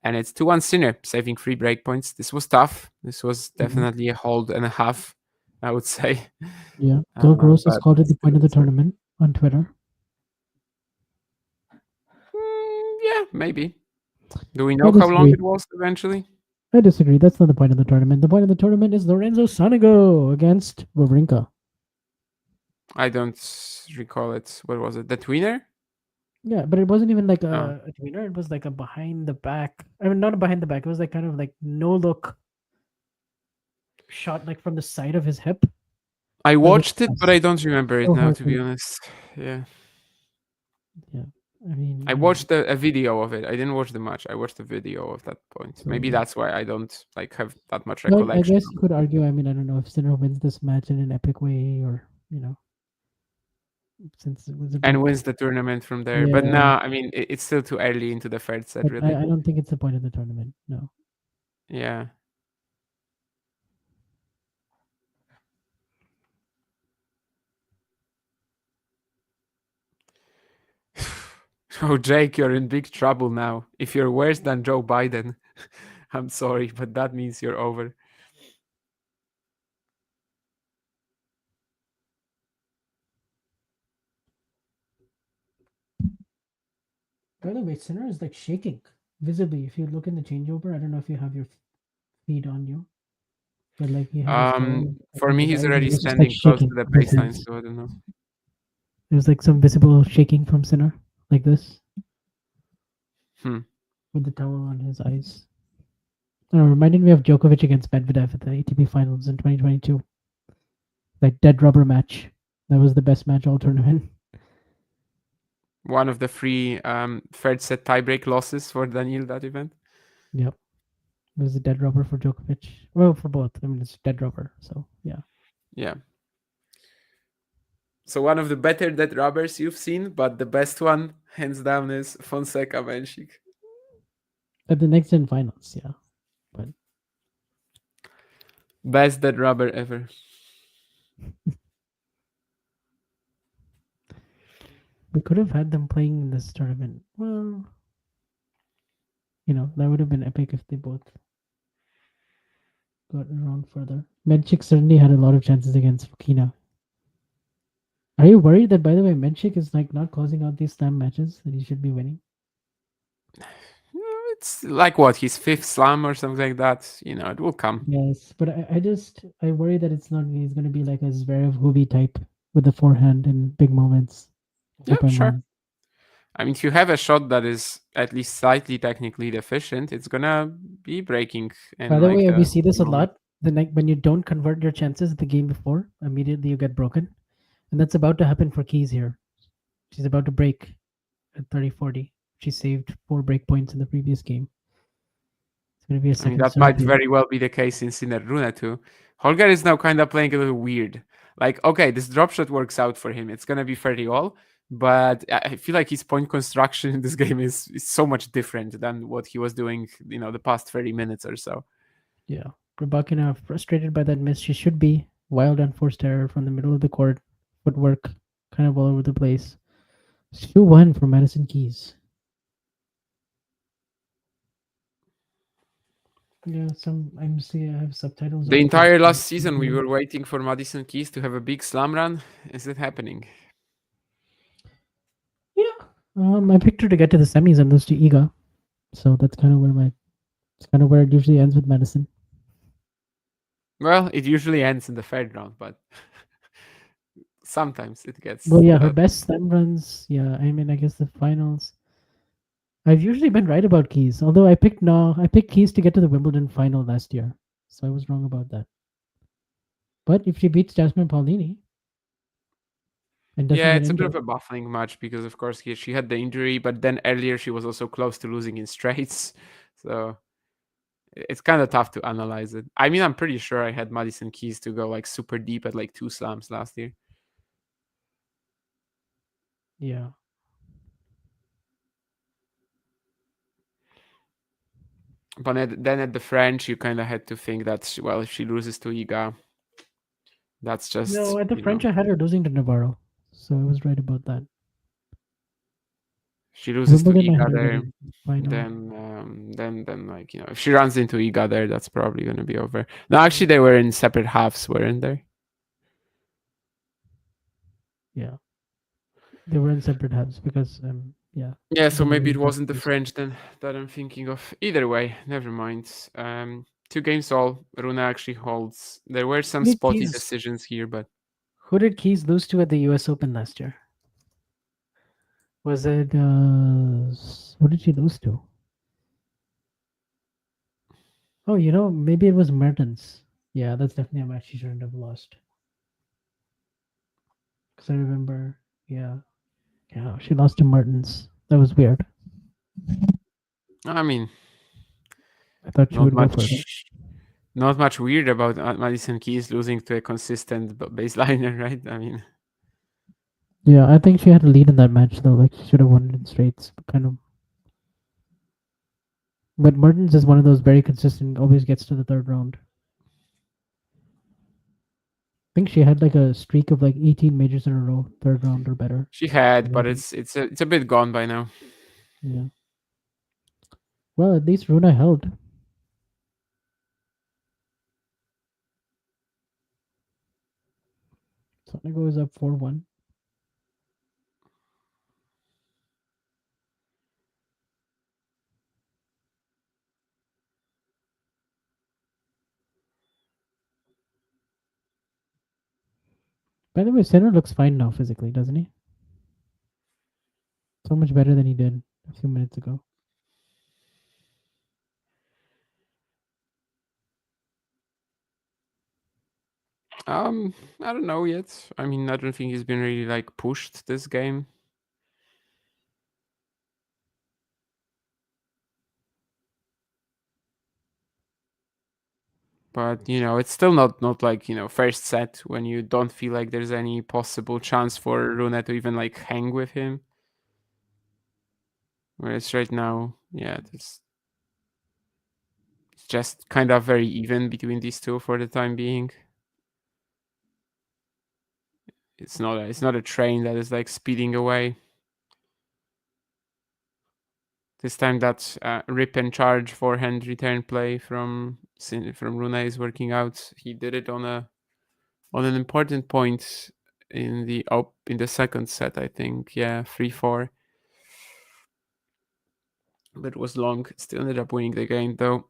And it's 2-1 Sinner, saving 3 break points. This was tough. This was definitely a hold and a half, I would say. Yeah, Gil Gross has called it the point of the tournament on Twitter. Yeah, maybe. Do we know how long it was eventually? I disagree. That's not the point of the tournament. The point of the tournament is Lorenzo Sonego against Wawrinka. I don't recall it. What was it? The tweener? Yeah, but it wasn't even like a tweener. It was like a behind the back. I mean, not a behind the back. It was like kind of like no look shot from the side of his hip. I watched it, but I don't remember it now, to be honest. Yeah. Yeah. I mean, I watched a video of it. I didn't watch the match. I watched the video of that point. Maybe that's why I don't have that much recollection. I guess you could argue. I mean, I don't know if Sinner wins this match in an epic way, or since it was and wins the tournament from there. Yeah. But no, I mean it's still too early into the third set. But really, I don't think it's the point of the tournament. No. Yeah. Oh, Jake, you're in big trouble now. If you're worse than Joe Biden, I'm sorry, but that means you're over. By the way, Sinner is shaking visibly. If you look in the changeover, I don't know if you have your feed on you. But he has for me, he's already standing close to the baseline, so I don't know. There's some visible shaking from Sinner, like this. With the towel on his eyes. It reminded me of Djokovic against Medvedev at the ATP Finals in 2022. That dead rubber match. That was the best match all tournament. One of the 3 third set tiebreak losses for Daniil that event. Yep. It was a dead rubber for Djokovic. Well, for both. I mean, it's dead rubber, so yeah. Yeah. So one of the better dead rubbers you've seen, but the best one, hands down, is Fonseca Menchik. At the next gen finals, yeah. But best dead rubber ever. We could have had them playing in this tournament. Well, that would have been epic if they both got around further. Menchik certainly had a lot of chances against Fokina. Are you worried that, by the way, Menchik is not closing out these slam matches that he should be winning? it's like what, his 5th slam or something like that. You know, it will come. Yes, but I worry that he's going to be like a Zverev Hubi type with the forehand in big moments. Yeah, Hope I'm sure. wrong. I mean, if you have a shot that is at least slightly technically deficient, it's gonna be breaking. By the way, we see this a lot. The night when you don't convert your chances the game before, immediately you get broken, and that's about to happen for Keys here. She's about to break at 30-40. She saved 4 break points in the previous game. It's going to be a second. That might very well be the case in Sinner Rune too. Holger is now kind of playing a little weird. Like, okay, this drop shot works out for him. It's gonna be 30 all, but I feel like his point construction in this game is so much different than what he was doing, the past 30 minutes or so. Yeah, Rybakina frustrated by that miss. She should be. Wild unforced error from the middle of the court. Footwork kind of all over the place. 2-1 for Madison Keys. Yeah, I'm seeing I have subtitles. The entire last season, we were waiting for Madison Keys to have a big slam run. Is it happening? Yeah. I picked her to get to the semis and lose to Iga. So that's kind of where it usually ends with Madison. Well, it usually ends in the 3rd round, but sometimes it gets... Well, yeah, her best slam runs, yeah, I mean, I guess the finals. I've usually been right about Keys, although I picked Keys to get to the Wimbledon final last year, so I was wrong about that. But if she beats Jasmine Paolini, and yeah, it's a bit of a baffling match because, of course, she had the injury, but then earlier she was also close to losing in straights, so it's kind of tough to analyze it. I mean, I'm pretty sure I had Madison Keys to go like super deep at like 2 slams last year. Yeah. But then at the French, you kind of had to think that, well, if she loses to Iga, that's just... No, at the French, I had her losing to Navarro, so I was right about that. She loses to Iga there, then like, if she runs into Iga there, that's probably going to be over. No, actually, they were in separate halves, weren't they? Yeah. They were in separate halves because, yeah. Yeah, so maybe it wasn't the French then that I'm thinking of. Either way, never mind. 2 games all. Rune actually holds. There were some spotty decisions here, but... Who did Keys lose to at the US Open last year? Was it, what did she lose to? Oh, maybe it was Mertens. Yeah, that's definitely a match she shouldn't have lost. Because I remember, yeah, she lost to Mertens. That was weird. I mean, I thought she would go for it. Not much weird about Madison Keys losing to a consistent baseliner, right? I mean... Yeah, I think she had a lead in that match, though. Like, she should have won it in straights, kind of. But Mertens is one of those very consistent, always gets to the 3rd round. I think she had like a streak of like 18 majors in a row, 3rd round or better. She had, but it's a bit gone by now. Yeah. Well, at least Rune held. Sonego is up 4-1. By the way, Sinner looks fine now physically, doesn't he? So much better than he did a few minutes ago. I don't know yet. I mean, I don't think he's been really like pushed this game. But, it's still not like, first set when you don't feel like there's any possible chance for Rune to even like hang with him. Whereas right now, yeah, it's just kind of very even between these two for the time being. It's not a train that is like speeding away. This time that rip and charge forehand return play from Rune is working out. He did it on an important point in the 2nd set, I think. Yeah, 3-4. but it was long. Still ended up winning the game though.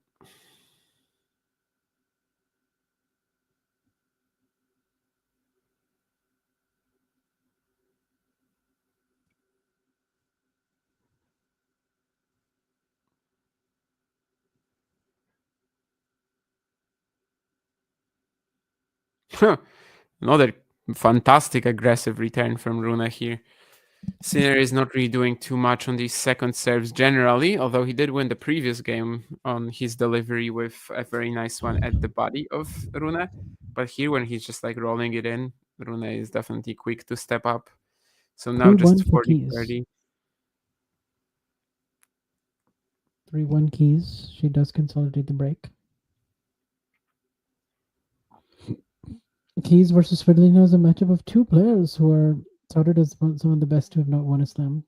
Another fantastic aggressive return from Rune here. Sinner is not really doing too much on these second serves generally, although he did win the previous game on his delivery with a very nice one at the body of Rune. But here, when he's just like rolling it in, Rune is definitely quick to step up. So now 3-1 just for 40 Keys. 30. 3-1 Keys. She does consolidate the break. Keys versus Svitolina is a matchup of two players who are touted as some of the best to have not won a slam.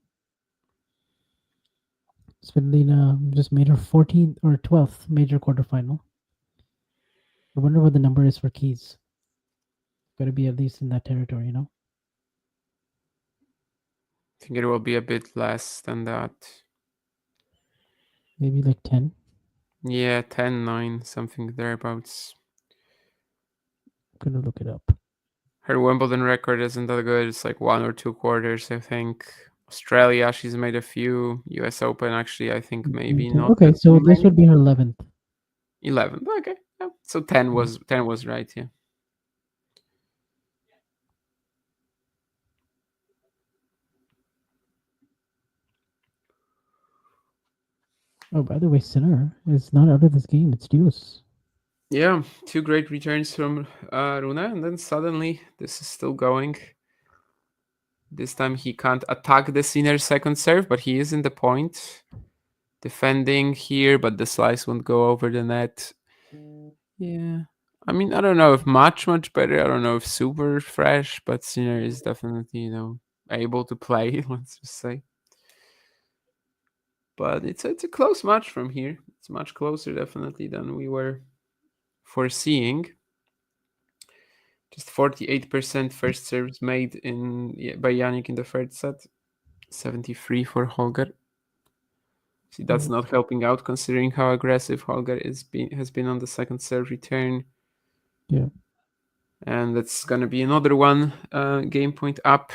Svitolina just made her 14th or 12th major quarterfinal. I wonder what the number is for Keys. Got to be at least in that territory, you know? I think it will be a bit less than that. Maybe like 10. Yeah, 10, 9, something thereabouts. I'm gonna look it up. Her Wimbledon record isn't that good. It's like 1 or 2 quarters, I think. Australia, she's made a few. US Open, actually, I think maybe not. Okay, that so this many. would be her 11th. 11. Okay. Yeah. So 10 was right, yeah. Oh, by the way, Sinner is not out of this game. It's deuce. Yeah, 2 great returns from Rune, and then suddenly this is still going. This time he can't attack the Sinner second serve, but he is in the point. Defending here, but the slice won't go over the net. Yeah. I mean, I don't know if much better. I don't know if super fresh, but Sinner is definitely, able to play, let's just say. But it's a close match from here. It's much closer, definitely, than we were foreseeing. Just 48% first serves made by Jannik in the third set. 73 for Holger. See, that's not helping out considering how aggressive Holger has been on the second serve return. Yeah. And that's gonna be another one game point up.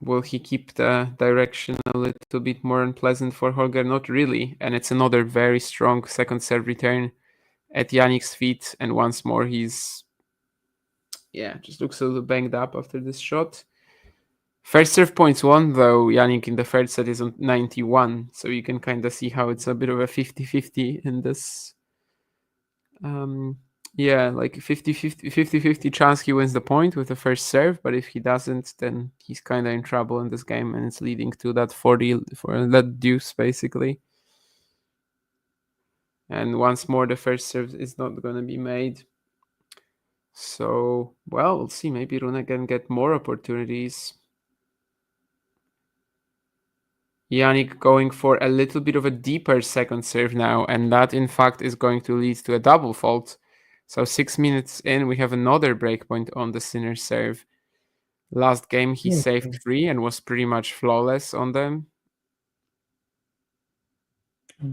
Will he keep the direction a little bit more unpleasant for Holger? Not really. And it's another very strong second serve return at Jannik's feet. And once more, he's just looks a little banged up after this shot. First serve points won, though Jannik in the third set is on 91. So you can kind of see how it's a bit of a 50-50 in this. Like 50-50 chance he wins the point with the first serve, but if he doesn't, then he's kind of in trouble in this game, and it's leading to that 40 for that deuce, basically. And once more, the first serve is not going to be made. So, well, we'll see. Maybe Rune can get more opportunities. Jannik going for a little bit of a deeper second serve now, and that, in fact, is going to lead to a double fault. So 6 minutes in, we have another breakpoint on the Sinner serve. Last game, he saved 3 and was pretty much flawless on them.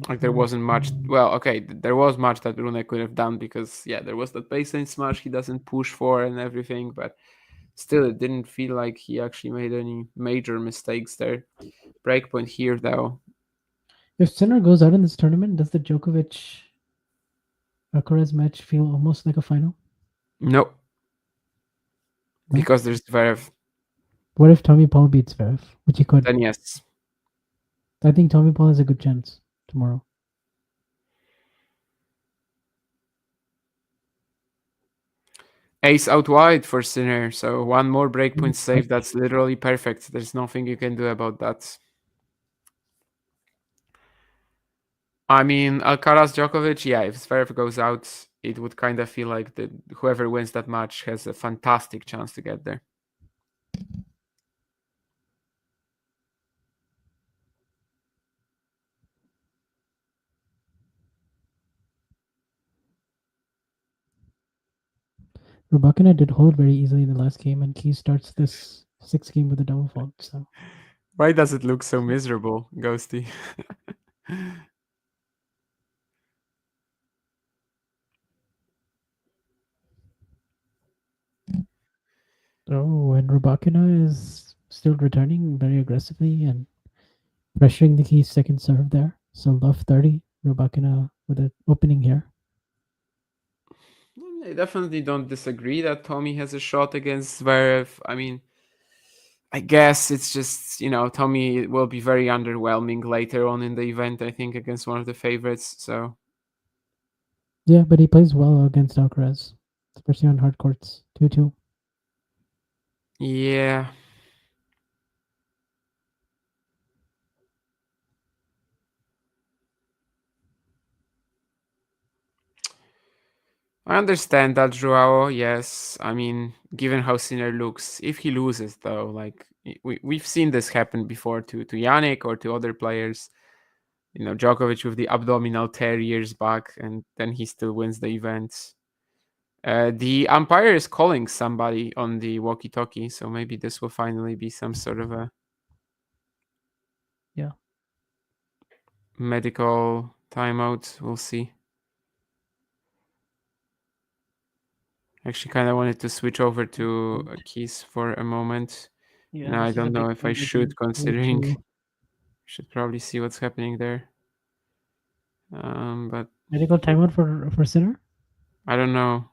Like, there wasn't much. Well, okay, there was much that Rune could have done because, there was that baseline smash he doesn't push for and everything, but still, it didn't feel like he actually made any major mistakes there. Breakpoint here, though. If Sinner goes out in this tournament, does the Djokovic Alcaraz match feel almost like a final? No. Because there's Zverev. What if Tommy Paul beats Zverev? Which he could. Then yes. I think Tommy Paul has a good chance tomorrow. Ace out wide for Sinner, so one more breakpoint save. That's literally perfect. There's nothing you can do about that. I mean, Alcaraz Djokovic, if Zverev goes out, it would kind of feel like whoever wins that match has a fantastic chance to get there. Rybakina did hold very easily in the last game, and Key starts this 6th game with a double fault. So Why does it look so miserable, Ghosty? Oh, and Rybakina is still returning very aggressively and pressuring the key's second serve there. So love 30, Rybakina with an opening here. I definitely don't disagree that Tommy has a shot against Zverev. I mean, I guess it's just, Tommy will be very underwhelming later on in the event, I think, against one of the favorites. So Yeah, but he plays well against Alcaraz, especially on hard courts. 2-2. yeah. I understand that, Joao. Yes, I mean, given how Sinner looks, if he loses, though, like we've seen this happen before to Jannik or to other players. Djokovic with the abdominal tear years back, and then he still wins the event. The umpire is calling somebody on the walkie-talkie, so maybe this will finally be some sort of a medical timeout. We'll see. Actually, kind of wanted to switch over to Keys for a moment. Yeah, I this is a don't know big if I point, should, considering 4-2. should probably see what's happening there. But Medical timeout for Sinner? I don't know.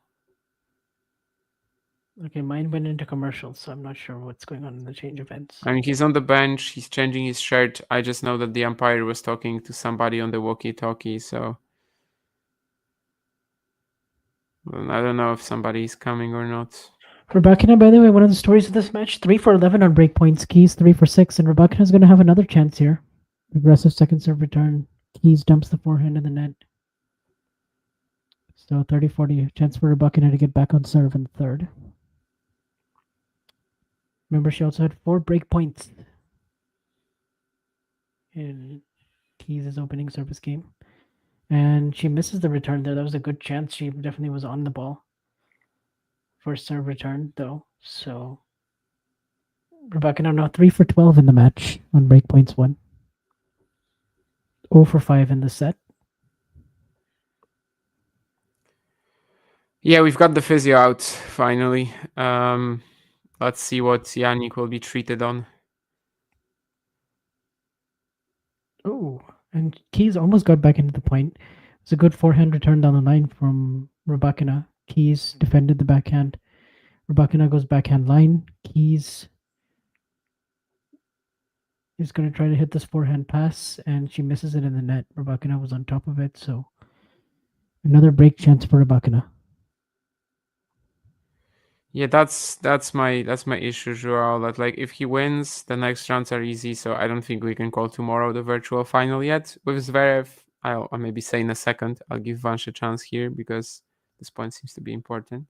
Okay, mine went into commercial, so I'm not sure what's going on in the change events. I mean, he's on the bench. He's changing his shirt. I just know that the umpire was talking to somebody on the walkie-talkie, so I don't know if somebody is coming or not. Rybakina, by the way, one of the stories of this match, 3 for 11 on break points. Keys 3 for 6, and Rybakina's going to have another chance here. Aggressive second serve return. Keys dumps the forehand in the net. So 30-40, chance for Rybakina to get back on serve in the third. Remember, she also had 4 break points in Keys' opening service game. And she misses the return there. That was a good chance. She definitely was on the ball for serve return, though. So Rybakina now 3 for 12 in the match on break points 1. 0 for 5 in the set. Yeah, we've got the physio out finally. Let's see what Jannik will be treated on. Oh, and Keys almost got back into the point. It's a good forehand return down the line from Rybakina. Keys defended the backhand. Rybakina goes backhand line. Keys is going to try to hit this forehand pass, and she misses it in the net. Rybakina was on top of it, so another break chance for Rybakina. Yeah, that's my issue, Joao. That like if he wins, the next rounds are easy. So I don't think we can call tomorrow the virtual final yet. With Zverev, I'll maybe say in a second. I'll give Vansh a chance here because this point seems to be important.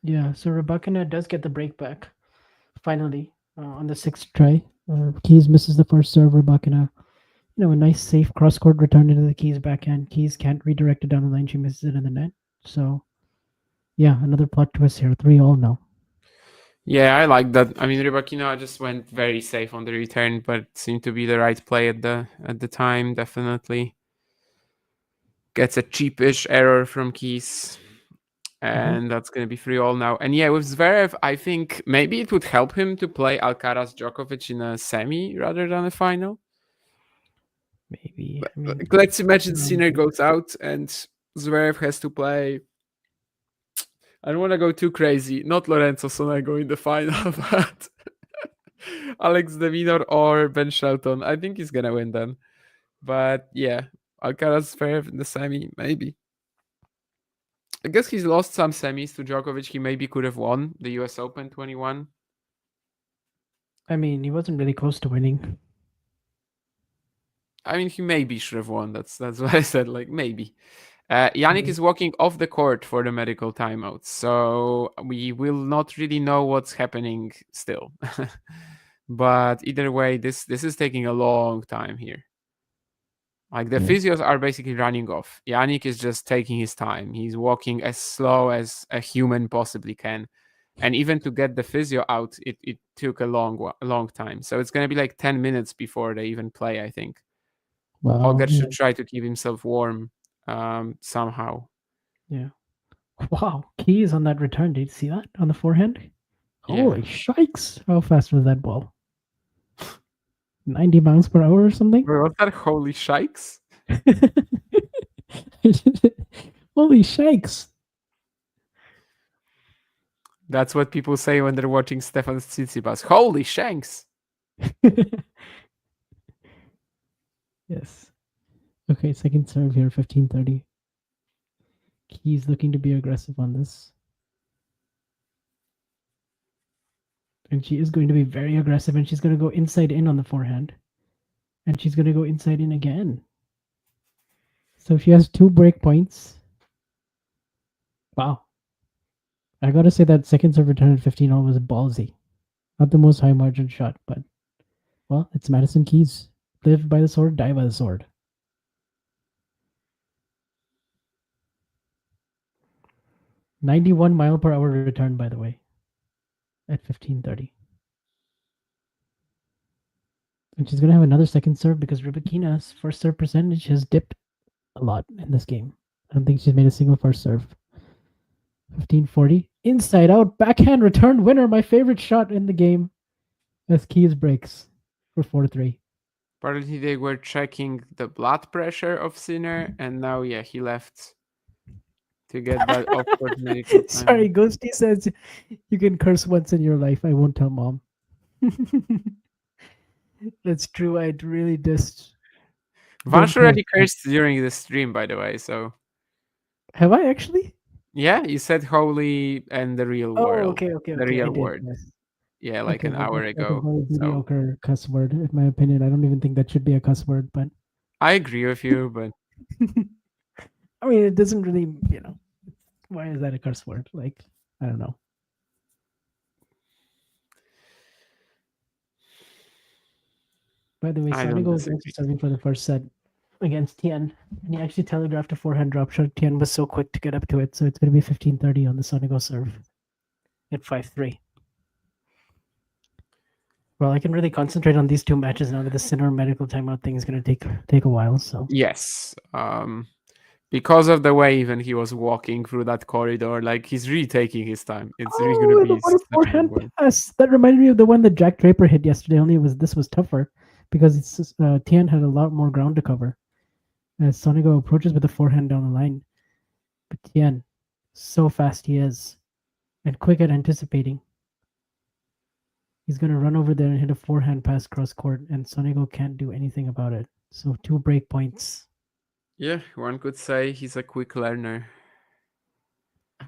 Yeah, so Rybakina does get the break back finally on the 6th try. Keys misses the first serve. Rybakina, a nice safe cross court return into the Keys backhand. Keys can't redirect it down the line. She misses it in the net. So yeah, another plot twist here. 3-3 now. Yeah, I like that. I mean, Rybakina just went very safe on the return, but seemed to be the right play at the time. Definitely gets a cheapish error from Keys, and that's going to be 3-3 now. And yeah, with Zverev, I think maybe it would help him to play Alcaraz Djokovic in a semi rather than a final. Maybe. I mean, Let's imagine Sinner goes out and Zverev has to play. I don't want to go too crazy. Not Lorenzo Sonego in the final, but Alex de Minaur or Ben Shelton. I think he's gonna win then. But yeah, Alcaraz Zverev in the semi, maybe. I guess he's lost some semis to Djokovic. He maybe could have won the US Open 21. I mean, he wasn't really close to winning. I mean, he maybe should have won. That's what I said. Like maybe. Jannik is walking off the court for the medical timeout, so we will not really know what's happening still. But either way, this is taking a long time here. Like the physios are basically running off. Jannik is just taking his time. He's walking as slow as a human possibly can. And even to get the physio out, it took a long time. So it's going to be like 10 minutes before they even play, I think. Wow. Holger yeah. should try to keep himself warm somehow. Yeah. Wow. Keys on that return. Did you see that on the forehand? Holy shikes. How fast was that ball? 90 miles per hour or something? Was that holy shikes? Holy shikes. That's what people say when they're watching Stefan Tsitsipas. Holy shanks! Yes. Okay, second serve here, 15-30. He's looking to be aggressive on this. And she is going to be very aggressive, and she's going to go inside in on the forehand. And she's going to go inside in again. So she has 2 break points. Wow. I gotta say that second serve return at 15-all was ballsy. Not the most high margin shot, but well, it's Madison Keys. Live by the sword, die by the sword. .91 mile per hour return, by the way, at 15:30. And she's gonna have another second serve because Rybakina's first serve percentage has dipped a lot in this game. I don't think she's made a single first serve. 15:40. Inside out backhand return winner, my favorite shot in the game. As Keys breaks for 4-3. Apparently they were checking the blood pressure of Sinner, and now he left to get that awkward medical time. Sorry, Ghosty says you can curse once in your life. I won't tell mom. That's true. I'd really just. Vansh already cursed during the stream, by the way. So have I actually? Yeah, you said holy and the real world. Okay. The real did, word. yes. Yeah, like an hour ago. That's a very mediocre cuss word, in my opinion. I don't even think that should be a cuss word, but I agree with you, but I mean, it doesn't really, why is that a curse word? Like, I don't know. By the way, Sonigo was actually serving for the first set against Tian, and he actually telegraphed a forehand drop shot. Tian was so quick to get up to it, so it's going to be 15:30 on the Sonigo serve at 5-3. Well, I can really concentrate on these 2 matches now that the Sinner medical timeout thing is going to take a while. So yes, because of the way even he was walking through that corridor, like he's really taking his time. It's really going to be a forehand pass. That reminded me of the one that Jack Draper hit yesterday. Only this was tougher because it's Tian had a lot more ground to cover as Sonigo approaches with a forehand down the line. But Tian, so fast he is, and quick at anticipating. He's going to run over there and hit a forehand pass cross court, and Sonigo can't do anything about it. So 2 break points. Yeah, one could say he's a quick learner.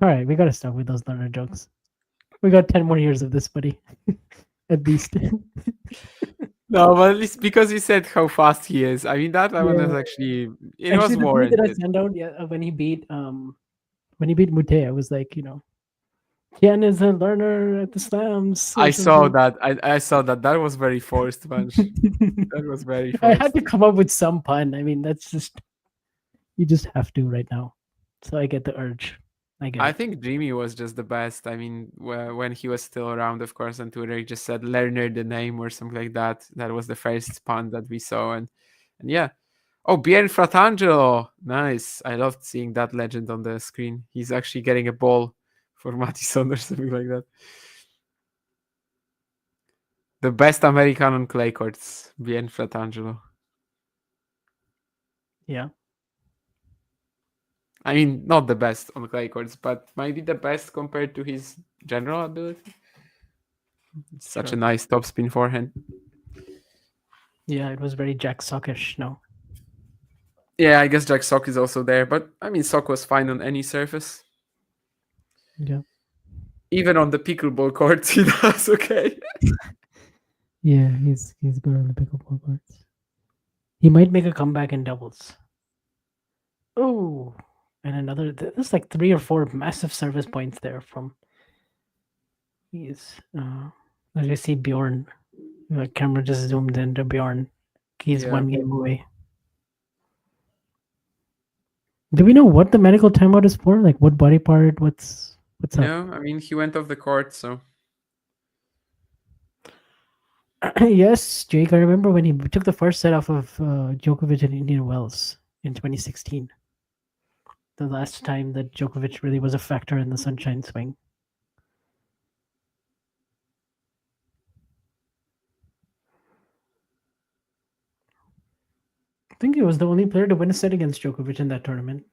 All right, we got to stop with those learner jokes. We got 10 more years of this, buddy. At least. No, but at least because you said how fast he is. I mean, that one was actually was warranted. That I sent out when he beat Mute, I was like, Tian is a learner at the slams. I saw that. I saw that. That was very forced, Vansh. That was very forced. I had to come up with some pun. I mean, that's just, you just have to right now. So I get the urge. I think Jimmy was just the best. I mean, when he was still around, of course, on Twitter, he just said Lerner the name or something like that. That was the first pun that we saw. And yeah. Oh, Bien Fratangelo. Nice. I loved seeing that legend on the screen. He's actually getting a ball for Mattison or something like that. The best American on clay courts, Bien Fratangelo. Yeah. I mean, not the best on clay courts, but maybe the best compared to his general ability. It's such a nice topspin forehand. Yeah, it was very Jack Sockish, no? Yeah, I guess Jack Sock is also there, but I mean, Sock was fine on any surface. Yeah. Even on the pickleball courts, he does okay. Yeah, he's good on the pickleball courts. He might make a comeback in doubles. Oh, and another. There's like 3 or 4 massive service points there from. He's. As we see Bjorn, the camera just zoomed into Bjorn. He's 1 game away. Do we know what the medical timeout is for? Like what body part? What's What's up? No, I mean he went off the court, so Yes, Jake. I remember when he took the first set off of Djokovic in Indian Wells in 2016. The last time that Djokovic really was a factor in the Sunshine Swing. I think he was the only player to win a set against Djokovic in that tournament.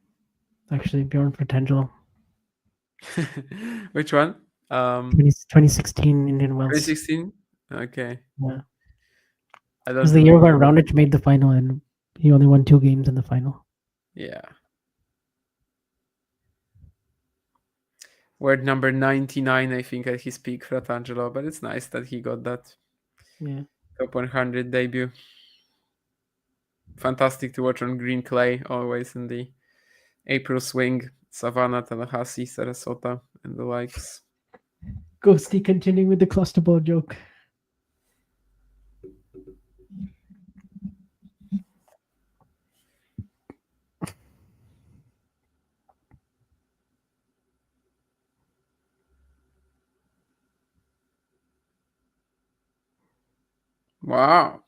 Actually, Bjorn Fratangelo. Which one? 2016 Indian Wells. 2016? Okay. Yeah. I It don't was the year where remember. Raonic made the final and he only won 2 games in the final. Yeah. Word number 99, I think, at his peak, Fratangelo, but it's nice that he got that Yeah. top 100 debut. Fantastic to watch on green clay, always in the April swing, Savannah, Tallahassee, Sarasota, and the likes. Ghosty continuing with the cluster ball joke. Wow.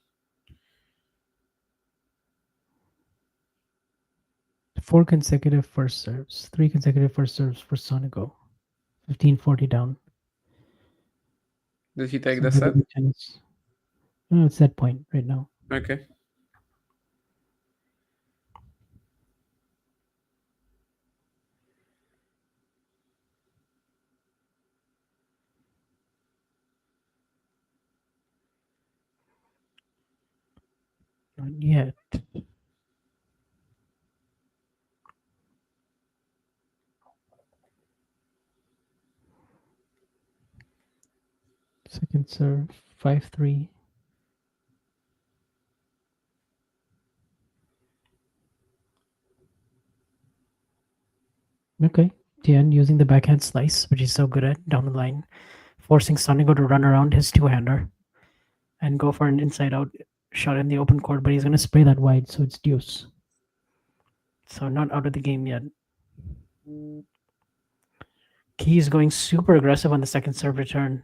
4 consecutive first serves. 3 consecutive first serves for Sonigo. 15-40 down. Did he take So the set? really good tennis. Oh, it's that point right now. Okay. Not yet. Second serve, 5-3. Okay. Tian using the backhand slice, which he's so good at down the line, forcing Sonigo to run around his two-hander and go for an inside-out shot in the open court, but he's going to spray that wide, so it's deuce. So not out of the game yet. Key's going super aggressive on the second serve return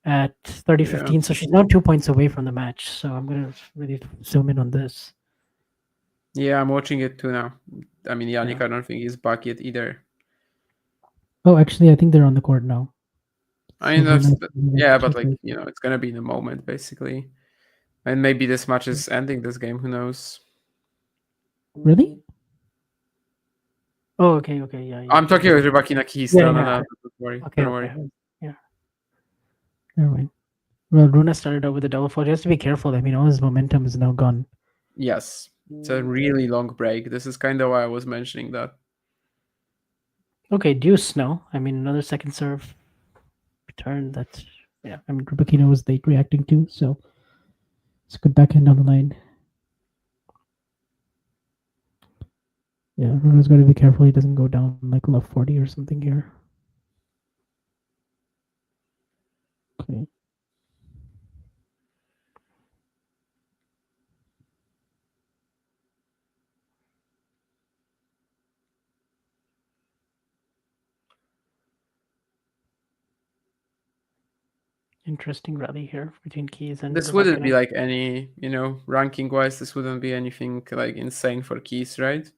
at 30-15, so she's now 2 points away from the match. So I'm going to really zoom in on this. Yeah, I'm watching it too now. I mean, Jannik, I don't think he's back yet either. Oh, actually, I think they're on the court now. I mean, but like, it's gonna be in a moment, basically. And maybe this match is ending this game. Who knows? Really? Oh, okay, yeah. I'm talking about Rybakina Keys. No. Don't worry. Okay, Don't worry. Yeah. Never mind. Well, Rune started out with a double fault. He has to be careful. I mean, all his momentum is now gone. Yes. It's a really long break. This is kind of why I was mentioning that. Okay, deuce now. I mean, another second serve return. That's, yeah. I mean, Rybakina was late reacting too, so it's a good backhand down the line. Yeah, Rune's got to be careful he doesn't go down like love 40 or something here. Okay. Interesting rally here between Keys and this wouldn't be like any, ranking wise, this wouldn't be anything like insane for Keys, right?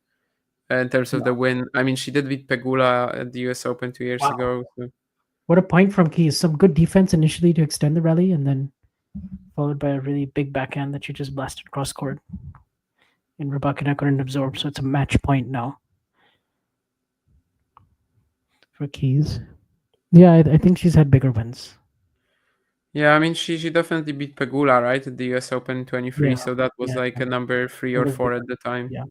In terms of the win. I mean, she did beat Pegula at the US Open 2 years ago. So. What a point from Keys. Some good defense initially to extend the rally, and then followed by a really big backhand that she just blasted cross court. And Rybakina couldn't absorb, so it's a match point now for Keys. Yeah, I think she's had bigger wins. Yeah, I mean, she definitely beat Pegula, right, at the US Open 23, so that was like a number 3 or 4 at the time. Yeah.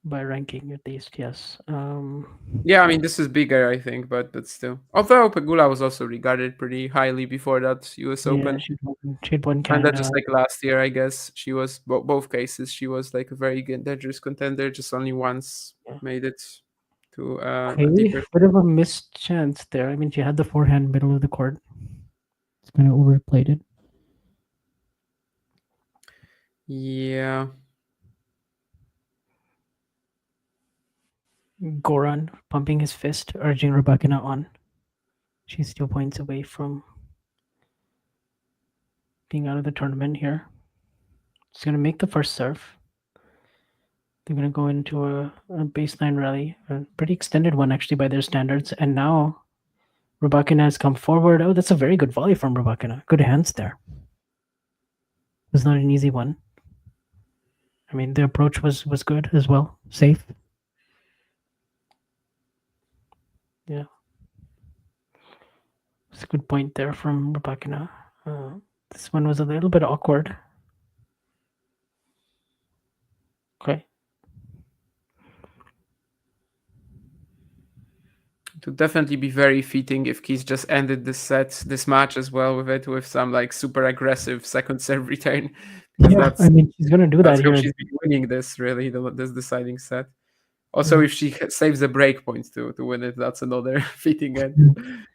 By ranking, at least, yes. Yeah, I mean, this is bigger, I think, but still. Although Pegula was also regarded pretty highly before that US Open. She'd won Canada. And that just like last year, I guess, she was, both cases, she was like a very good, dangerous contender, just only once made it to a deeper. Bit of a missed chance there. I mean, she had the forehand middle of the court. It's kind of overplayed it. Yeah. Goran pumping his fist, urging Rybakina on. She's 2 points away from being out of the tournament here. She's going to make the first serve. They're going to go into a baseline rally, a pretty extended one actually by their standards. And now Rybakina has come forward. Oh, that's a very good volley from Rybakina. Good hands there. It was not an easy one. I mean, the approach was good as well. Safe. Yeah. It's a good point there from Rybakina. This one was a little bit awkward. Okay. It would definitely be very fitting if Keys just ended this match as well with some like super aggressive second serve return. Yeah, I mean, she's gonna do that That's how here. she's been winning this this deciding set. Also, if she saves the break points to win it, that's another fitting end.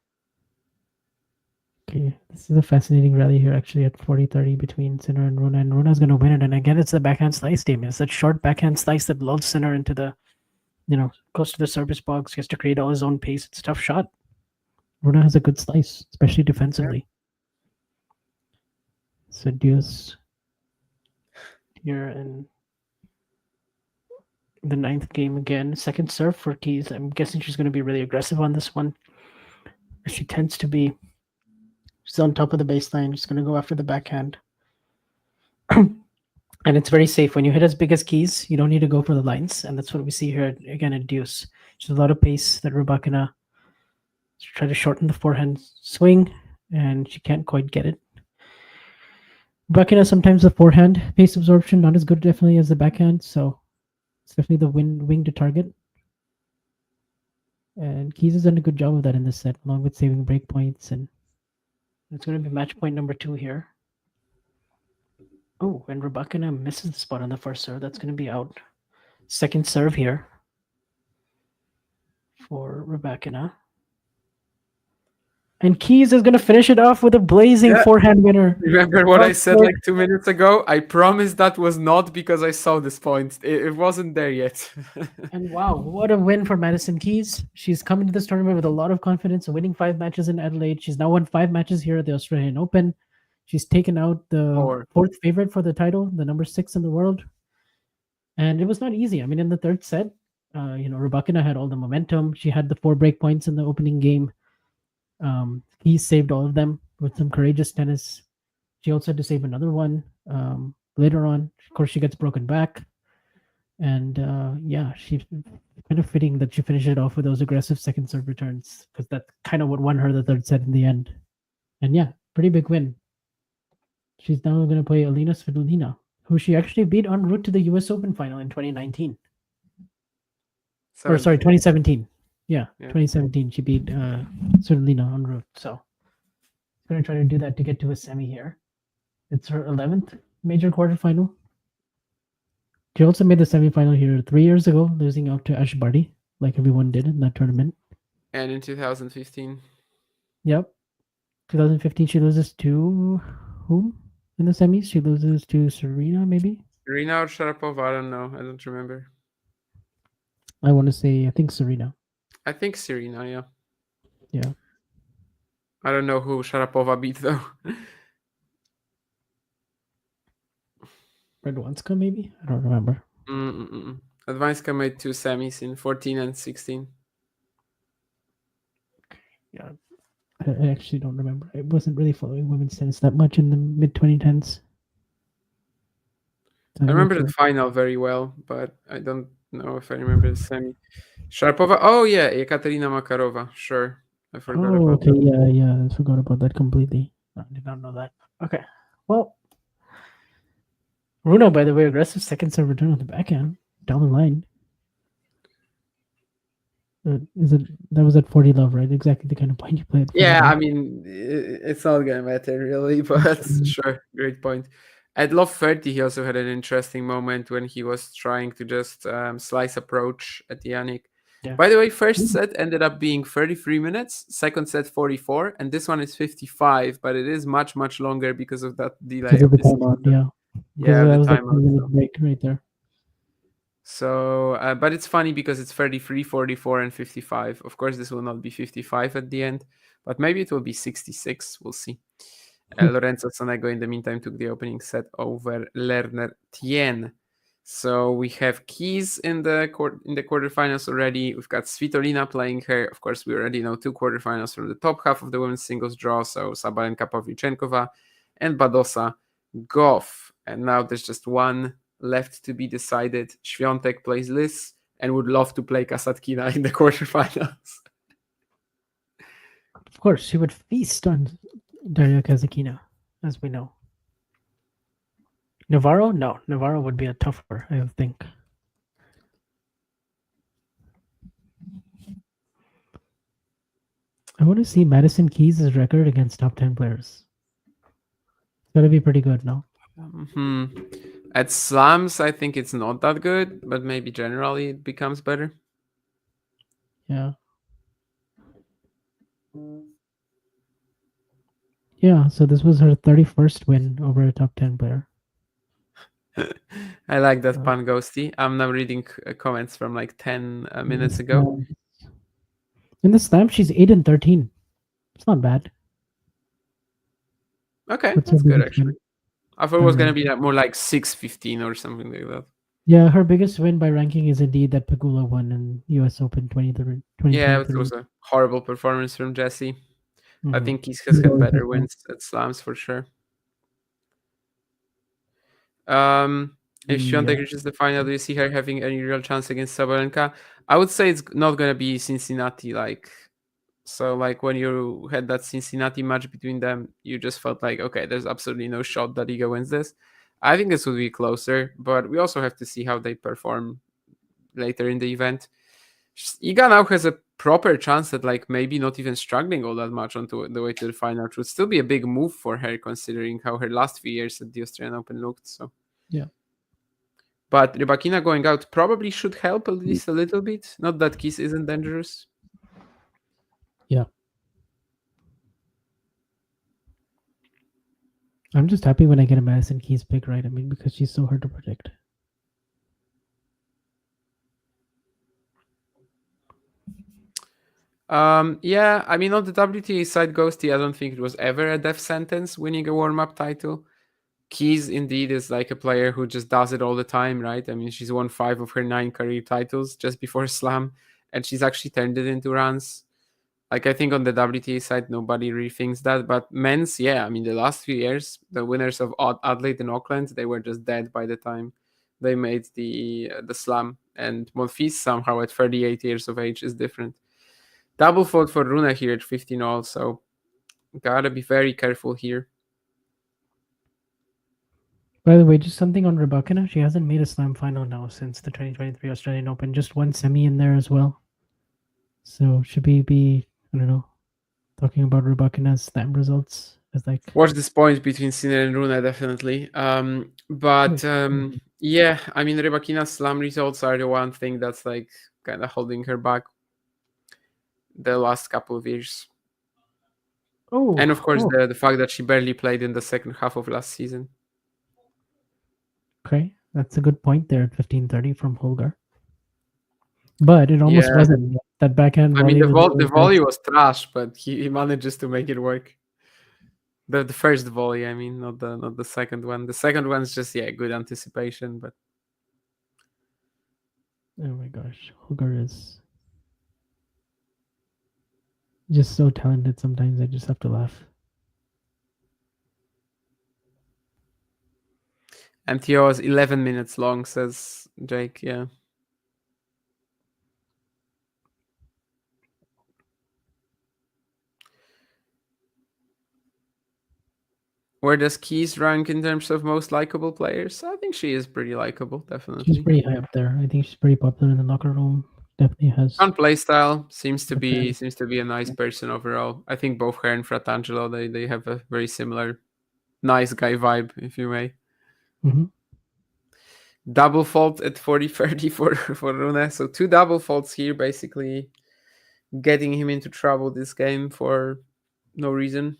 Okay, this is a fascinating rally here actually at 40-30 between Sinner and Rune, and Runa's gonna win it. And again, it's the backhand slice team. It's that short backhand slice that lulls Sinner into the, close to the service box. He has to create all his own pace. It's a tough shot. Rune has a good slice, especially defensively. So Deuce here in the 9th game again. Second serve for Keys. I'm guessing she's going to be really aggressive on this one. She tends to be. She's on top of the baseline. She's going to go after the backhand. And it's very safe. When you hit as big as Keys, you don't need to go for the lines. And that's what we see here again at Deuce. There's a lot of pace that Rybakina try to shorten the forehand swing, and she can't quite get it. Rybakina sometimes the forehand pace absorption not as good definitely as the backhand, so it's definitely the wing to target. And Keys has done a good job of that in this set, along with saving break points. And it's going to be match point number 2 here. Oh, and Rybakina misses the spot on the first serve. That's going to be out. Second serve here for Rybakina. And Keys is going to finish it off with a blazing forehand winner. Remember what I said like 2 minutes ago? I promise that was not because I saw this point. It wasn't there yet. And wow, what a win for Madison Keys. She's come into this tournament with a lot of confidence, winning 5 matches in Adelaide. She's now won 5 matches here at the Australian Open. She's taken out the 4th favorite for the title, the number 6 in the world. And it was not easy. I mean, in the 3rd set, Rybakina had all the momentum. She had the 4 break points in the opening game. He saved all of them with some courageous tennis. She also had to save another one later on. Of course, she gets broken back. And she's kind of fitting that she finished it off with those aggressive second serve returns, because that's kind of what won her the 3rd set in the end. And yeah, pretty big win. She's now going to play Alina Svitolina, who she actually beat en route to the US Open final in 2019. Or sorry, 2017. Yeah, 2017. She beat Svitolina en route. So she's going to try to do that to get to a semi here. It's her 11th major quarterfinal. She also made the semifinal here 3 years ago, losing out to Ash Barty, like everyone did in that tournament. And in 2015. Yep. 2015, she loses to whom in the semis? She loses to Serena, maybe? Serena or Sharapova? I don't know. I don't remember. I want to say, I think Serena. I think Serena, yeah. Yeah. I don't know who Sharapova beat, though. Radwanska, maybe? I don't remember. Radwanska made 2 semis in 14 and 16. Yeah. I actually don't remember. I wasn't really following women's tennis that much in the mid-2010s. I remember the final very well, but I don't know if I remember the semi. Sharapova. Oh, yeah. Ekaterina Makarova. Sure. I forgot about that. Yeah. I forgot about that completely. I did not know that. Okay. Well, Rune, by the way, aggressive second serve return on the backhand. Down the line. That was at 40 love, right? Exactly the kind of point you played. Yeah, I mean, it's not going to matter really, but sure. Great point. At love 30, he also had an interesting moment when he was trying to just slice approach at Jannik. Yeah. By the way, first set ended up being 33 minutes, second set 44, and this one is 55, but it is much, much longer because of that delay. Because of the timeout, yeah. Yeah, that the was timeout. A minute break right there. So, but it's funny because it's 33, 44, and 55. Of course, this will not be 55 at the end, but maybe it will be 66. We'll see. Lorenzo Sonego, in the meantime, took the opening set over Lerner Tien. So we have Keys in the quarterfinals already. We've got Svitolina playing her. Of course, we already know 2 quarterfinals from the top half of the women's singles draw. So Sabalenka Pavlyuchenkova and Badosa Goff. And now there's just one left to be decided. Świątek plays Liz and would love to play Kasatkina in the quarterfinals. Of course, she would feast on Daria Kasatkina, as we know. Navarro? No, Navarro would be a tougher, I think. I want to see Madison Keys' record against top 10 players. It's got to be pretty good, no? At slams, I think it's not that good, but maybe generally it becomes better. Yeah. Yeah, so this was her 31st win over a top 10 player. I like that pun, Ghosty. I'm now reading comments from like 10 minutes ago. In the slam, she's 8-13. It's not bad. Okay, What's that's her good biggest actually. win? I thought it was going to be more like 6-15 or something like that. Yeah, her biggest win by ranking is indeed that Pegula won in US Open 2023. Yeah, it was a horrible performance from Jessie. I Mhm. think he's had better wins at slams for sure. If Świątek reaches the final, do you see her having any real chance against Sabalenka? I would say it's not going to be Cincinnati like. So like when you had that Cincinnati match between them, you just felt like, okay, there's absolutely no shot that Iga wins this. I think this would be closer, but we also have to see how they perform later in the event. Iga now has a proper chance at like maybe not even struggling all that much onto the way to the final, which would still be a big move for her considering how her last few years at the Australian Open looked. So yeah. But Rybakina going out probably should help at least a little bit. Not that Keys isn't dangerous. Yeah. I'm just happy when I get a Madison Keys pick right. I mean, because she's so hard to predict. Yeah, I mean, on the WTA side, Ghosty, I don't think it was ever a death sentence winning a warm-up title. Keys, indeed, is like a player who just does it all the time, right? I mean, she's won 5 of her 9 career titles just before Slam, and she's actually turned it into runs. Like, I think on the WTA side, nobody really thinks that. But men's, yeah, I mean, the last few years, the winners of Adelaide and Auckland, they were just dead by the time they made the Slam. And Monfils somehow at 38 years of age is different. Double fault for Rune here at 15 all, so gotta be very careful here. By the way, just something on Rybakina. She hasn't made a slam final now since the 2023 Australian Open. Just one semi in there as well. So should we be, I don't know, talking about Rybakina's slam results as like... Watch this point between Sinner and Rune, definitely. Yeah, I mean, Rybakina's slam results are the one thing that's like kind of holding her back the last couple of years. Oh, and of course the fact that she barely played in the second half of last season. Okay, that's a good point there at 15:30 from Holger. But it almost wasn't. That backhand volley. I mean, the volley was trash, but he manages to make it work. The first volley, I mean, not the second one. The second one's just good anticipation, but. Oh my gosh, Holger is just so talented. Sometimes I just have to laugh. MTO is 11 minutes long, says Jake. Yeah. Where does Keys rank in terms of most likable players? I think she is pretty likable, definitely. She's pretty high up there. I think she's pretty popular in the locker room. Definitely has. Fun play style. Seems to be a nice person overall. I think both her and Fratangelo, they have a very similar nice guy vibe, if you may. Mm-hmm. Double fault at 40-30 for Rune. So 2 double faults here, basically getting him into trouble this game for no reason.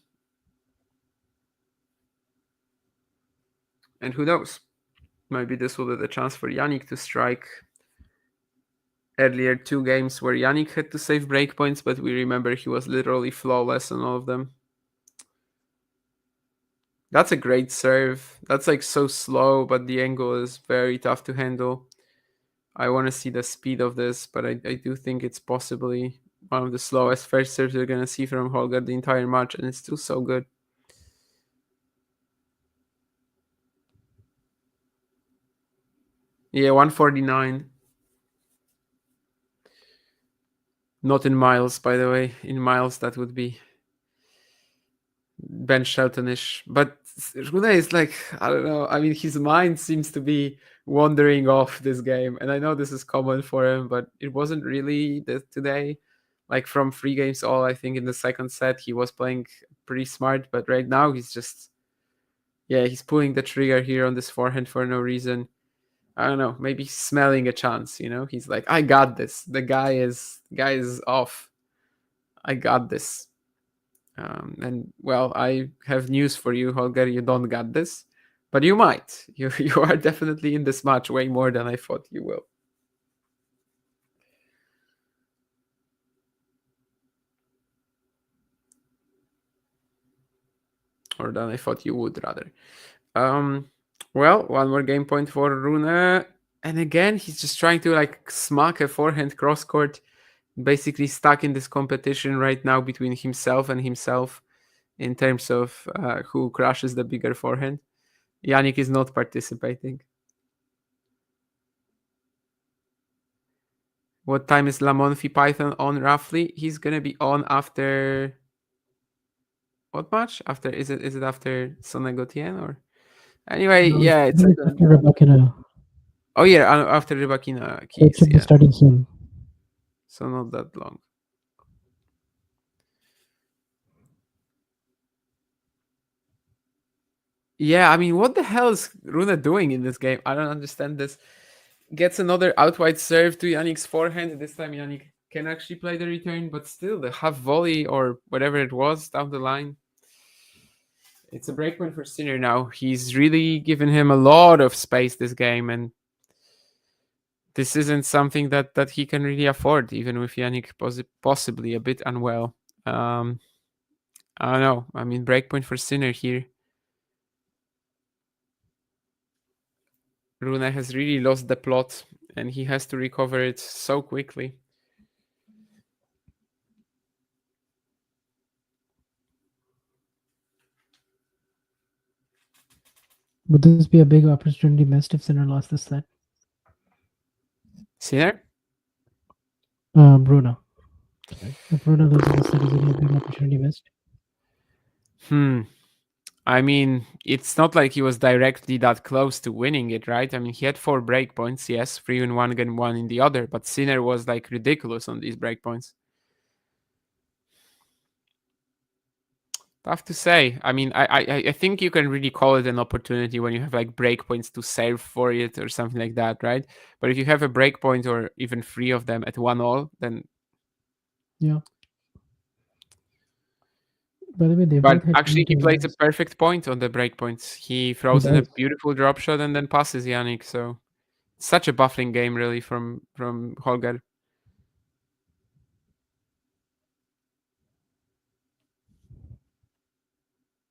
And who knows? Maybe this will be the chance for Jannik to strike. earlier 2 games where Jannik had to save breakpoints, but we remember he was literally flawless on all of them. That's a great serve. That's like so slow, but the angle is very tough to handle. I want to see the speed of this, but I do think it's possibly one of the slowest first serves you're going to see from Holger the entire match, and it's still so good. Yeah, 149. Not in miles, by the way. In miles, that would be Ben Shelton-ish. But Rune is like, I don't know. I mean, his mind seems to be wandering off this game. And I know this is common for him, but it wasn't really today. Like from 3 games all, I think in the second set, he was playing pretty smart. But right now, he's just, yeah, he's pulling the trigger here on this forehand for no reason. I don't know, maybe smelling a chance, you know? He's like, I got this. The guy is off. I got this. And well, I have news for you, Holger. You don't got this, but you might. You are definitely in this match way more than I thought you will. Or than I thought you would, rather. Well, one more game point for Rune. And again, he's just trying to like smack a forehand cross court. Basically stuck in this competition right now between himself and himself in terms of who crushes the bigger forehand. Jannik is not participating. What time is Lamonfi Python on roughly? He's gonna be on after what match? After is it after Sonegotien or anyway? No, Yeah, it's after Rybakina. Oh yeah, after Rybakina It keys. should be starting soon. So not that long. Yeah, I mean, what the hell is Rune doing in this game? I don't understand this. Gets another out wide serve to Jannik's forehand. This time Jannik can actually play the return, but still the half volley or whatever it was down the line. It's a breakpoint for Sinner now. He's really given him a lot of space this game, and this isn't something that he can really afford, even with Jannik possibly a bit unwell. I don't know. I mean, breakpoint for Sinner here. Rune has really lost the plot, and he has to recover it so quickly. Would this be a big opportunity missed if Sinner lost this set? Sinner? Rune. If Rune loses this set, is it a big opportunity missed? I mean, it's not like he was directly that close to winning it, right? I mean, he had 4 breakpoints, yes, 3 in one and 1 in the other, but Sinner was like ridiculous on these breakpoints. Tough to say. I mean, I think you can really call it an opportunity when you have like breakpoints to save for it or something like that, right? But if you have a breakpoint or even 3 of them at 1-all, then yeah. By the way, but actually he plays a perfect point on the breakpoints. He throws in a beautiful drop shot and then passes Jannik. So such a baffling game, really, from Holger.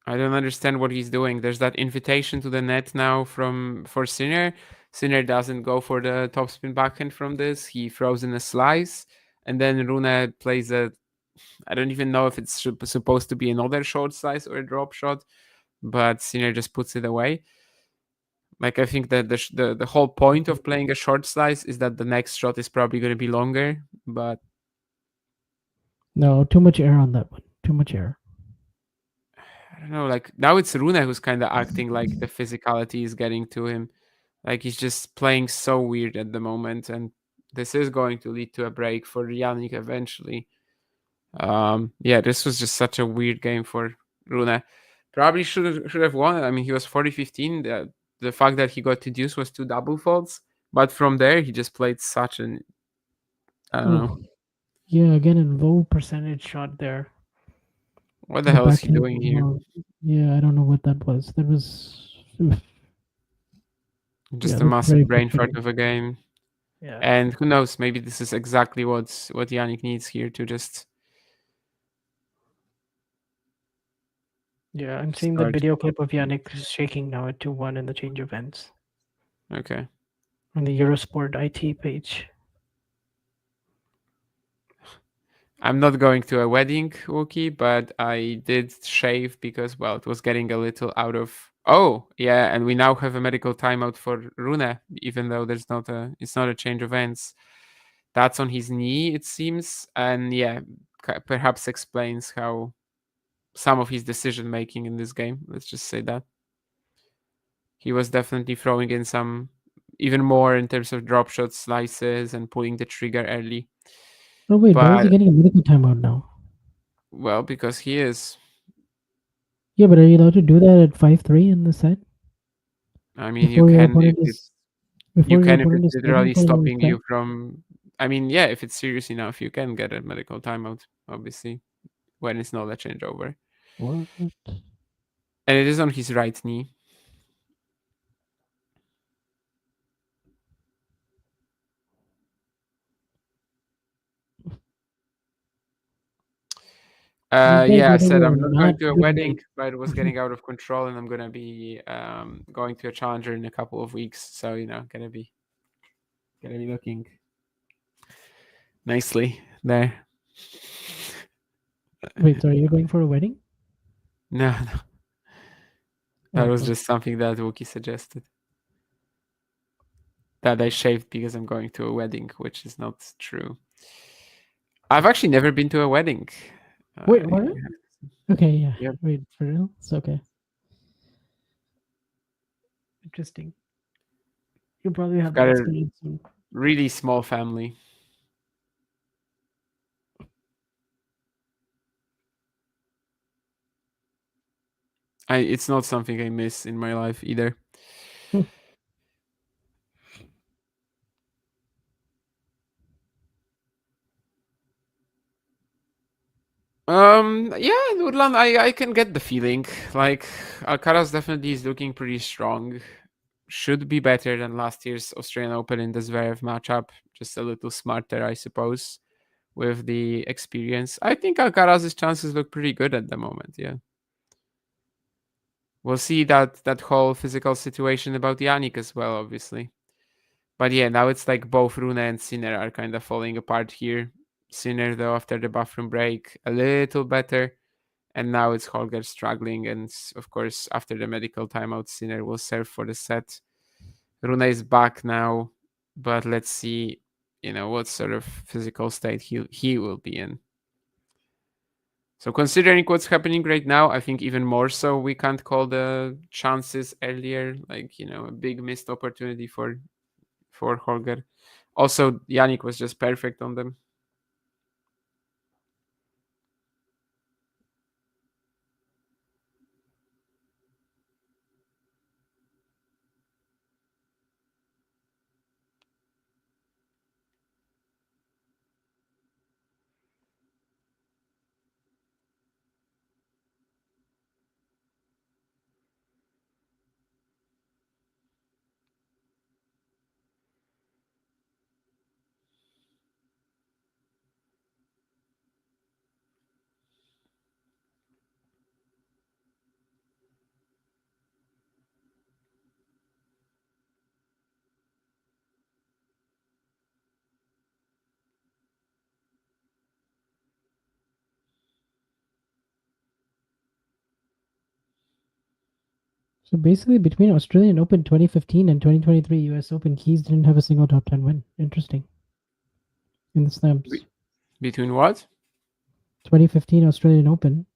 I don't understand what he's doing. There's that invitation to the net now for Sinner. Sinner doesn't go for the topspin backhand from this. He throws in a slice, and then Rune plays a. I don't even know if it's supposed to be another short slice or a drop shot, but Sinner just puts it away. Like, I think that the whole point of playing a short slice is that the next shot is probably going to be longer, but no, too much air on that one. Too much air. I don't know. Like now it's Rune who's kind of acting like the physicality is getting to him. Like he's just playing so weird at the moment, and this is going to lead to a break for Jannik eventually. Yeah, this was just such a weird game for Rune. Probably should have won. I mean, he was 40-15. The fact that he got to deuce was 2 double faults, but from there he just played such an I don't know. Yeah, again, a low percentage shot there. What the hell is he doing here? Yeah, I don't know what that was. That was just a massive brain fart of a game. Yeah. And who knows? Maybe this is exactly what Jannik needs here to just. Yeah, I'm seeing the video clip of Jannik shaking now at 2-1 in the change events. Okay. On the Eurosport IT page. I'm not going to a wedding, Wookie, but I did shave because, well, it was getting a little out of. Oh, yeah, and we now have a medical timeout for Rune, even though it's not a change of ends. That's on his knee, it seems, and yeah, perhaps explains how some of his decision making in this game. Let's just say that he was definitely throwing in some even more in terms of drop shot slices and pulling the trigger early. Oh wait, why is he getting a medical timeout now? Well, because he is. Yeah, but are you allowed to do that at 5-3 in the set? I mean, before you your can opponent if is before your if opponent it's is starting literally for the stopping set? you from. I mean, yeah, if it's serious enough, you can get a medical timeout, obviously, when it's not a changeover. What? And it is on his right knee. Yeah, I said I'm not going to a wedding, but it was getting out of control, and I'm gonna be going to a challenger in a couple of weeks. So gonna be looking nicely there. Wait, sorry, you're going for a wedding? No, no. That was just something that Wookie suggested. That I shaved because I'm going to a wedding, which is not true. I've actually never been to a wedding. Wait, what? Okay, yeah. Yep. Wait, for real? It's okay. Interesting. You'll probably have that experience soon. Really small family. It's not something I miss in my life either. Yeah, Nurlan, I can get the feeling. Like Alcaraz definitely is looking pretty strong. Should be better than last year's Australian Open in the Zverev matchup. Just a little smarter, I suppose, with the experience. I think Alcaraz's chances look pretty good at the moment, yeah. We'll see that whole physical situation about Jannik as well, obviously. But yeah, now it's like both Rune and Sinner are kind of falling apart here. Sinner, though, after the bathroom break, a little better. And now it's Holger struggling. And of course, after the medical timeout, Sinner will serve for the set. Rune is back now. But let's see, what sort of physical state he will be in. So considering what's happening right now, I think even more so we can't call the chances earlier, like, a big missed opportunity for Holger. Also, Jannik was just perfect on them. So basically, between Australian Open 2015 and 2023 US Open, Keys didn't have a single top 10 win. Interesting. In the slams. Between what? 2015 Australian Open,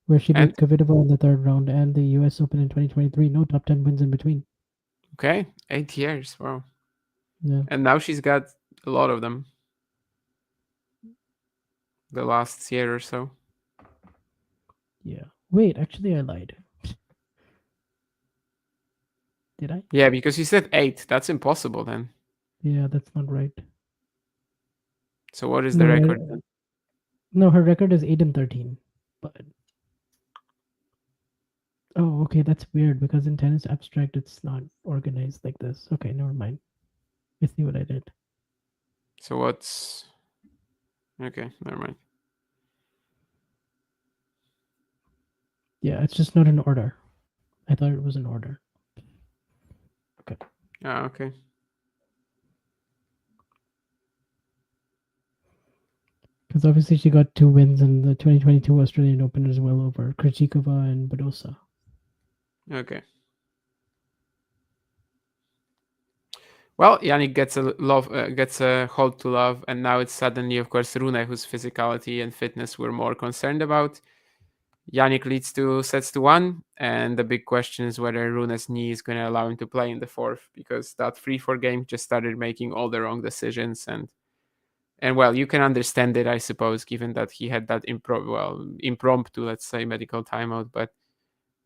where she beat Kvitova in the third round, and the US Open in 2023. No top 10 wins in between. Okay, 8 years. Wow. Yeah. And now she's got a lot of them. The last year or so. Yeah. Wait, actually, I lied. Did I? Yeah, because you said 8. That's impossible then. Yeah, that's not right. So what is the record then? No, her record is 8-13. But oh, okay, that's weird because in tennis abstract it's not organized like this. Okay, never mind. I see what I did. So what's... Okay, never mind. Yeah, it's just not an order. I thought it was an order. Okay. Ah, okay. Because obviously she got 2 wins in the 2022 Australian Open as well over Krejcikova and Badosa. Okay. Well, Jannik gets a hold to love, and now it's suddenly, of course, Rune whose physicality and fitness we're more concerned about. Jannik leads 2-1, and the big question is whether Rune's knee is going to allow him to play in the fourth, because that 3-4 game just started making all the wrong decisions, and well, you can understand it, I suppose, given that he had that impromptu, let's say, medical timeout,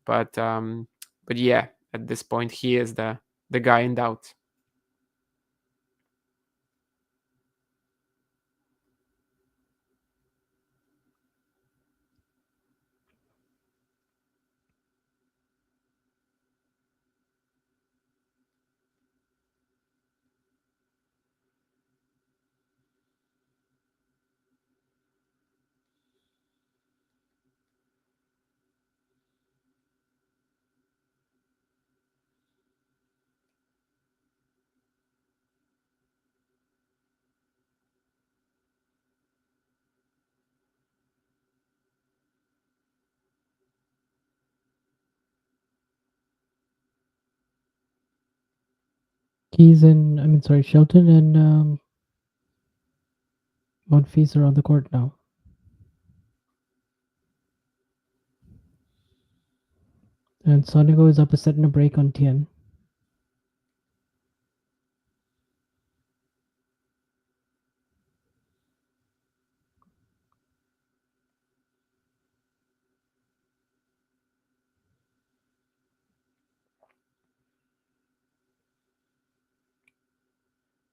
but yeah, at this point he is the guy in doubt. Shelton and Monfils are on the court now. And Sonigo is up a set and a break on Tien.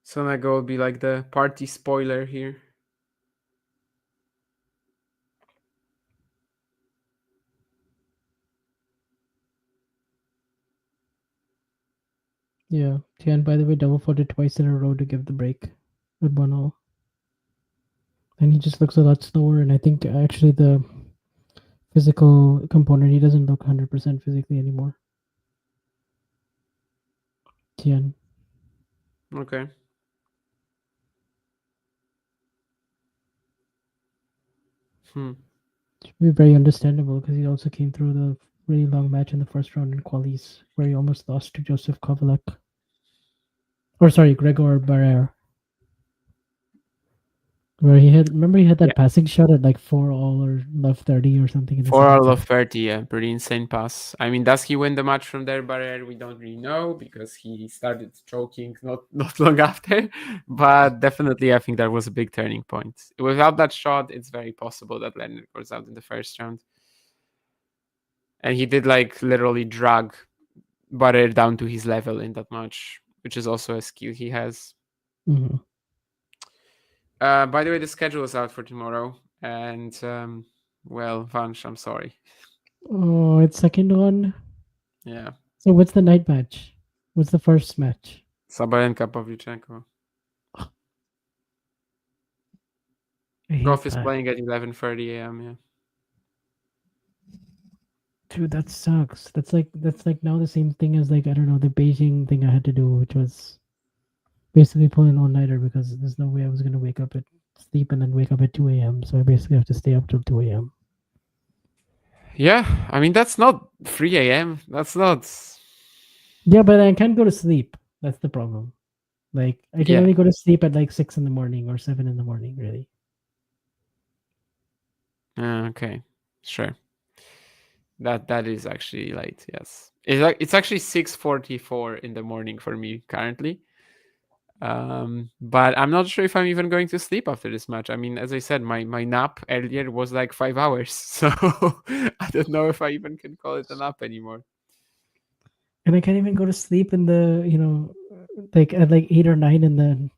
Sonago will be like the party spoiler here. Yeah, Tien, by the way, double faulted twice in a row to give the break with 1-0. And he just looks a lot slower, and I think actually the physical component, he doesn't look 100% physically anymore. Tien. Okay. It should be very understandable because he also came through the really long match in the first round in qualies where he almost lost to Joseph Kovalek. Or sorry, Gregor Barrère. Where he had that passing shot at like 4-all or love 30 or something. 4-all love 30, yeah, pretty insane pass. I mean, does he win the match from there, Barrère? We don't really know because he started choking not long after. But definitely, I think that was a big turning point. Without that shot, it's very possible that Leonard goes out in the first round. And he did like literally drag Barrère down to his level in that match, which is also a skill he has. Mm-hmm. By the way, the schedule is out for tomorrow, and well, Vansh, I'm sorry. Oh, it's second one. Yeah. So what's the night match? What's the first match? Sabalenka Pavlyuchenko. Golf is playing at 11:30 a.m. Yeah. Dude, that sucks. That's like now the same thing as like, I don't know, the Beijing thing I had to do, which was basically pull an all-nighter because there's no way I was gonna wake up at sleep and then wake up at 2 a.m. So I basically have to stay up till 2 a.m. Yeah, I mean that's not 3 a.m. That's not. Yeah, but I can't go to sleep. That's the problem. Like I can only go to sleep at like 6 in the morning or 7 in the morning, really. Okay, sure. That is actually late. Yes, it's actually 6:44 in the morning for me currently. But I'm not sure if I'm even going to sleep after this match. I mean, as I said, my nap earlier was like 5 hours, so I don't know if I even can call it a nap anymore. And I can't even go to sleep in the, like at like 8 or 9 in the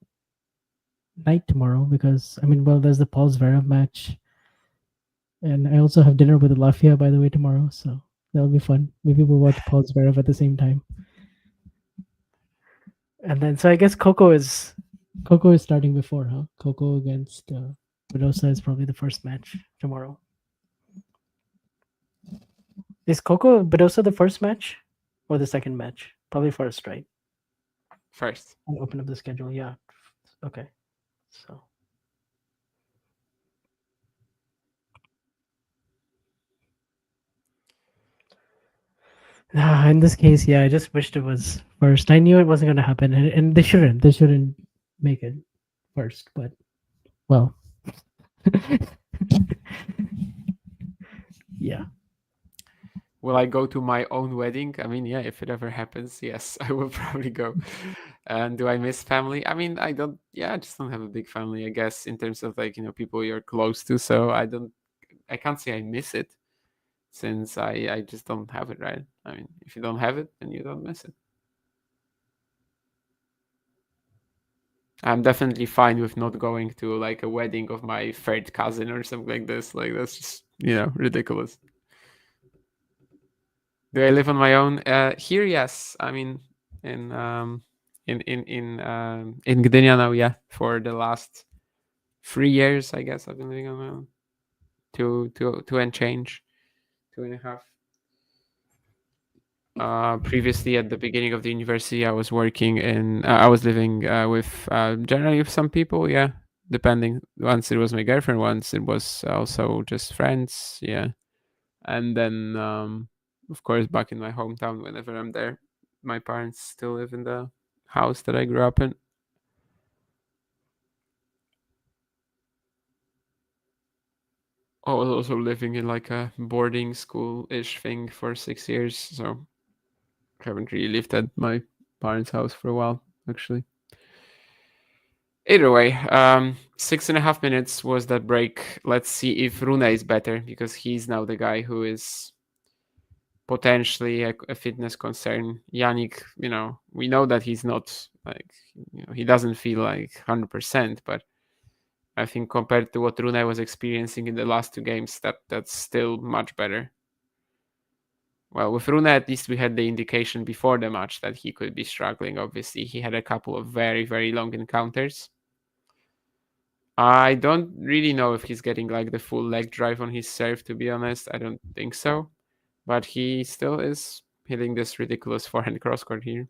night tomorrow because, I mean, well, there's the Paul Zverev match. And I also have dinner with Lafia, by the way, tomorrow. So that'll be fun. Maybe we'll watch Paul Zverev at the same time. And then, so I guess Coco is Coco is starting before, huh? Coco against Badosa is probably the first match tomorrow. Is Coco Badosa the first match or the second match? Probably first, right? First. I'll open up the schedule. Yeah. Okay. So. In this case, yeah, I just wished it was first. I knew it wasn't going to happen, and they shouldn't. They shouldn't make it first. But well, yeah. Will I go to my own wedding? I mean, yeah, if it ever happens, yes, I will probably go. And do I miss family? I mean, I don't. Yeah, I just don't have a big family, I guess, in terms of like people you're close to. So I don't. I can't say I miss it, since I just don't have it, right? I mean, if you don't have it, then you don't miss it. I'm definitely fine with not going to like a wedding of my third cousin or something like this. Like that's just ridiculous. Do I live on my own? Here, yes. I mean, in Gdynia now, yeah. For the last 3 years, I guess I've been living on my own. Two and change, 2.5. Previously, at the beginning of the university, I was working in. I was living with generally with some people. Yeah, depending. Once it was my girlfriend. Once it was also just friends. Yeah, and then of course back in my hometown whenever I'm there. My parents still live in the house that I grew up in. I was also living in like a boarding school-ish thing for 6 years, so haven't really lived at my parents' house for a while, actually. Either way, 6.5 minutes was that break. Let's see if Rune is better, because he's now the guy who is potentially a fitness concern. Jannik, we know that he's not like, he doesn't feel like 100%, but I think compared to what Rune was experiencing in the last 2 games, that's still much better. Well, with Rune, at least we had the indication before the match that he could be struggling. Obviously, he had a couple of very, very long encounters. I don't really know if he's getting like the full leg drive on his serve, to be honest. I don't think so. But he still is hitting this ridiculous forehand crosscourt here.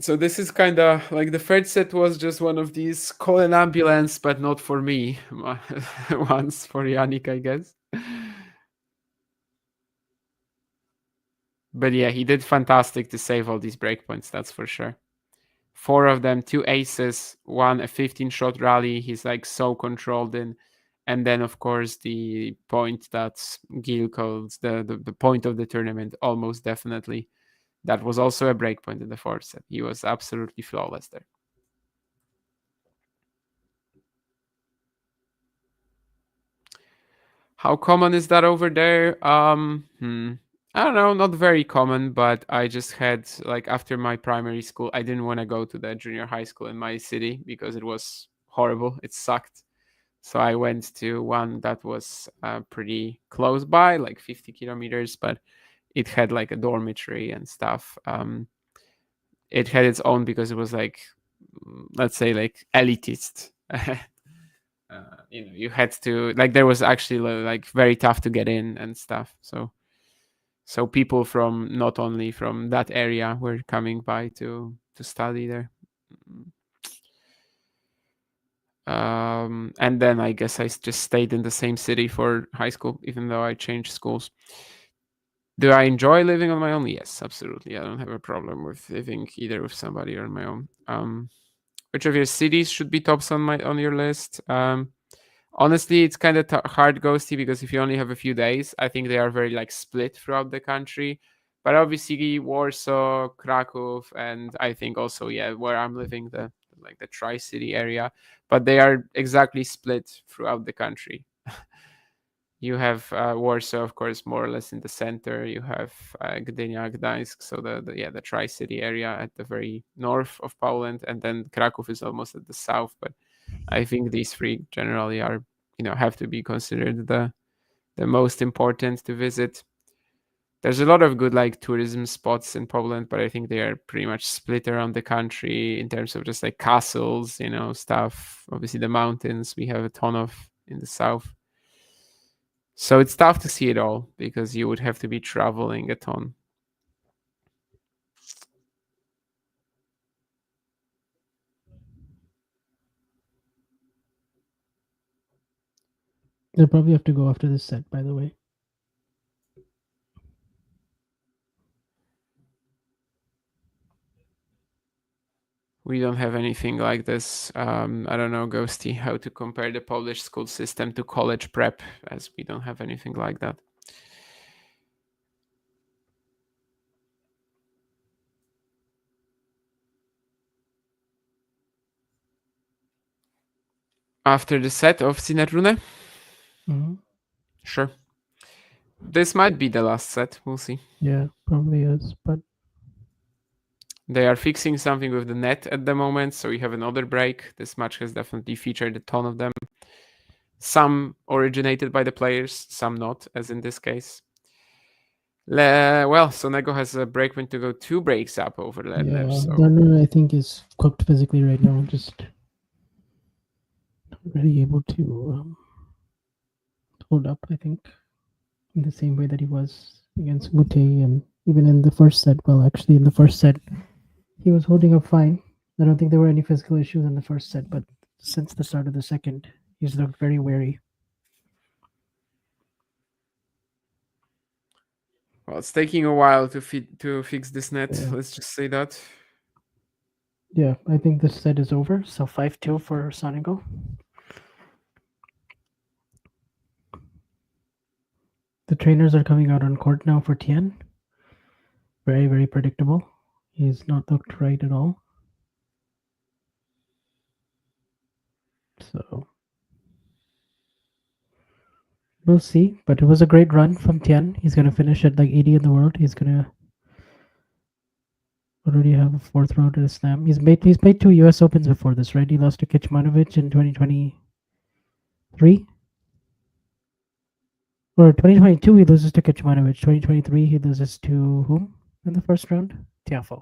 So this is kind of like the third set was just one of these call an ambulance, but not for me. Once for Jannik, I guess. But yeah, he did fantastic to save all these breakpoints, that's for sure. 4 of them, 2 aces, 1 a 15-shot rally. He's like so controlled in. And then, of course, the point that Gil calls the point of the tournament, almost definitely. That was also a breakpoint in the 4th set. He was absolutely flawless there. How common is that over there? I don't know, not very common, but I just had, like, after my primary school, I didn't want to go to the junior high school in my city because it was horrible. It sucked. So I went to one that was pretty close by, like 50 kilometers, but it had like a dormitory and stuff. It had its own because it was like, let's say, like elitist. You had to, like, there was actually like very tough to get in and stuff. So people from not only from that area were coming by to study there. And then I guess I just stayed in the same city for high school, even though I changed schools. Do I enjoy living on my own? Yes, absolutely. I don't have a problem with living either with somebody or on my own. Which of your cities should be tops on your list? Honestly, it's kind of hard, Ghosty, because if you only have a few days, I think they are very like split throughout the country. But obviously, Warsaw, Krakow, and I think also, yeah, where I'm living, the Tri-City area. But they are exactly split throughout the country. You have Warsaw, of course, more or less in the center. You have Gdynia, Gdańsk, so the Tri-City area at the very north of Poland, and then Krakow is almost at the south. But I think these 3 generally are, have to be considered the most important to visit. There's a lot of good like tourism spots in Poland, but I think they are pretty much split around the country in terms of just like castles, stuff. Obviously, the mountains we have a ton of in the south. So it's tough to see it all because you would have to be traveling a ton. They'll probably have to go after this set, by the way. We don't have anything like this. I don't know, Ghosty, how to compare the Polish school system to college prep, as we don't have anything like that. After the set of Sinner Rune? Sure. This might be the last set. We'll see. Yeah, probably is, but they are fixing something with the net at the moment, so we have another break. This match has definitely featured a ton of them. Some originated by the players, some not, as in this case. Well, Sonego has a break win to go 2 breaks up over Lerner. Yeah, so Lerner, I think, is cooked physically right now. Just not really able to hold up, I think, in the same way that he was against Gute, and even in the first set. Well, actually, in the first set, he was holding up fine. I don't think there were any physical issues in the first set, but since the start of the second, he's looked very wary. Well, it's taking a while to fix this net. Yeah. Let's just say that. Yeah, I think this set is over. So 5-2 for Sonego. The trainers are coming out on court now for Tian. Very, very predictable. He's not looked right at all. So we'll see. But it was a great run from Tian. He's going to finish at like 80 in the world. He's going to already have a 4th round at a slam. He's played 2 US Opens before this, right? He lost to Kecmanovic in 2023. Or 2022, he loses to Kecmanovic. 2023, he loses to whom in the first round? Tiafoe.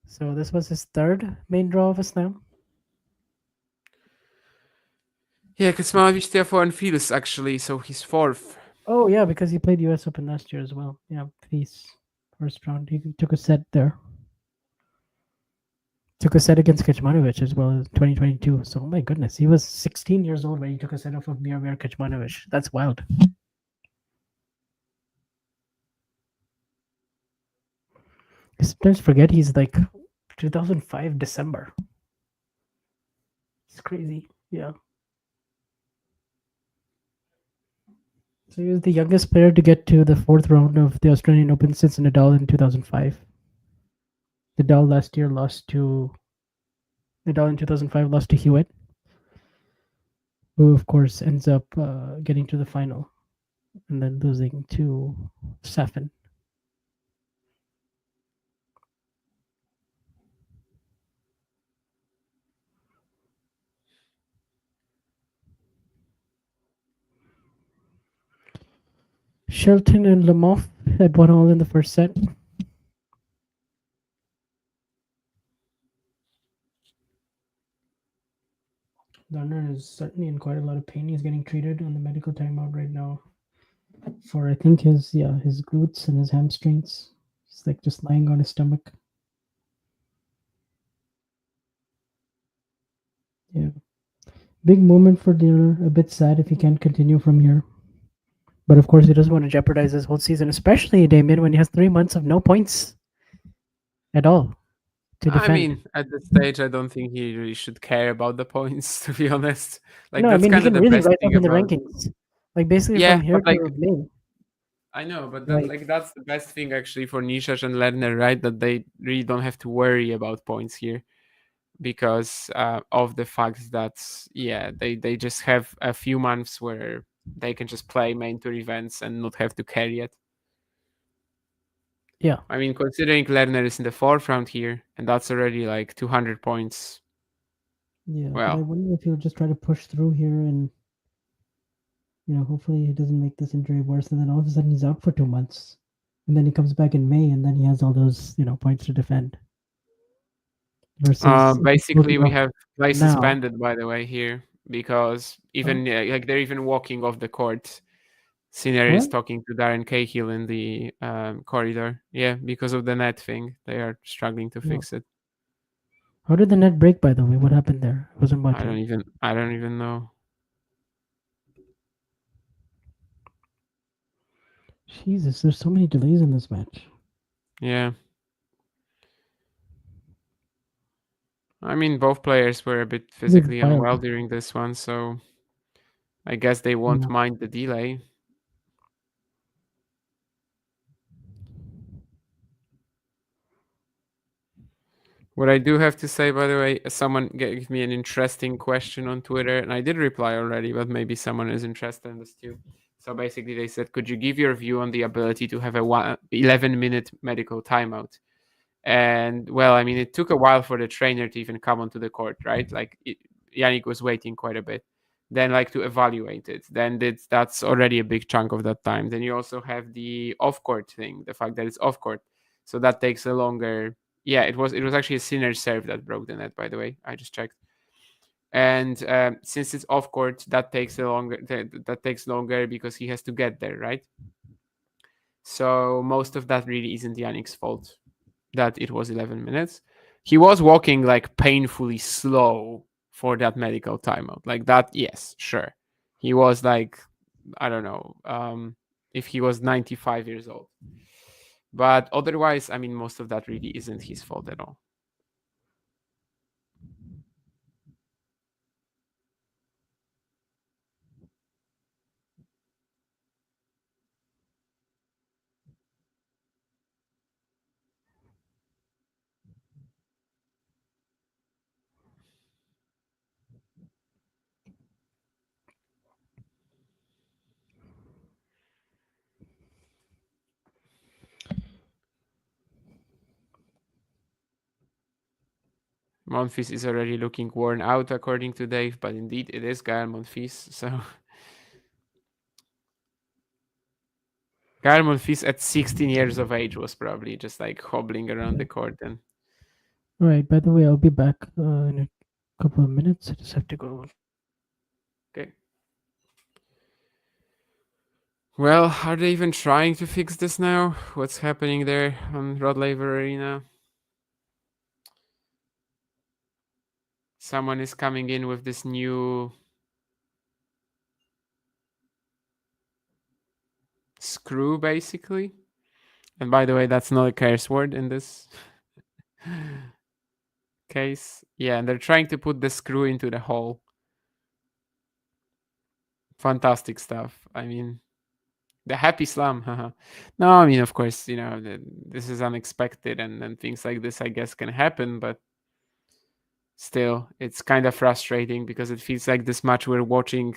So this was his 3rd main draw of a slam. Yeah, Kecmanovic, Tiafoe, and Fils actually, so he's 4th. Oh yeah, because he played US Open last year as well. Yeah, Fils, first round. He took a set there. Took a set against Kecmanovic as well as 2022. So, oh my goodness, he was 16 years old when he took a set off of Miomir Kecmanovic. That's wild. I sometimes forget he's like 2005 December. It's crazy. Yeah. So he was the youngest player to get to the 4th round of the Australian Open since Nadal in 2005. Nadal last year lost to Nadal in 2005 lost to Hewitt, who of course ends up getting to the final and then losing to Safin. Shelton and Lemov had 1-1 in the first set. Lerner is certainly in quite a lot of pain. He's getting treated on the medical timeout right now for I think his glutes and his hamstrings. He's like just lying on his stomach. Yeah. Big moment for Lerner. A bit sad if he can't continue from here. But of course, he doesn't want to jeopardize his whole season, especially Damien when he has 3 months of no points at all to defend. I mean, at this stage, I don't think he really should care about the points, to be honest. Like, no, that's I mean, kind he of can the really best rise thing up in the about... rankings. Like, basically yeah, from here but, like, to May. I know, but then, like that's the best thing actually for Nishash and Lerner, right? That they really don't have to worry about points here because of the fact that, yeah, they just have a few months where they can just play main tour events and not have to carry it. Yeah. I mean, considering Lerner is in the 4th round here, and that's already like 200 points. Yeah, well, but I wonder if he'll just try to push through here and hopefully he doesn't make this injury worse, and then all of a sudden he's out for 2 months, and then he comes back in May, and then he has all those points to defend. Versus basically we have play now. suspended, by the way, here, because even like they're even walking off the court. Sinner is What? talking to Darren Cahill in the corridor. Yeah, because of the net thing, they are struggling to fix it. How did the net break, by the way? What happened there? I wasn't watching. I don't even know. Jesus, there's so many delays in this match. Yeah. I mean, both players were a bit physically unwell during this one, so I guess they won't mind the delay. What I do have to say, by the way, someone gave me an interesting question on Twitter, and I did reply already, but maybe someone is interested in this too. So basically, they said, could you give your view on the ability to have a 11-minute medical timeout? And well, I mean, it took a while for the trainer to even come onto the court, right? Like Jannik was waiting quite a bit. Then like to evaluate it. Then that's already a big chunk of that time. Then you also have the off-court thing, the fact that it's off-court. So that takes a longer... Yeah, it was actually a Sinner serve that broke the net, by the way. I just checked. And since it's off-court, that takes longer because he has to get there, right? So most of that really isn't Jannik's fault that it was 11 minutes. He was walking like painfully slow for that medical timeout. Like that, yes, sure. He was like, I don't know, if he was 95 years old. But otherwise, I mean, most of that really isn't his fault at all. Monfils is already looking worn out, according to Dave, but indeed it is Gael Monfils. So Gael Monfils at 16 years of age was probably just like hobbling around the court. And all right, by the way, I'll be back in a couple of minutes. I just have to go. Okay. Well, are they even trying to fix this now? What's happening there on Rod Laver Arena? Someone is coming in with this new screw, basically. And by the way, that's not a curse word in this case. Yeah, and they're trying to put the screw into the hole. Fantastic stuff. I mean, the happy slam. No, I mean, of course, this is unexpected and things like this, I guess, can happen, but still, it's kind of frustrating because it feels like this match we're watching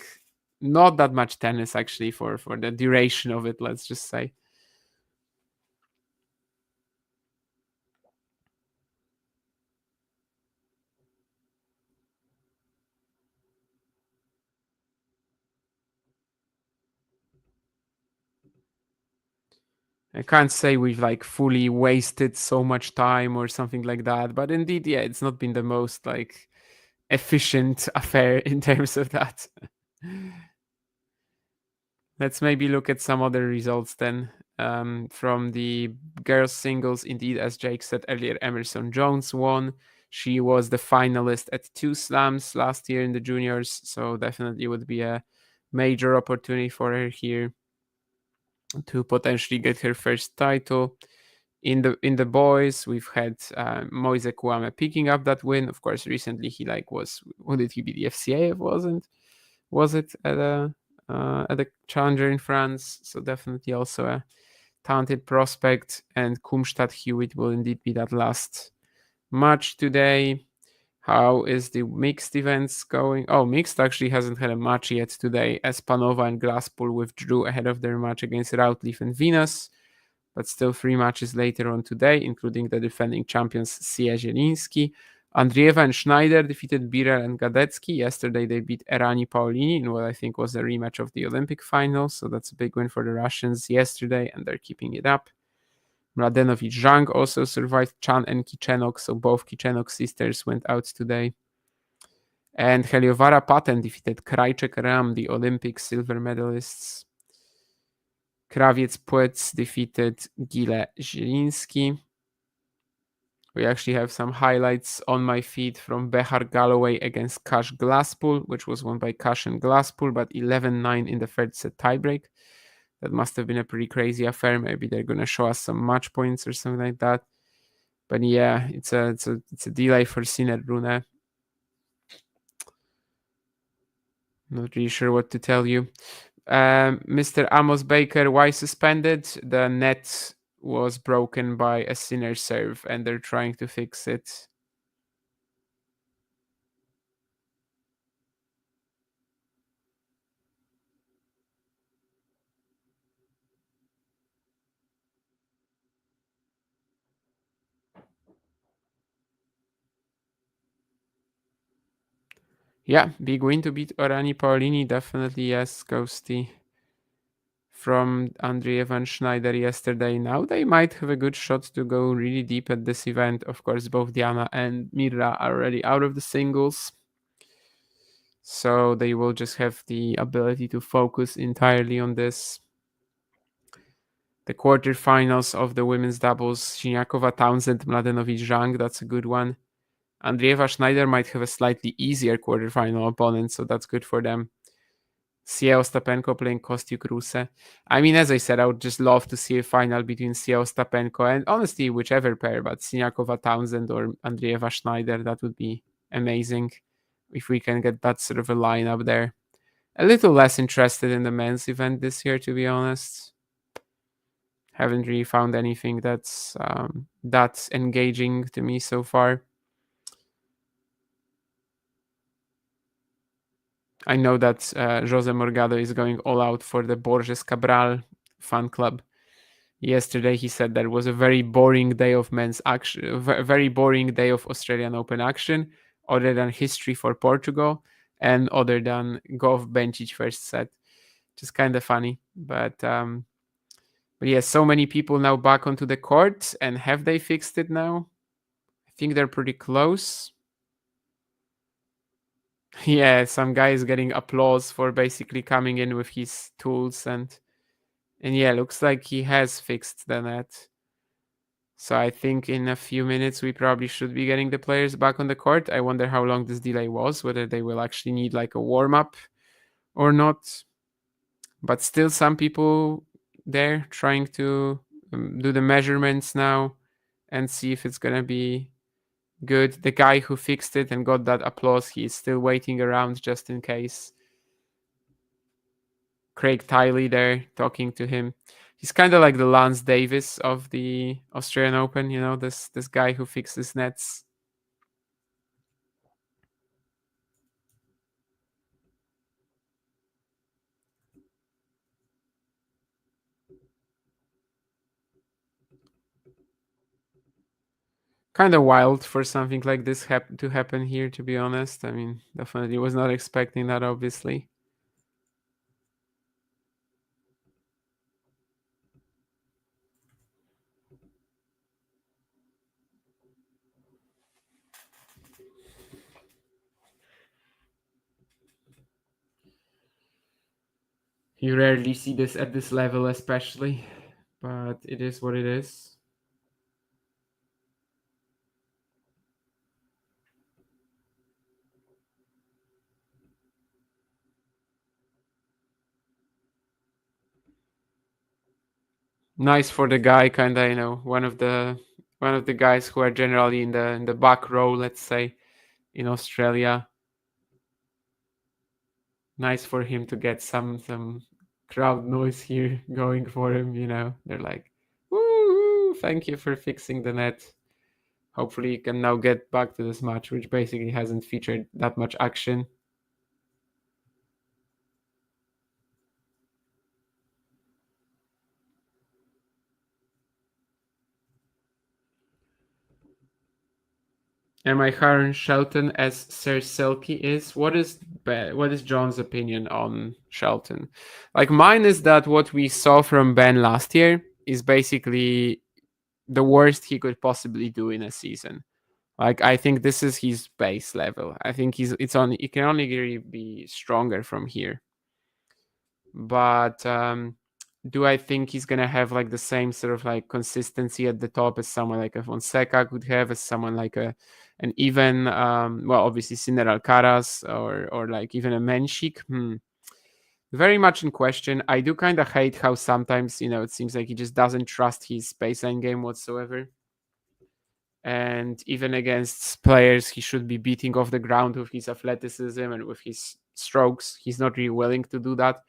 not that much tennis, actually, for the duration of it, let's just say. I can't say we've like fully wasted so much time or something like that, but indeed, yeah, it's not been the most like efficient affair in terms of that. Let's maybe look at some other results then. From the girls singles, indeed, as Jake said earlier, Emerson Jones won. She was the finalist at 2 slams last year in the juniors, so definitely would be a major opportunity for her here to potentially get her first title. In the boys, we've had Moise Kouame picking up that win. Of course, recently he what did he be, the FCA? Was it at a challenger in France? So definitely also a talented prospect. And Kumstad Hewitt will indeed be that last match today. How is the mixed events going? Oh, mixed actually hasn't had a match yet today, as Panova and Glasspool withdrew ahead of their match against Routleaf and Venus. But still 3 matches later on today, including the defending champions Sia Zielinski. Andreeva and Schneider defeated Birel and Gadecki. Yesterday they beat Errani Paolini in what I think was a rematch of the Olympic final. So that's a big win for the Russians yesterday, and they're keeping it up. Mladenovic Zhang also survived Chan and Kichenok, so both Kichenok sisters went out today. And Heliovara Paten defeated Krajcek Ram, the Olympic silver medalists. Krawiec Płetz defeated Gile Zieliński. We actually have some highlights on my feed from Behar Galloway against Kash Glasspool, which was won by Kash and Glasspool, but 11-9 in the third set tiebreak. That must have been a pretty crazy affair. Maybe they're going to show us some match points or something like that. But yeah, it's a delay for Sinner Rune. Not really sure what to tell you. Mr. Amos Baker, why suspended? The net was broken by a Sinner serve, and they're trying to fix it. Yeah, big win to beat Orani Paolini. Definitely, yes, Ghosty. From Andreev and Schneider yesterday. Now they might have a good shot to go really deep at this event. Of course, both Diana and Mirra are already out of the singles. So they will just have the ability to focus entirely on this. The quarterfinals of the women's doubles, Siniakova, Townsend, Mladenovic, Zhang, that's a good one. Andreeva Schneider might have a slightly easier quarterfinal opponent, so that's good for them. Sia Ostapenko playing Kostyuk Ruse. I mean, as I said, I would just love to see a final between Sia Ostapenko and honestly, whichever pair, but Siniakova Townsend or Andreeva Schneider, that would be amazing if we can get that sort of a lineup there. A little less interested in the men's event this year, to be honest. Haven't really found anything that's engaging to me so far. I know that Jose Morgado is going all out for the Borges Cabral fan club. Yesterday he said that it was a very boring day of men's action, a very boring day of Australian Open action, other than history for Portugal and other than Gov Bencic first set. Just kind of funny. But yeah, so many people now back onto the court, and have they fixed it now? I think they're pretty close. Yeah, some guy is getting applause for basically coming in with his tools and yeah, looks like he has fixed the net. So I think in a few minutes we probably should be getting the players back on the court. I wonder how long this delay was, whether they will actually need like a warm-up or not. But still some people there trying to do the measurements now and see if it's gonna be good. The guy who fixed it and got that applause, he is still waiting around just in case. Craig Tiley there talking to him. He's kind of like the Lance Davis of the Australian Open, you know, this guy who fixes nets. Kind of wild for something like this to happen here, to be honest. I mean, definitely was not expecting that, obviously. You rarely see this at this level, especially, but it is what it is. Nice for the guy, kind of, you know, one of the guys who are generally in the back row, let's say, in Australia. Nice for him to get some crowd noise here going for him, you know. They're like, woo, thank you for fixing the net. Hopefully he can now get back to this match, which basically hasn't featured that much action. Am I hiring Shelton as Sir Silky is? What is John's opinion on Shelton? Like, mine is that what we saw from Ben last year is basically the worst he could possibly do in a season. Like, I think this is his base level. I think it can only really be stronger from here. But do I think he's gonna have like the same sort of like consistency at the top as someone like a Fonseca could have, as someone like an even well, obviously Sinner Alcaraz or like even a Menchik? Very much in question. I do kind of hate how sometimes, it seems like he just doesn't trust his baseline game whatsoever. And even against players he should be beating off the ground with his athleticism and with his strokes, he's not really willing to do that.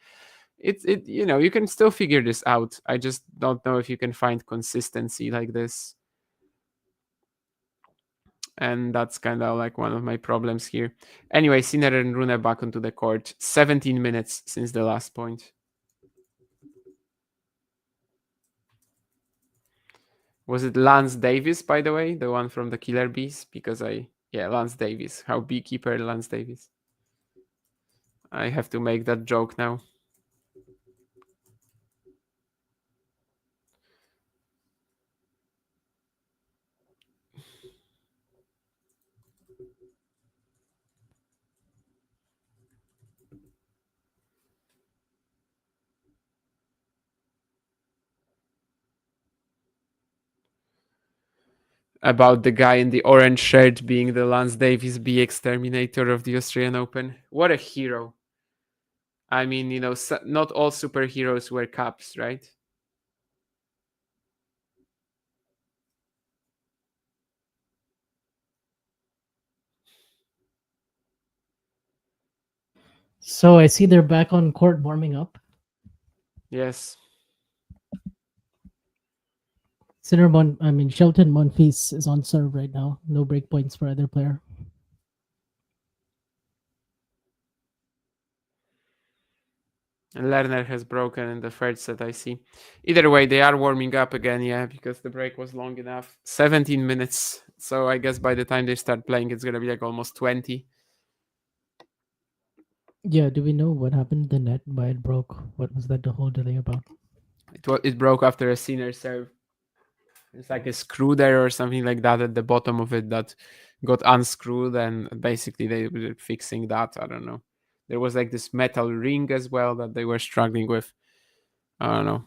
You can still figure this out. I just don't know if you can find consistency like this. And that's kind of like one of my problems here. Anyway, Sinner and Rune back onto the court. 17 minutes since the last point. Was it Lance Davis, by the way? The one from the Killer Bees? Because Lance Davis. How beekeeper Lance Davis. I have to make that joke now. About the guy in the orange shirt being the Lance Davis bee exterminator of the Australian Open. What a hero. I mean, not all superheroes wear caps, right? So I see they're back on court warming up. Yes. Shelton Monfils is on serve right now. No break points for either player. And Lerner has broken in the third set, I see. Either way, they are warming up again, yeah, because the break was long enough. 17 minutes. So I guess by the time they start playing, it's going to be like almost 20. Yeah, do we know what happened to the net? Why it broke? What was that the whole delay about? It broke after a Sinner serve. It's like a screw there or something like that at the bottom of it that got unscrewed, and basically they were fixing that. I don't know. There was like this metal ring as well that they were struggling with. I don't know.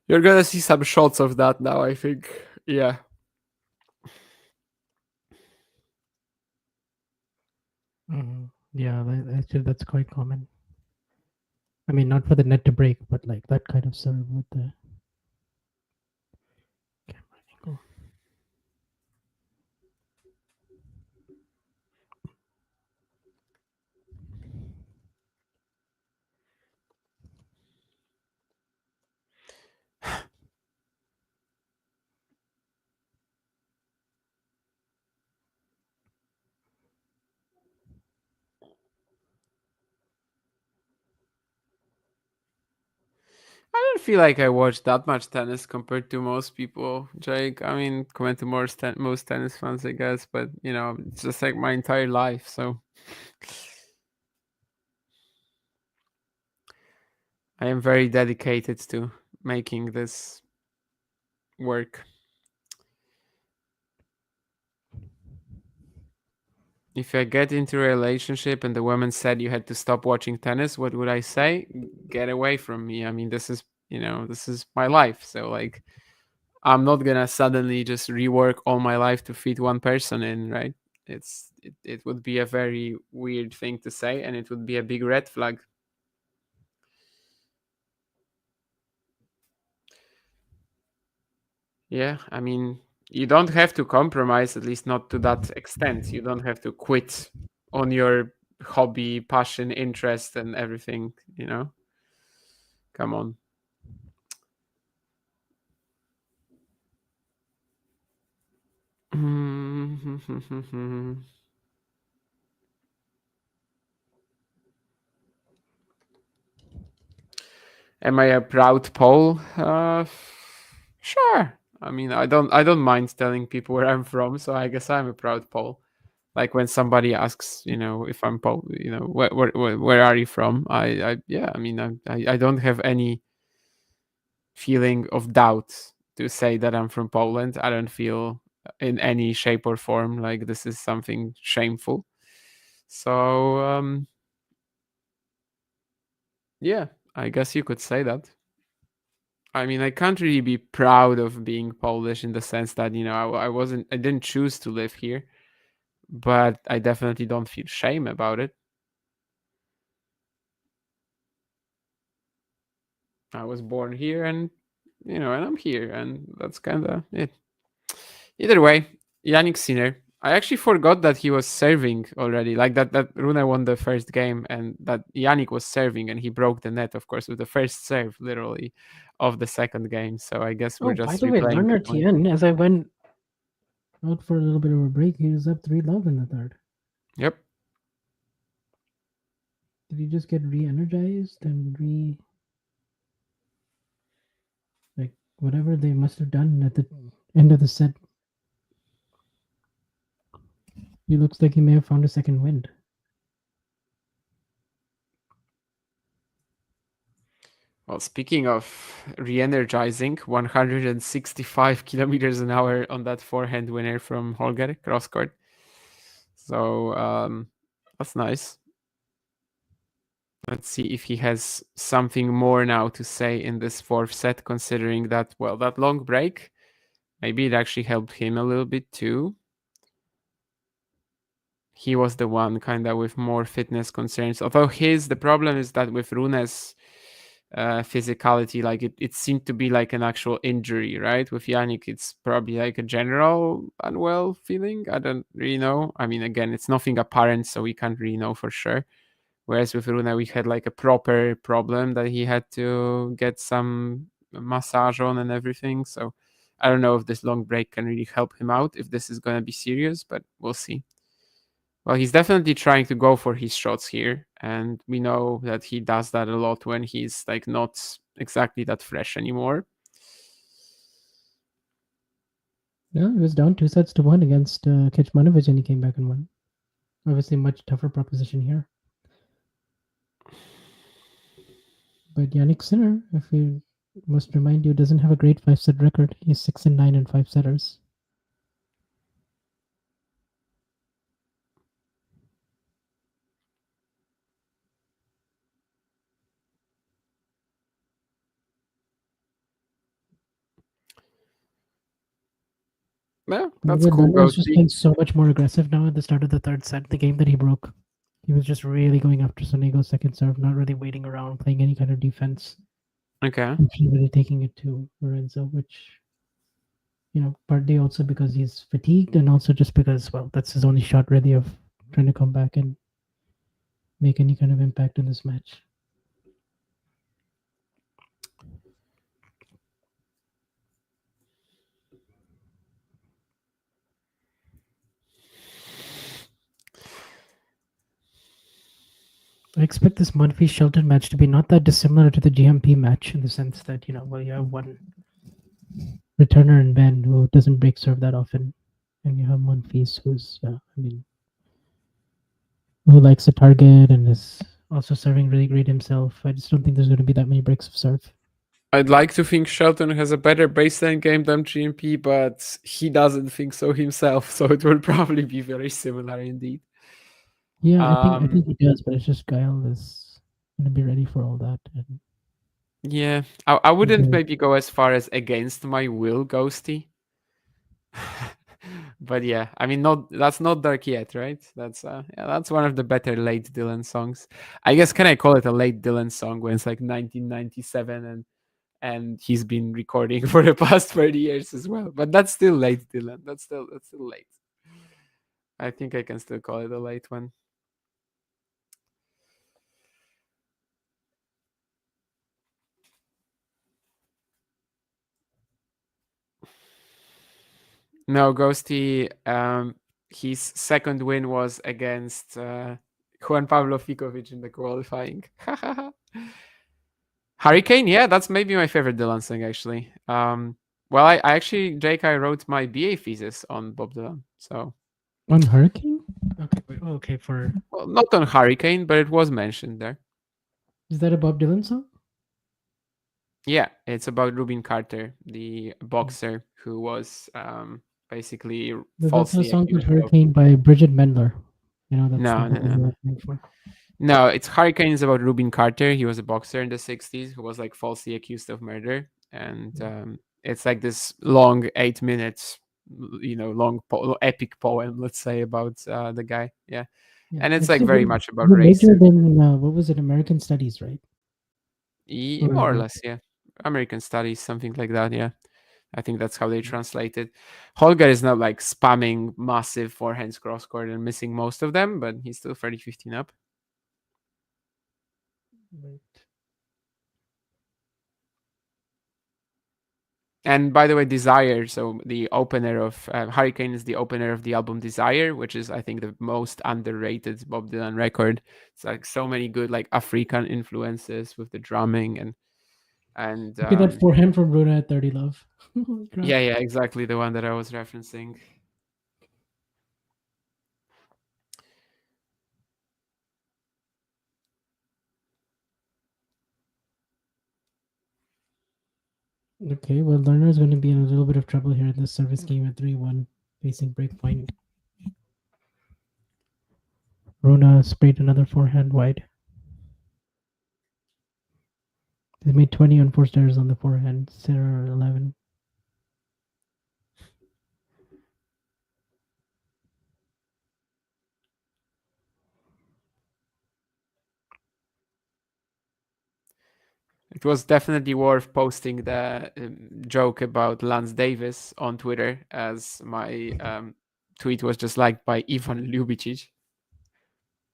You're gonna see some shots of that now, I think. Yeah. Mm-hmm. Yeah, actually that's quite common. I mean, not for the net to break, but like that kind of serve with the camera angle. I don't feel like I watch that much tennis compared to most people, Jake. I mean, compared to most tennis fans, I guess, but it's just like my entire life. So I am very dedicated to making this work. If I get into a relationship and the woman said you had to stop watching tennis, what would I say? Get away from me. I mean, this is my life. So like, I'm not gonna suddenly just rework all my life to fit one person in, right? It would be a very weird thing to say, and it would be a big red flag. Yeah, I mean, you don't have to compromise, at least not to that extent. You don't have to quit on your hobby, passion, interest, and everything, Come on. Am I a proud Pole? Sure. I mean, I don't mind telling people where I'm from, so I guess I'm a proud Pole. Like when somebody asks, if I'm Pole, where are you from? Yeah, I mean, I don't have any feeling of doubt to say that I'm from Poland. I don't feel in any shape or form like this is something shameful. So yeah, I guess you could say that. I mean, I can't really be proud of being Polish in the sense that, I didn't choose to live here, but I definitely don't feel shame about it. I was born here and, and I'm here, and that's kind of it. Either way, Jannik Sinner. I actually forgot that he was serving already. Like that Rune won the first game and that Jannik was serving and he broke the net, of course, with the first serve, literally, of the second game. So I guess we're Oh, by just the way, replaying Lerner the point. Tien, as I went out for a little bit of a break, he was up 3-love in the third. Yep. Did he just get re-energized and like whatever they must have done at the end of the set? He looks like he may have found a second wind. Well, speaking of re-energizing, 165 kilometers an hour on that forehand winner from Holger, cross court. So that's nice. Let's see if he has something more now to say in this fourth set, considering that, well, that long break, maybe it actually helped him a little bit too. He was the one kind of with more fitness concerns. Although the problem is that with Rune's physicality, like it seemed to be like an actual injury, right? With Jannik, it's probably like a general unwell feeling. I don't really know. I mean, again, it's nothing apparent, so we can't really know for sure. Whereas with Rune, we had like a proper problem that he had to get some massage on and everything. So I don't know if this long break can really help him out, if this is going to be serious, but we'll see. Well, he's definitely trying to go for his shots here. And we know that he does that a lot when he's like not exactly that fresh anymore. Yeah, he was down 2-1 against Kecmanovic and he came back and won. Obviously, much tougher proposition here. But Jannik Sinner, if we must remind you, doesn't have a great 5-set record. He's 6-9 in 5-setters. Yeah, that's cool. He's just playing so much more aggressive now at the start of the third set. The game that he broke, he was just really going after Sonego's second serve, not really waiting around, playing any kind of defense. Okay. Actually really taking it to Lorenzo, which, partly also because he's fatigued and also just because, well, that's his only shot really of trying to come back and make any kind of impact in this match. I expect this Munfee Shelton match to be not that dissimilar to the GMP match in the sense that, you have one returner in Ben who doesn't break serve that often, and you have Munfee who's, who likes to target and is also serving really great himself. I just don't think there's going to be that many breaks of serve. I'd like to think Shelton has a better baseline game than GMP, but he doesn't think so himself, so it will probably be very similar indeed. Yeah, I think he does, but it's just Guile is going to be ready for all that. And yeah, I wouldn't maybe go as far as against my will, Ghosty. But yeah, I mean, that's not dark yet, right? That's one of the better late Dylan songs. I guess, can I call it a late Dylan song when it's like 1997 and he's been recording for the past 30 years as well? But that's still late Dylan. That's still late. I think I can still call it a late one. No, Ghosty, his second win was against Juan Pablo Ficovich in the qualifying. Hurricane, yeah, that's maybe my favorite Dylan song actually. Well, I actually, Jake, I wrote my BA thesis on Bob Dylan, so. On Hurricane? Okay, for. Well, not on Hurricane, but it was mentioned there. Is that a Bob Dylan song? Yeah, it's about Rubin Carter, the boxer who was basically That's falsely a song called accused of. Hurricane by Bridget Mendler. You know, that's No. For. No, it's Hurricane is about Rubin Carter. He was a boxer in the 60s who was like falsely accused of murder. And it's like this long 8 minutes, long epic poem, let's say, about the guy. Yeah. And it's like very much about race. Majored in, what was it, American Studies, right? More or less, yeah. American Studies, something like that, yeah. I think that's how they translate it. Holger is not like spamming massive forehands cross court and missing most of them, but he's still 30-15 up. Right. And by the way, Desire, so the opener of Hurricane is the opener of the album Desire, which is, I think, the most underrated Bob Dylan record. It's like so many good like African influences with the drumming and Look at that forehand from Rune at 30 love. yeah, exactly, the one that I was referencing. Okay, well, Lerner is going to be in a little bit of trouble here in this service game at 3-1, facing break point. Rune sprayed another forehand wide. They made 20 on 4 stairs on the forehand, Sarah 11. It was definitely worth posting the joke about Lance Davis on Twitter, as my tweet was just liked by Ivan Ljubicic.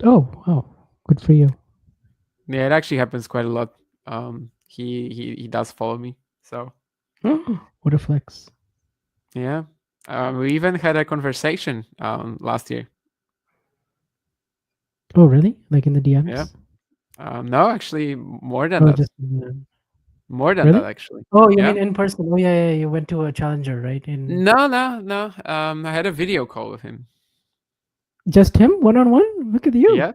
Oh, wow. Good for you. Yeah, it actually happens quite a lot. He does follow me, so. What a flex. Yeah. We even had a conversation last year. Oh, really? Like in the DMs? Yeah. No, actually, more than that. More than really? That, actually. Oh, you mean in person? Oh, yeah. You went to a challenger, right? No. I had a video call with him. Just him? One-on-one? Look at you. Yeah.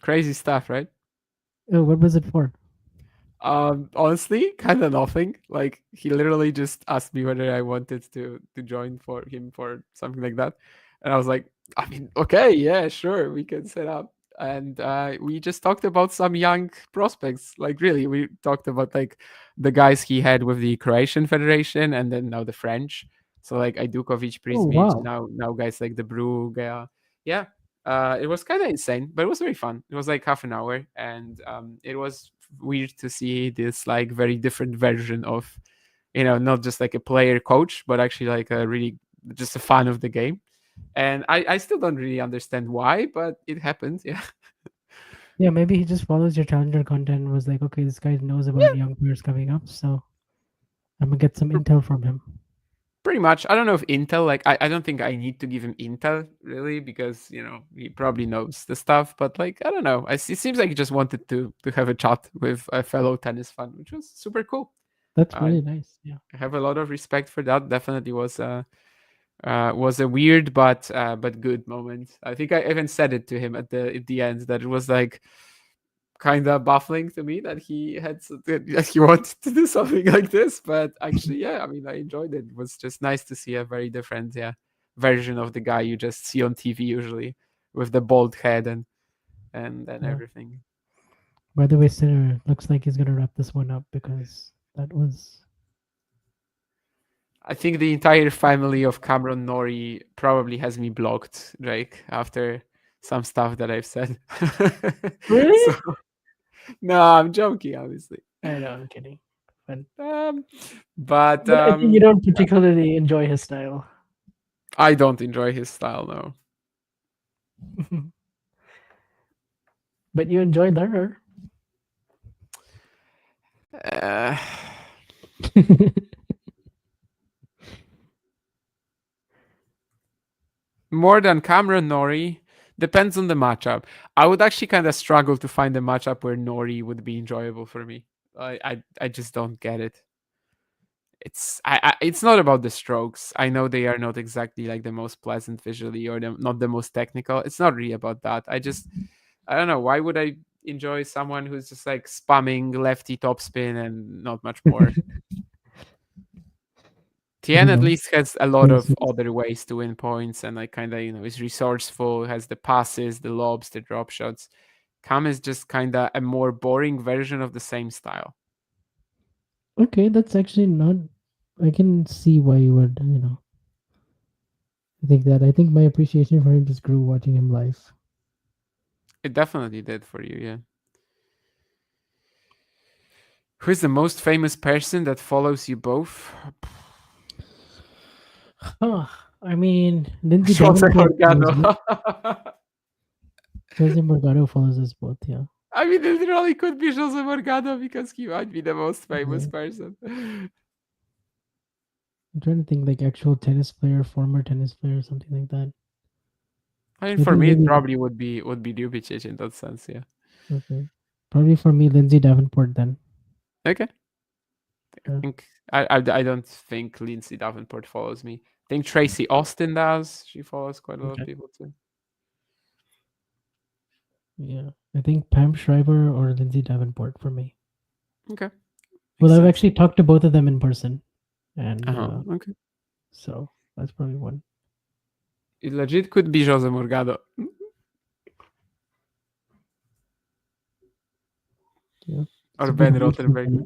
Crazy stuff, right? Oh, what was it for? Honestly, kind of nothing. Like, he literally just asked me whether I wanted to join for him for something like that. And I was like, I mean, okay, yeah, sure, we can set up. And we just talked about some young prospects. Like, really, we talked about like the guys he had with the Croatian Federation and then now the French. So like Ajdukovic, Prismic, now guys like the Brug. Yeah. It was kind of insane, but it was very fun. It was like half an hour, and it was weird to see this like very different version of, not just like a player coach, but actually like a really just a fan of the game. And I still don't really understand why, but it happened. Yeah. Yeah, maybe he just follows your challenger content and was like, okay, this guy knows about young players coming up, so I'm gonna get some intel from him. Pretty much. I don't know if intel, like, I don't think I need to give him intel really, because he probably knows the stuff, but like, I don't know, it seems like he just wanted to have a chat with a fellow tennis fan, which was super cool. That's really nice. Yeah, I have a lot of respect for that. Definitely was a weird but good moment. I think I even said it to him at the end, that it was like kind of baffling to me that he wanted to do something like this, but actually, yeah, I mean, I enjoyed it. It was just nice to see a very different version of the guy you just see on TV usually, with the bald head and everything. By the way, Sinner, looks like he's gonna wrap this one up, because that was. I think the entire family of Cameron Norrie probably has me blocked, Drake, after some stuff that I've said. Really? No, I'm joking, obviously. I know, I'm kidding. But I think you don't particularly enjoy his style. I don't enjoy his style, no. But you enjoy Lerner. More than Cameron Norrie, depends on the matchup. I would actually kind of struggle to find a matchup where Norrie would be enjoyable for me. I just don't get it. It's not about the strokes. I know they are not exactly like the most pleasant visually or not the most technical. It's not really about that. I don't know. Why would I enjoy someone who's just like spamming lefty topspin and not much more? Tien at least has a lot of other ways to win points and like kind of, is resourceful, has the passes, the lobs, the drop shots. Cam is just kind of a more boring version of the same style. Okay, that's actually not. I can see why you would, I think that. I think my appreciation for him just grew watching him live. It definitely did for you, yeah. Who is the most famous person that follows you both? I mean, Lindsay Jose Davenport. Morgado. Jose Morgado follows us both, yeah. I mean, it really could be Jose Morgado because he might be the most famous person. I'm trying to think like actual tennis player, former tennis player, something like that. I mean, for me, it probably would be Ljubicic in that sense, yeah. Okay, probably for me, Lindsay Davenport then. Okay. I think I don't think Lindsay Davenport follows me. I think Tracy Austin does. She follows quite a lot of people too. Yeah, I think Pam Shriver or Lindsay Davenport for me. Okay. Well, I've actually talked to both of them in person, and okay. So that's probably one. It legit could be Jose Morgado. Yeah. Or Ben Rothenberg.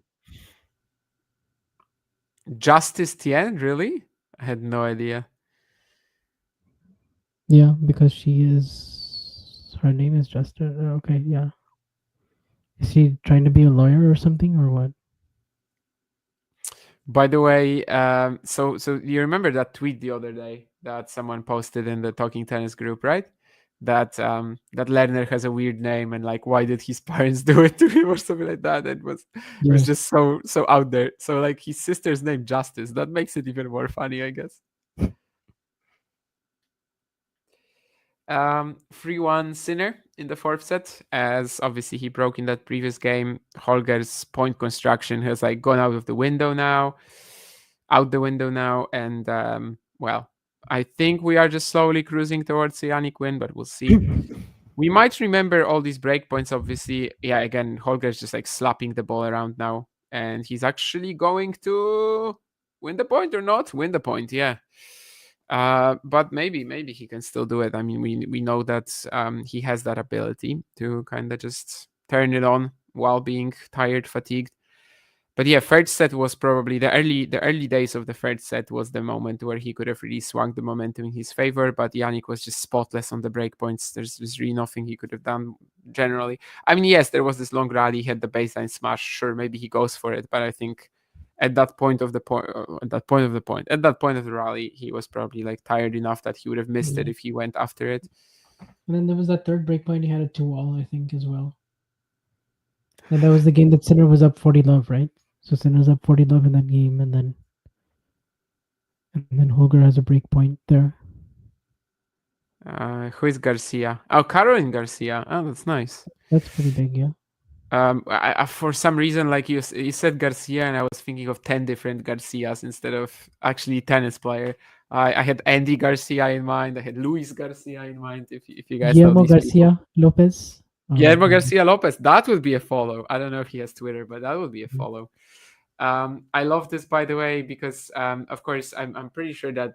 Justice Tien, really? I had no idea. Yeah, because her name is Justin. Okay, yeah. Is she trying to be a lawyer or something, or what? By the way, so you remember that tweet the other day that someone posted in the Talking Tennis group, right? That that Lerner has a weird name and like why did his parents do it to him or something like that? It was just so out there. So like his sister's name Justice. That makes it even more funny, I guess. 3-1 Sinner in the fourth set, as obviously he broke in that previous game. Holger's point construction has like gone out the window now, and well, I think we are just slowly cruising towards the Jannik win, but we'll see. We might remember all these breakpoints, obviously. Yeah, again, Holger's just like slapping the ball around now, and he's actually going to win the point or not win the point, yeah. But maybe he can still do it. I mean, we know that he has that ability to kind of just turn it on while being tired, fatigued. But yeah, third set was probably the early days of the third set was the moment where he could have really swung the momentum in his favor. But Jannik was just spotless on the breakpoints. There's really nothing he could have done generally. I mean, yes, there was this long rally, he had the baseline smash. Sure, maybe he goes for it, but I think at that point of the rally, he was probably like tired enough that he would have missed it if he went after it. And then there was that third breakpoint he had a 2-all, I think, as well. And that was the game that Sinner was up 40-love, right? So Sinner's up 40-love in that game, and then Holger has a breakpoint there. Who is Garcia? Oh, Caroline Garcia. Oh, that's nice. That's pretty big, yeah. I for some reason, like you said Garcia, and I was thinking of 10 different Garcias instead of actually tennis player. I had Andy Garcia in mind. I had Luis Garcia in mind. If you guys Guillermo Garcia Lopez. Guillermo Garcia Lopez. That would be a follow. I don't know if he has Twitter, but that would be a follow. I love this, by the way, because of course I'm pretty sure that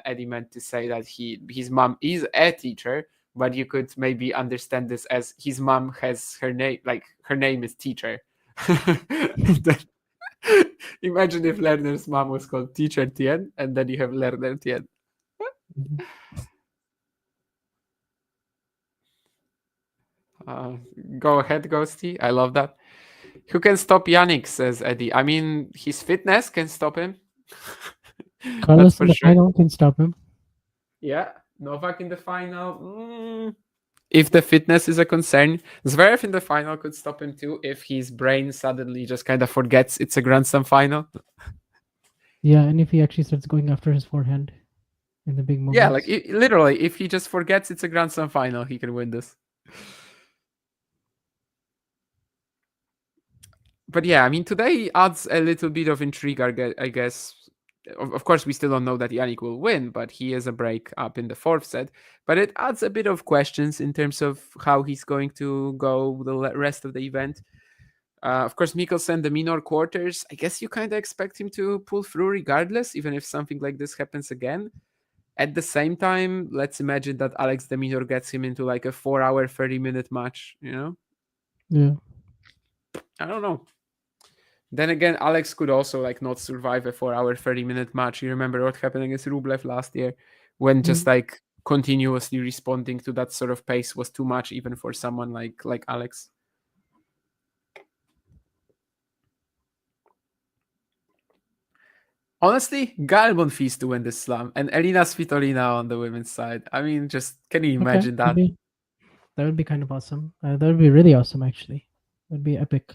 Eddie meant to say that his mom is a teacher, but you could maybe understand this as his mom has her name, like her name is teacher. Imagine if Lerner's mom was called Teacher Tien, and then you have Lerner Tien. Go ahead, Ghosty. I love that. Who can stop Jannik, says Eddie. I mean, his fitness can stop him. Carlos in the final can stop him. Yeah, Novak in the final. If the fitness is a concern, Zverev in the final could stop him too if his brain suddenly just kind of forgets it's a Grand Slam final. Yeah, and if he actually starts going after his forehand in the big moments. Yeah, like literally, if he just forgets it's a Grand Slam final, he can win this. but yeah, I mean, today adds a little bit of intrigue, I guess. Of course, we still don't know that Jannik will win, but he is a break up in the fourth set. But it adds a bit of questions in terms of how he's going to go the rest of the event. Of course, Mikkelsen, the minor quarters, I guess you kind of expect him to pull through regardless, even if something like this happens again. At the same time, let's imagine that Alex de Minaur gets him into like a 4-hour, 30-minute match, you know? Yeah. I don't know. Then again, Alex could also like not survive a 4-hour, 30-minute match. You remember what happened against Rublev last year when just like continuously responding to that sort of pace was too much even for someone like Alex. Honestly, Gael Monfils to win this slam and Elina Svitolina on the women's side. I mean, just can you imagine that? That would be kind of awesome. That would be really awesome, actually. That would be epic.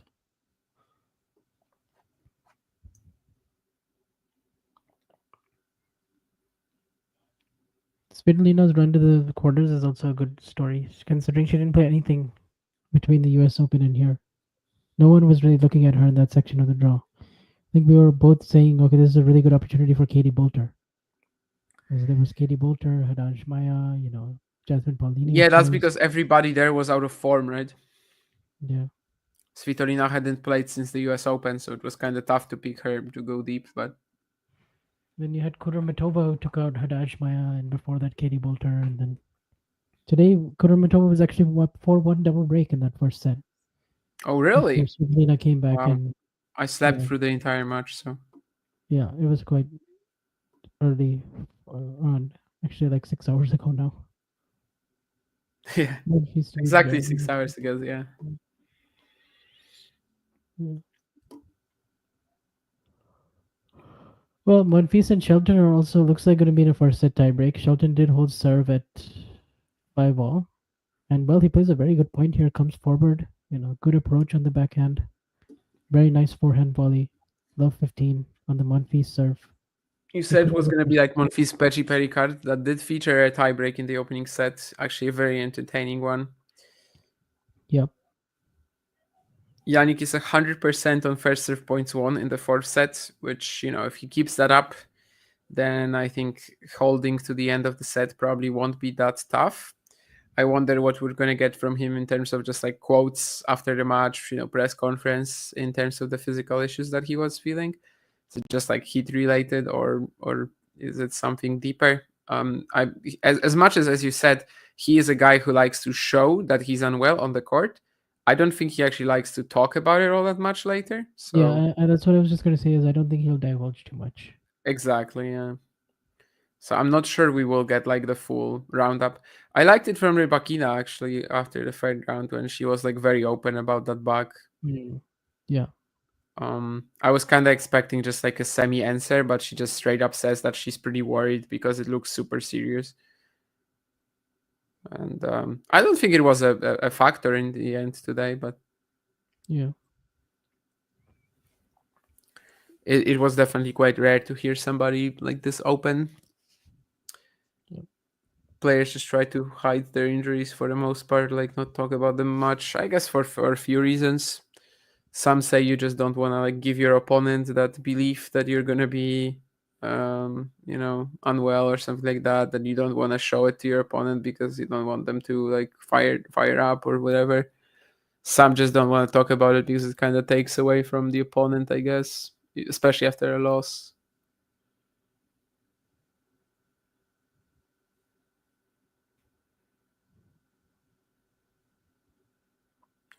Svitolina's run to the quarters is also a good story, considering she didn't play anything between the US Open and here. No one was really looking at her in that section of the draw. I think we were both saying, okay, this is a really good opportunity for Katie Bolter. There was Katie Bolter, Hadaj Maya, Jasmine Paolini. Yeah, that's because everybody there was out of form, right? Yeah. Svitolina hadn't played since the US Open, so it was kind of tough to pick her to go deep, but... Then you had Kudermetova who took out Hadaj Maya, and before that Katie Bolter, and then today Kudermetova was actually 4-1 double break in that first set. Oh, really? Svitolina came back and... I slept through the entire match, so... Yeah, it was quite early on. Actually, like 6 hours ago now. Yeah, exactly 6 hours ago, yeah. Well, Monfils and Shelton are also looks like going to be in a first set tiebreak. Shelton did hold serve at 5-all. And well, he plays a very good point here, comes forward, good approach on the backhand. Very nice forehand volley. Love 15 on the Monfils serve. You said it was going to be like Monfils Pecci Pericard. That did feature a tiebreak in the opening set. Actually, a very entertaining one. Yep. Jannik is 100% on first serve points won in the fourth set, which, if he keeps that up, then I think holding to the end of the set probably won't be that tough. I wonder what we're going to get from him in terms of just like quotes after the match, press conference in terms of the physical issues that he was feeling. Is it just like heat related or is it something deeper? As much as you said, he is a guy who likes to show that he's unwell on the court. I don't think he actually likes to talk about it all that much later. So yeah, that's what I was just going to say is I don't think he'll divulge too much. Exactly, yeah. So I'm not sure we will get like the full roundup. I liked it from Rybakina actually after the third round when she was like very open about that bug. Yeah. I was kind of expecting just like a semi answer, but she just straight up says that she's pretty worried because it looks super serious. And I don't think it was a factor in the end today, but yeah, it was definitely quite rare to hear somebody like this open. Players just try to hide their injuries for the most part, like not talk about them much. I guess for a few reasons. Some say you just don't want to like give your opponent that belief that you're gonna be, unwell or something like that. That you don't want to show it to your opponent because you don't want them to like fire up or whatever. Some just don't want to talk about it because it kind of takes away from the opponent, I guess, especially after a loss.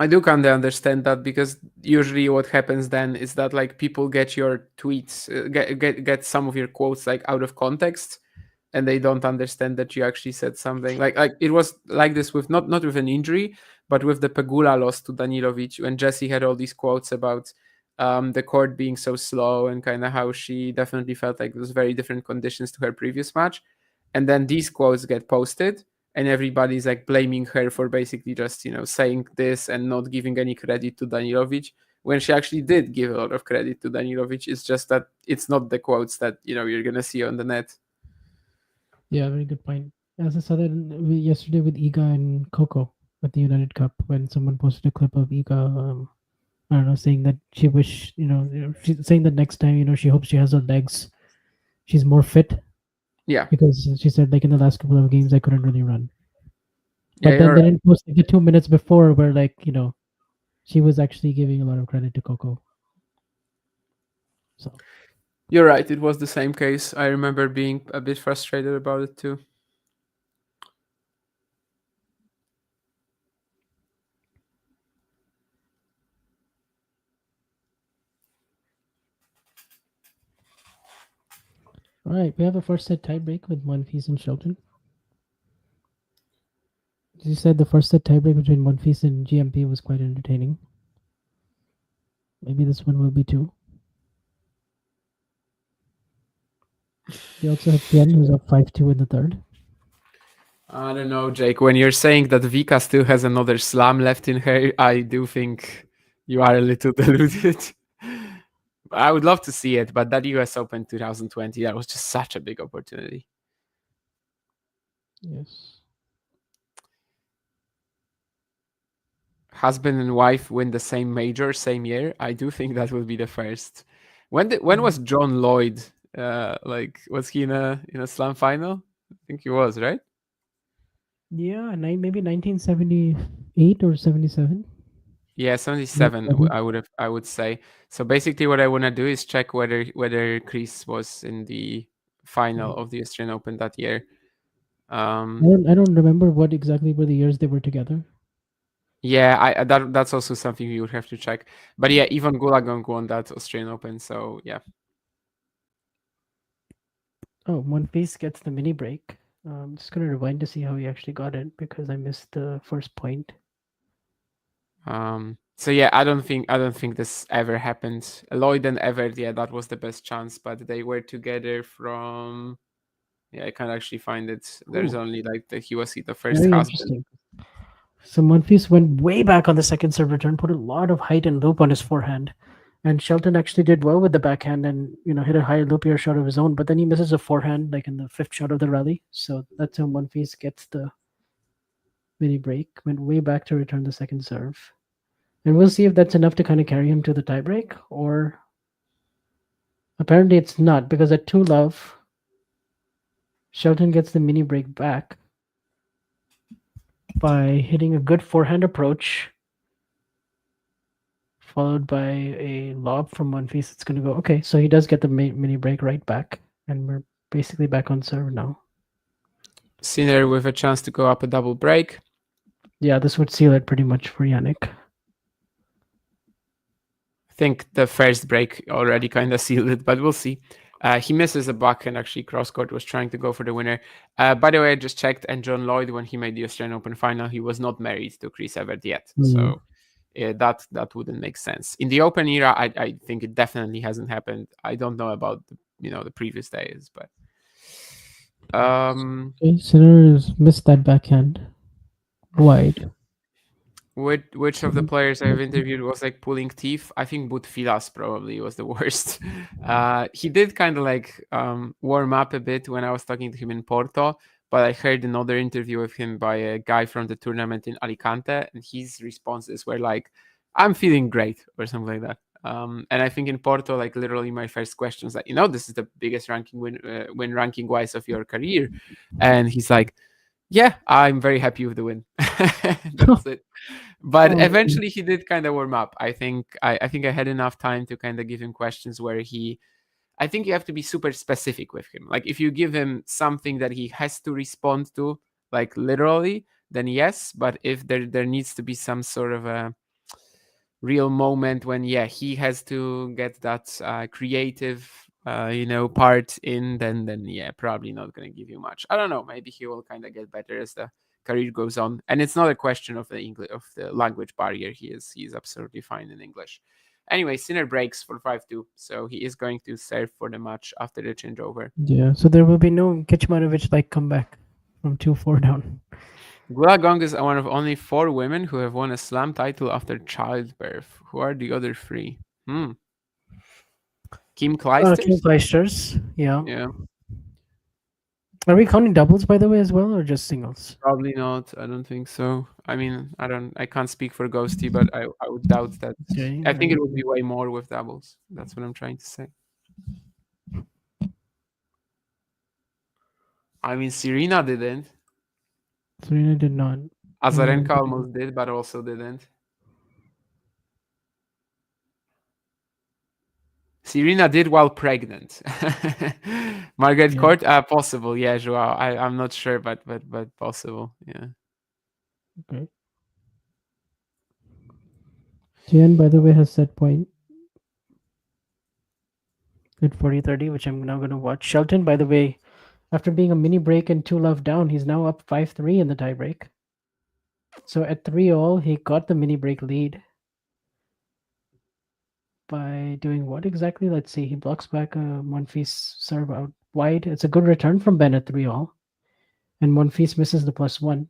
I do kind of understand that because usually what happens then is that like people get your tweets, get some of your quotes like out of context, and they don't understand that you actually said something. Like it was like this with not with an injury, but with the Pegula loss to Danilovic when Jessie had all these quotes about the court being so slow and kind of how she definitely felt like it was very different conditions to her previous match, and then these quotes get posted. And everybody's like blaming her for basically just, saying this and not giving any credit to Danilovic when she actually did give a lot of credit to Danilovic. It's just that it's not the quotes that, you're going to see on the net. Yeah, very good point. As I saw that yesterday with Iga and Coco at the United Cup when someone posted a clip of Iga I don't know, saying that she wish, she's saying that next time, she hopes she has her legs. She's more fit. Yeah. Because she said, like, in the last couple of games, I couldn't really run. Yeah, But then they didn't post like the 2 minutes before where, like, she was actually giving a lot of credit to Coco. So. You're right. It was the same case. I remember being a bit frustrated about it too. All right, we have a first set tiebreak with Monfils and Shelton. You said the first set tiebreak between Monfils and GMP was quite entertaining. Maybe this one will be too. We also have Tien, who's up 5-2 in the third. I don't know, Jake. When you're saying that Vika still has another slam left in her, I do think you are a little deluded. I would love to see it, but that US Open 2020, that was just such a big opportunity. Yes. Husband and wife win the same major, same year. I do think that will be the first. When was John Lloyd? Was he in a slam final? I think he was, right? Yeah, maybe 1978 or 77. Yeah, 77. I would say. So basically, what I want to do is check whether Chris was in the final of the Australian Open that year. I don't remember what exactly were the years they were together. Yeah, that's also something we would have to check. But yeah, even Gulagong won that Australian Open, so yeah. Oh, Monfils gets the mini break. I'm just gonna rewind to see how he actually got it because I missed the first point. So yeah, I don't think this ever happened. Lloyd and Everett, yeah, that was the best chance, but they were together from. Yeah, I can't actually find it. There's only like he was the first Very husband. interesting. So Monfils went way back on the second serve return, put a lot of height and loop on his forehand. And Shelton actually did well with the backhand and, hit a higher loopier shot of his own, but then he misses a forehand like in the fifth shot of the rally. So that's how Monfils gets the mini break. Went way back to return the second serve. And we'll see if that's enough to kind of carry him to the tiebreak, or apparently it's not, because at 2-love, Shelton gets the mini break back by hitting a good forehand approach, followed by a lob from Monfils. It's going to go. Okay, so he does get the mini break right back, and we're basically back on serve now. Sinner with a chance to go up a double break. Yeah, this would seal it pretty much for Jannik. I think the first break already kind of sealed it, but we'll see. He misses a backhand, actually. Crosscourt was trying to go for the winner. By the way, I just checked, and John Lloyd, when he made the Australian Open final, he was not married to Chris Evert yet. So that wouldn't make sense. In the Open era, I think it definitely hasn't happened. I don't know about the previous days, but Sinner has missed that backhand wide. Which of the players I've interviewed was like pulling teeth? I think Butfilas probably was the worst. He did kind of warm up a bit when I was talking to him in Porto, but I heard another interview with him by a guy from the tournament in Alicante, and his responses were like, "I'm feeling great" or something like that. And I think in Porto, like literally my first question was like, this is the biggest ranking win ranking wise of your career, and he's like, "Yeah, I'm very happy with the win." That's it. But eventually he did kind of warm up. I think I had enough time to kind of give him questions where I think you have to be super specific with him. Like if you give him something that he has to respond to, like literally, then yes. But if there needs to be some sort of a real moment when he has to get that creative part in, then probably not going to give you much. I don't know, maybe he will kind of get better as the career goes on, and it's not a question of the English, of the language barrier. He's absolutely fine in English. Anyway, Sinner breaks for 5-2, so he is going to serve for the match after the changeover. Yeah, so there will be no Kecmanovic comeback from 2-4 down. Gulagong is one of only 4 women who have won a slam title after childbirth. Who are the other 3? Kim Clijsters? Kim Clijsters, yeah. Yeah. Are we counting doubles, by the way, as well, or just singles? Probably not. I don't think so. I mean, I can't speak for Ghosty, but I would doubt that. Okay, I think it then- would be way more with doubles. That's what I'm trying to say. I mean, Serena didn't. Serena did not. Azarenka almost did, but also didn't. Serena did while pregnant. Margaret Court, possible. Yeah, Joao. I'm not sure, but possible. Yeah. Okay. Jan, by the way, has set point. At 40-30, which I'm now going to watch. Shelton, by the way, after being a mini break and 2-love down, he's now up 5-3 in the tie break. So at 3-all, he got the mini break lead by doing what exactly? Let's see. He blocks back a Monfils serve out wide. It's a good return from Ben at 3-all. And Monfils misses the +1.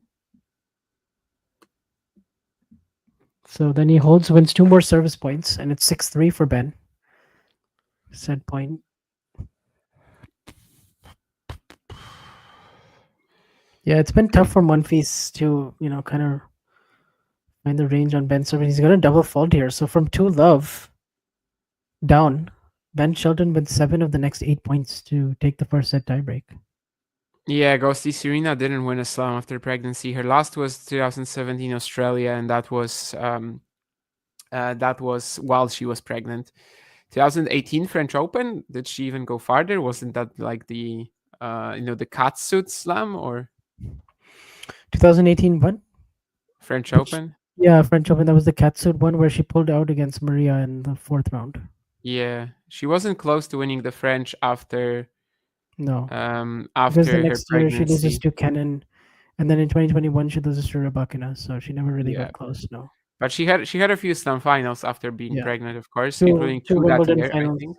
So then he wins 2 more service points, and it's 6-3 for Ben. Set point. Yeah, it's been tough for Monfils to, kind of find the range on Ben's service. He's got a double fault here. So from 2-love down, Ben Shelton with 7 of the next 8 points to take the first set tiebreak. Yeah, Ghosty Serena didn't win a slam after pregnancy. Her last was 2017 Australia, and that was while she was pregnant. 2018 French Open. Did she even go farther? Wasn't that like the the catsuit slam or 2018 what? French Open? Yeah, French Open. That was the catsuit one where she pulled out against Maria in the 4th round. Yeah, she wasn't close to winning the French after. No. After because the her next year pregnancy. she loses to Kenin, and then in 2021 she loses to Rybakina, so she never really Yeah. got close. No. But she had a few slam finals after being Yeah. pregnant, of course, Two including two that Wimbledon year, finals. I think.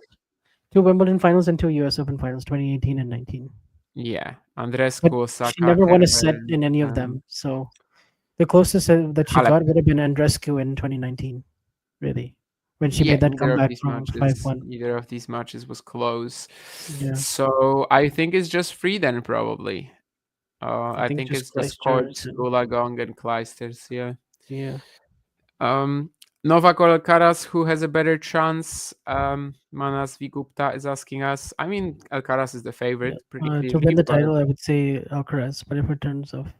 2 Wimbledon finals and 2 US Open finals, 2018 and 19. Yeah, But Andreescu, Osaka, she never won a set Kerber, in any of them. So the closest that she Halep. got would have been Andreescu in 2019, really, when she made that neither of comeback these from matches- 5-1. Neither of these matches was close. Yeah. So I think it's just free then, probably. I think it's just Court, Clijsters and- Gulagong, and Clijsters, yeah. Yeah. Novak or Alcaraz, who has a better chance? Manas Vigupta is asking us. I mean, Alcaraz is the favorite, pretty To clearly. win the but- title, I would say Alcaraz, but if it turns off.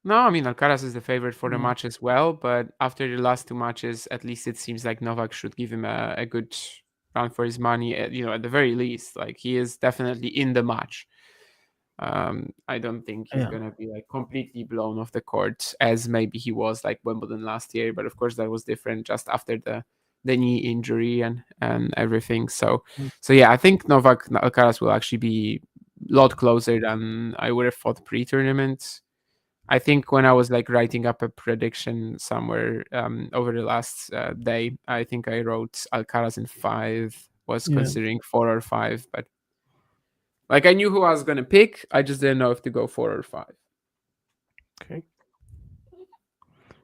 No, I mean, Alcaraz is the favorite for the Yeah. match as well, but after the last 2 matches, at least it seems like Novak should give him a good run for his money, at the very least. Like, he is definitely in the match. I don't think he's Yeah. gonna be like completely blown off the court as maybe he was like Wimbledon last year, but of course that was different just after the knee injury and everything. So yeah, I think Novak Alcaraz will actually be a lot closer than I would have thought pre-tournament. I think when I was like writing up a prediction somewhere over the last day, I think I wrote Alcaraz in 5, was Yeah. considering 4 or 5, but like I knew who I was gonna pick. I just didn't know if to go 4 or 5. Okay.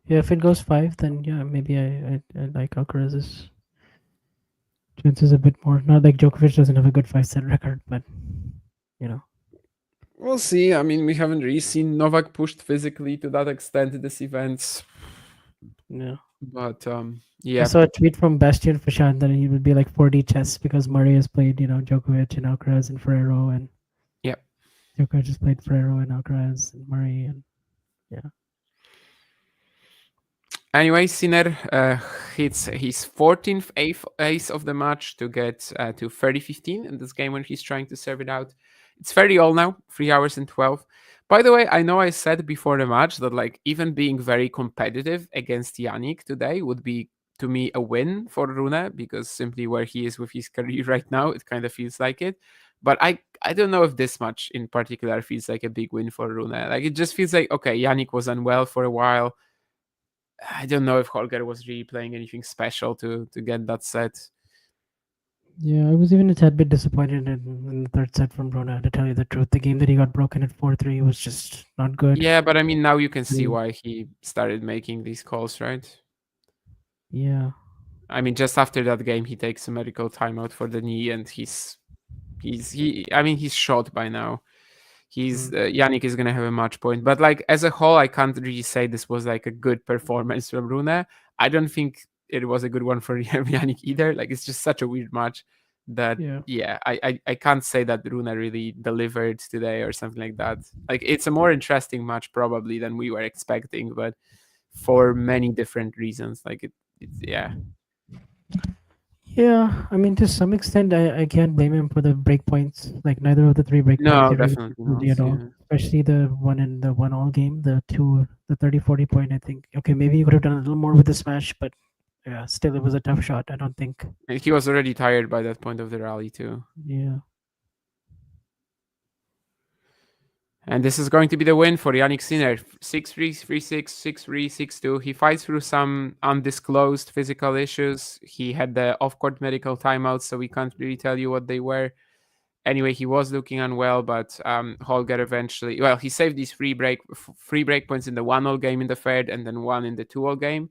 Yeah, if it goes 5, then yeah, maybe I like Alcaraz's chances a bit more. Not like Djokovic doesn't have a good 5-set record, but We'll see. I mean, we haven't really seen Novak pushed physically to that extent in this event. Yeah. But I yeah. saw a tweet from Bastian Fashand that he would be like 4D chess because Murray has played, Djokovic and Alcaraz and Ferrero, and Yep. Djokovic has played Ferrero and Alcaraz and Murray, and yeah. Anyway, Sinner hits his 14th ace of the match to get to 30-15 in this game when he's trying to serve it out. It's 30-all now, 3 hours and 12. By the way, I know I said before the match that like even being very competitive against Jannik today would be to me a win for Rune, because simply where he is with his career right now, it kind of feels like it. But I don't know if this match in particular feels like a big win for Rune. Like it just feels like, okay, Jannik was unwell for a while. I don't know if Holger was really playing anything special to get that set. Yeah, I was even a tad bit disappointed in the 3rd set from Rune, to tell you the truth. The game that he got broken at 4-3 was just not good. Yeah, but I mean, now you can see Yeah. why he started making these calls, right? Yeah. I mean, just after that game, he takes a medical timeout for the knee, and he's shot by now. Jannik is gonna have a match point. But like as a whole, I can't really say this was like a good performance from Rune. I don't think it was a good one for Jannik either. Like it's just such a weird match that I can't say that Rune really delivered today or something like that. Like it's a more interesting match probably than we were expecting, but for many different reasons. Like it's Yeah, I mean, to some extent, I can't blame him for the breakpoints. Like, neither of the 3 breakpoints No, he really definitely did not. at all. Yeah. Especially the one in the 1-all game, the 30-40 point. I think okay, maybe you could have done a little more with the smash, but yeah, still it was a tough shot. I don't think. And he was already tired by that point of the rally too. Yeah. And this is going to be the win for Jannik Sinner. 6-3, 3-6, 6-3, 6-2. He fights through some undisclosed physical issues. He had the off-court medical timeouts, so we can't really tell you what they were. Anyway, he was looking unwell, but Holger eventually... Well, he saved these three break points in the 1-all game in the third and then 1 in the 2-all game.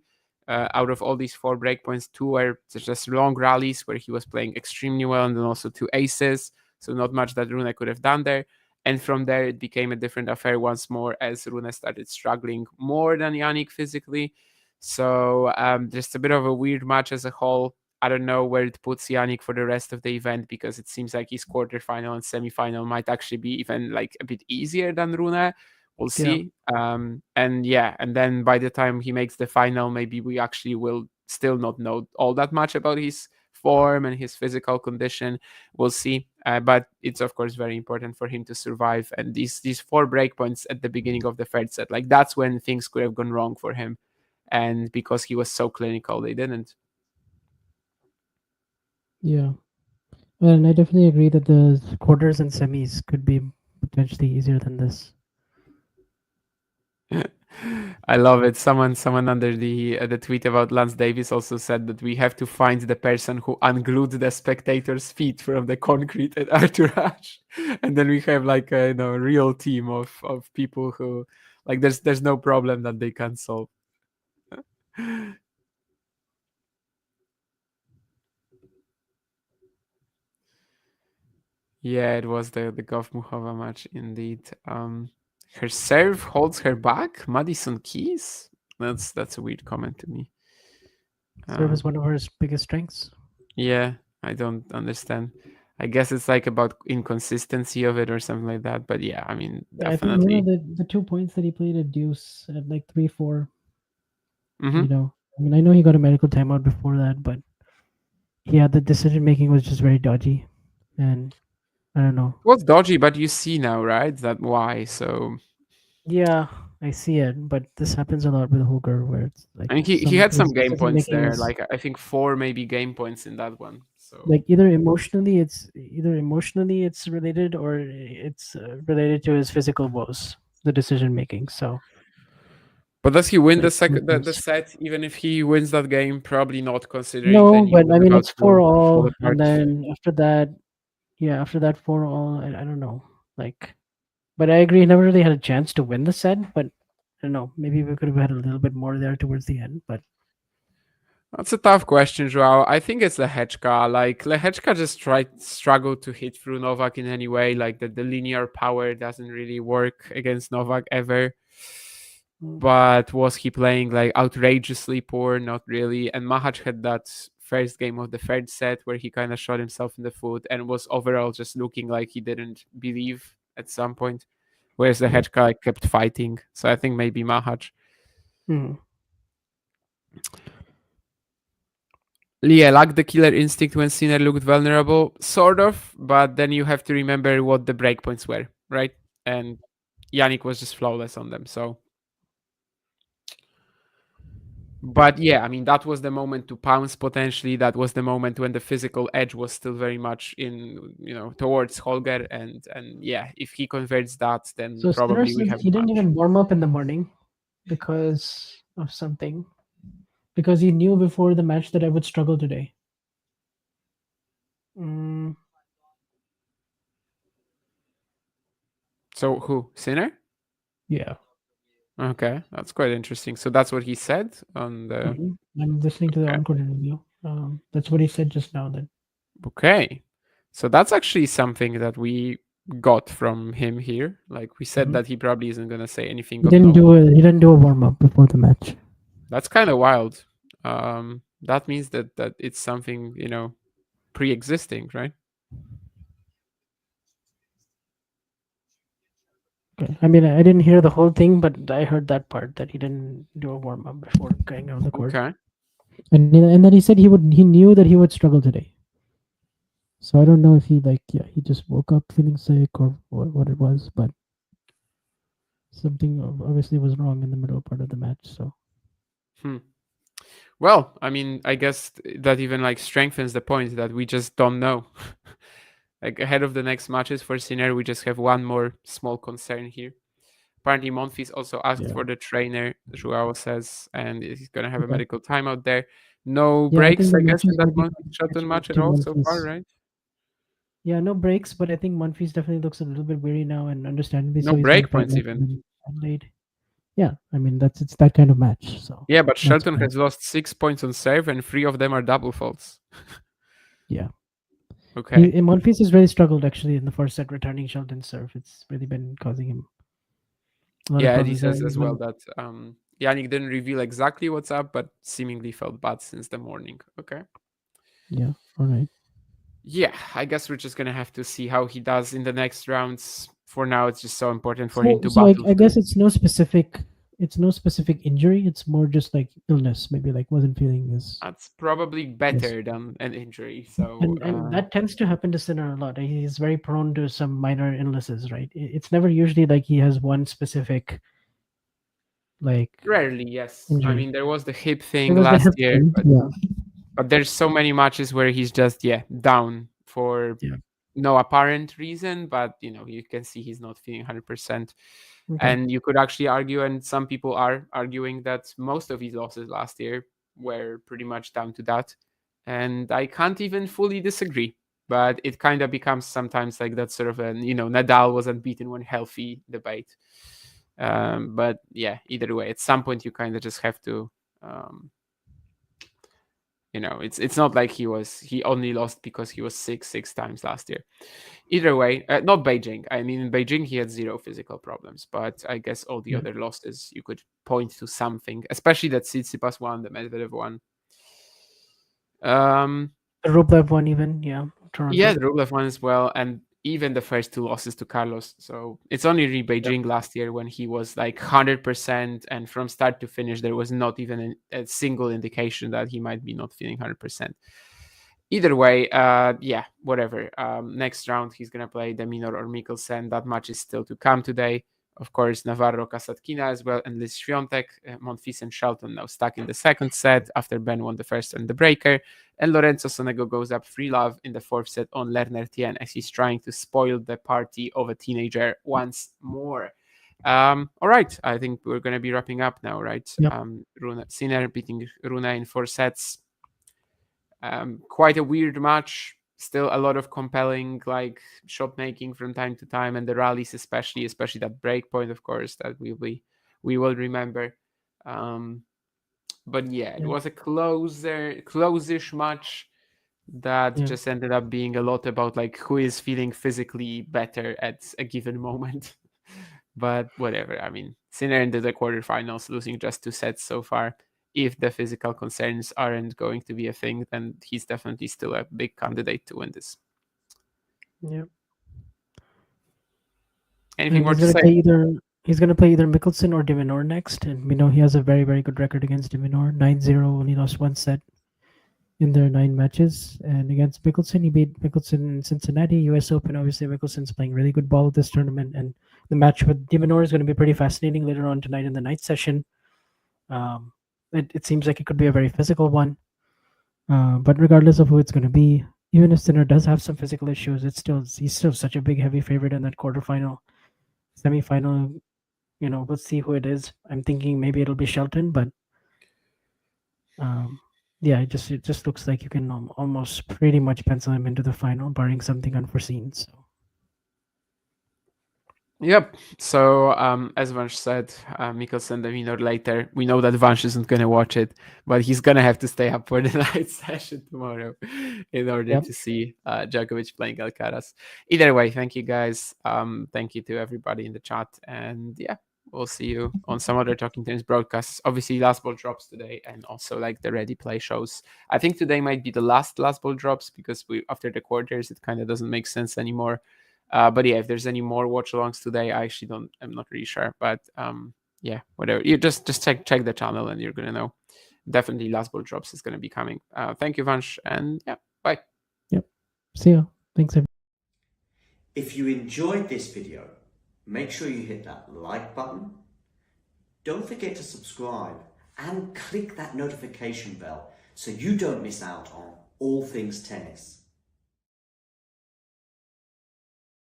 Out of all these 4 breakpoints, 2 were just long rallies where he was playing extremely well, and then also 2 aces. So not much that Rune could have done there. And from there, it became a different affair once more as Rune started struggling more than Jannik physically. So just a bit of a weird match as a whole. I don't know where it puts Jannik for the rest of the event, because it seems like his quarterfinal and semifinal might actually be even like a bit easier than Rune. We'll see. And then by the time he makes the final, maybe we actually will still not know all that much about his form and his physical condition. We'll see. But it's of course very important for him to survive. And these 4 breakpoints at the beginning of the third set, like that's when things could have gone wrong for him. And because he was so clinical, they didn't. Yeah. Well, and I definitely agree that the quarters and semis could be potentially easier than this. I love it. Someone under the tweet about Lance Davis also said that we have to find the person who unglued the spectators' feet from the concrete at Arthur Ashe, and then we have like a real team of people who like there's no problem that they can't solve. Yeah, it was the Gov Muhova match indeed. Her serve holds her back. Madison Keys. That's a weird comment to me. Serve is one of her biggest strengths. Yeah, I don't understand. I guess it's like about inconsistency of it or something like that. But yeah, I mean, definitely. I think the 2 points that he played at deuce at like 3-4. Mm-hmm. I mean, I know he got a medical timeout before that, but yeah, the decision making was just very dodgy, and I don't know. It was dodgy, but you see now, right? That why? So yeah, I see it, but this happens a lot with Holger, where it's like. I mean, he had some game points there, like I think 4 maybe game points in that one. So like either emotionally it's related, or it's related to his physical woes, the decision making. So. But does he win the set? Even if he wins that game, probably not, considering. No, but I mean it's 4-all, and then after that 4-all. I don't know, like, but I agree, he never really had a chance to win the set. But I don't know, maybe we could have had a little bit more there towards the end. But that's a tough question, Joao. I think it's Lehechka. Like Lehechka just struggled to hit through Novak in any way. Like the linear power doesn't really work against Novak ever. But was he playing like outrageously poor? Not really. And Mahach had that first game of the third set where he kind of shot himself in the foot and was overall just looking like he didn't believe at some point. Whereas the Lehechka kept fighting. So I think maybe Mahach. Yeah, lacked the killer instinct when Sinner looked vulnerable, sort of, but then you have to remember what the breakpoints were, right? And Jannik was just flawless on them, so. But yeah, I mean, that was the moment to pounce potentially. That was the moment when the physical edge was still very much in, towards Holger. And yeah, if he converts that, then so probably Sinner we said have. He didn't even warm up in the morning because of something. Because he knew before the match that I would struggle today. So who? Sinner? Yeah. Okay, that's quite interesting. So that's what he said on the. I'm listening to the encore interview. That's what he said just now. Then. Okay, so that's actually something that we got from him here. Like we said Mhm. that he probably isn't gonna say anything. He didn't do a warm up before the match. That's kind of wild. That means that it's something, pre-existing, right? Okay. I mean, I didn't hear the whole thing, but I heard that part that he didn't do a warm up before going on the court. Okay. And then he said he knew that he would struggle today. So I don't know if he he just woke up feeling sick or what it was, but something obviously was wrong in the middle part of the match. So. Well, I mean, I guess that even like strengthens the point that we just don't know. Like ahead of the next matches for Sinner, we just have one more small concern here. Apparently, Monfils also asked for the trainer, Joao says, and he's going to have a medical timeout there. No breaks, I guess, in that Monfils-Shelton match at all so far, right? Yeah, no breaks, but I think Monfils definitely looks a little bit weary now, and understandably no so. Break points even. Yeah, I mean it's that kind of match. So yeah, but Shelton has lost 6 points on serve, and 3 of them are double faults. Yeah. Okay. Monfils has really struggled actually in the first set returning Shelton's serve. It's really been causing him. Yeah, he says as well that Jannik didn't reveal exactly what's up, but seemingly felt bad since the morning. Okay. Yeah. All right. Yeah, I guess we're just gonna have to see how he does in the next rounds. For now, it's just so important for him to battle. I guess it's no specific injury. It's more just like illness. Maybe like wasn't feeling as. That's probably better than an injury. So and that tends to happen to Sinner a lot. He's very prone to some minor illnesses, right? It's never usually like he has one specific. Like rarely, yes. Injury. I mean, there was the hip thing last year, but there's so many matches where he's just down for no apparent reason, but you can see he's not feeling 100%. Okay. And you could actually argue, and some people are arguing, that most of his losses last year were pretty much down to that. And I can't even fully disagree, but it kind of becomes sometimes like that sort of Nadal wasn't beaten when healthy debate. But yeah, either way, at some point you kind of just have to it's not like he only lost because he was sick 6 times last year. Either way, not Beijing. I mean, in Beijing he had 0 physical problems, but I guess all the other losses you could point to something, especially that Tsitsipas one, the Medvedev one. The Rublev one even, Toronto. Yeah, the Rublev one as well, and even the first 2 losses to Carlos. So it's only really Beijing last year when he was like 100%, and from start to finish there was not even a single indication that he might be not feeling 100%. Either way, whatever. Next round he's gonna play Deminor or Mikkelsen. That match is still to come today. Of course, Navarro, Kasatkina as well, and Liz Świątek, Monfils and Shelton now stuck in the second set after Ben won the first and the breaker. And Lorenzo Sonego goes up 3-love in the fourth set on Lerner Tien as he's trying to spoil the party of a teenager once more. All right, I think we're going to be wrapping up now, right? Yep. Rune Sinner beating Rune in 4 sets. Quite a weird match. Still a lot of compelling shot making from time to time, and the rallies especially that break point, of course, that we will remember. But it was a close-ish match that just ended up being a lot about who is feeling physically better at a given moment. But whatever. I mean, Sinner into the quarterfinals, losing just 2 sets so far. If the physical concerns aren't going to be a thing, then he's definitely still a big candidate to win this. Yeah. Anything more to say? He's going to play either Mikkelsen or de Minaur next, and we know he has a very, very good record against de Minaur. 9-0, only lost 1 set in their 9 matches. And against Mikkelsen, he beat Mikkelsen in Cincinnati, US Open. Obviously, Mikkelsen's playing really good ball this tournament, and the match with de Minaur is going to be pretty fascinating later on tonight in the night session. It seems like it could be a very physical one. But regardless of who it's going to be, even if Sinner does have some physical issues, he's still such a big, heavy favorite in that quarterfinal, semifinal. We'll see who it is. I'm thinking maybe it'll be Shelton, but it just looks like you can almost pretty much pencil him into the final, barring something unforeseen. So. Yep. So as Vansh said, Mikkelsen the winner later. We know that Vansh isn't going to watch it, but he's going to have to stay up for the night session tomorrow in order to see Djokovic playing Alcaraz. Either way, thank you guys. Thank you to everybody in the chat. And yeah, we'll see you on some other Talking Tennis broadcasts. Obviously, Last Ball drops today, and also like the Ready Play shows. I think today might be the last Ball drops because after the quarters, it kind of doesn't make sense anymore. But yeah, if there's any more watch-alongs today, I'm not really sure. But yeah, whatever. You just check the channel and you're gonna know. Definitely Last Ball drops is gonna be coming. Thank you, Vansh, and yeah, bye. Yep. See ya. Thanks, everyone. If you enjoyed this video, make sure you hit that like button. Don't forget to subscribe and click that notification bell so you don't miss out on all things tennis.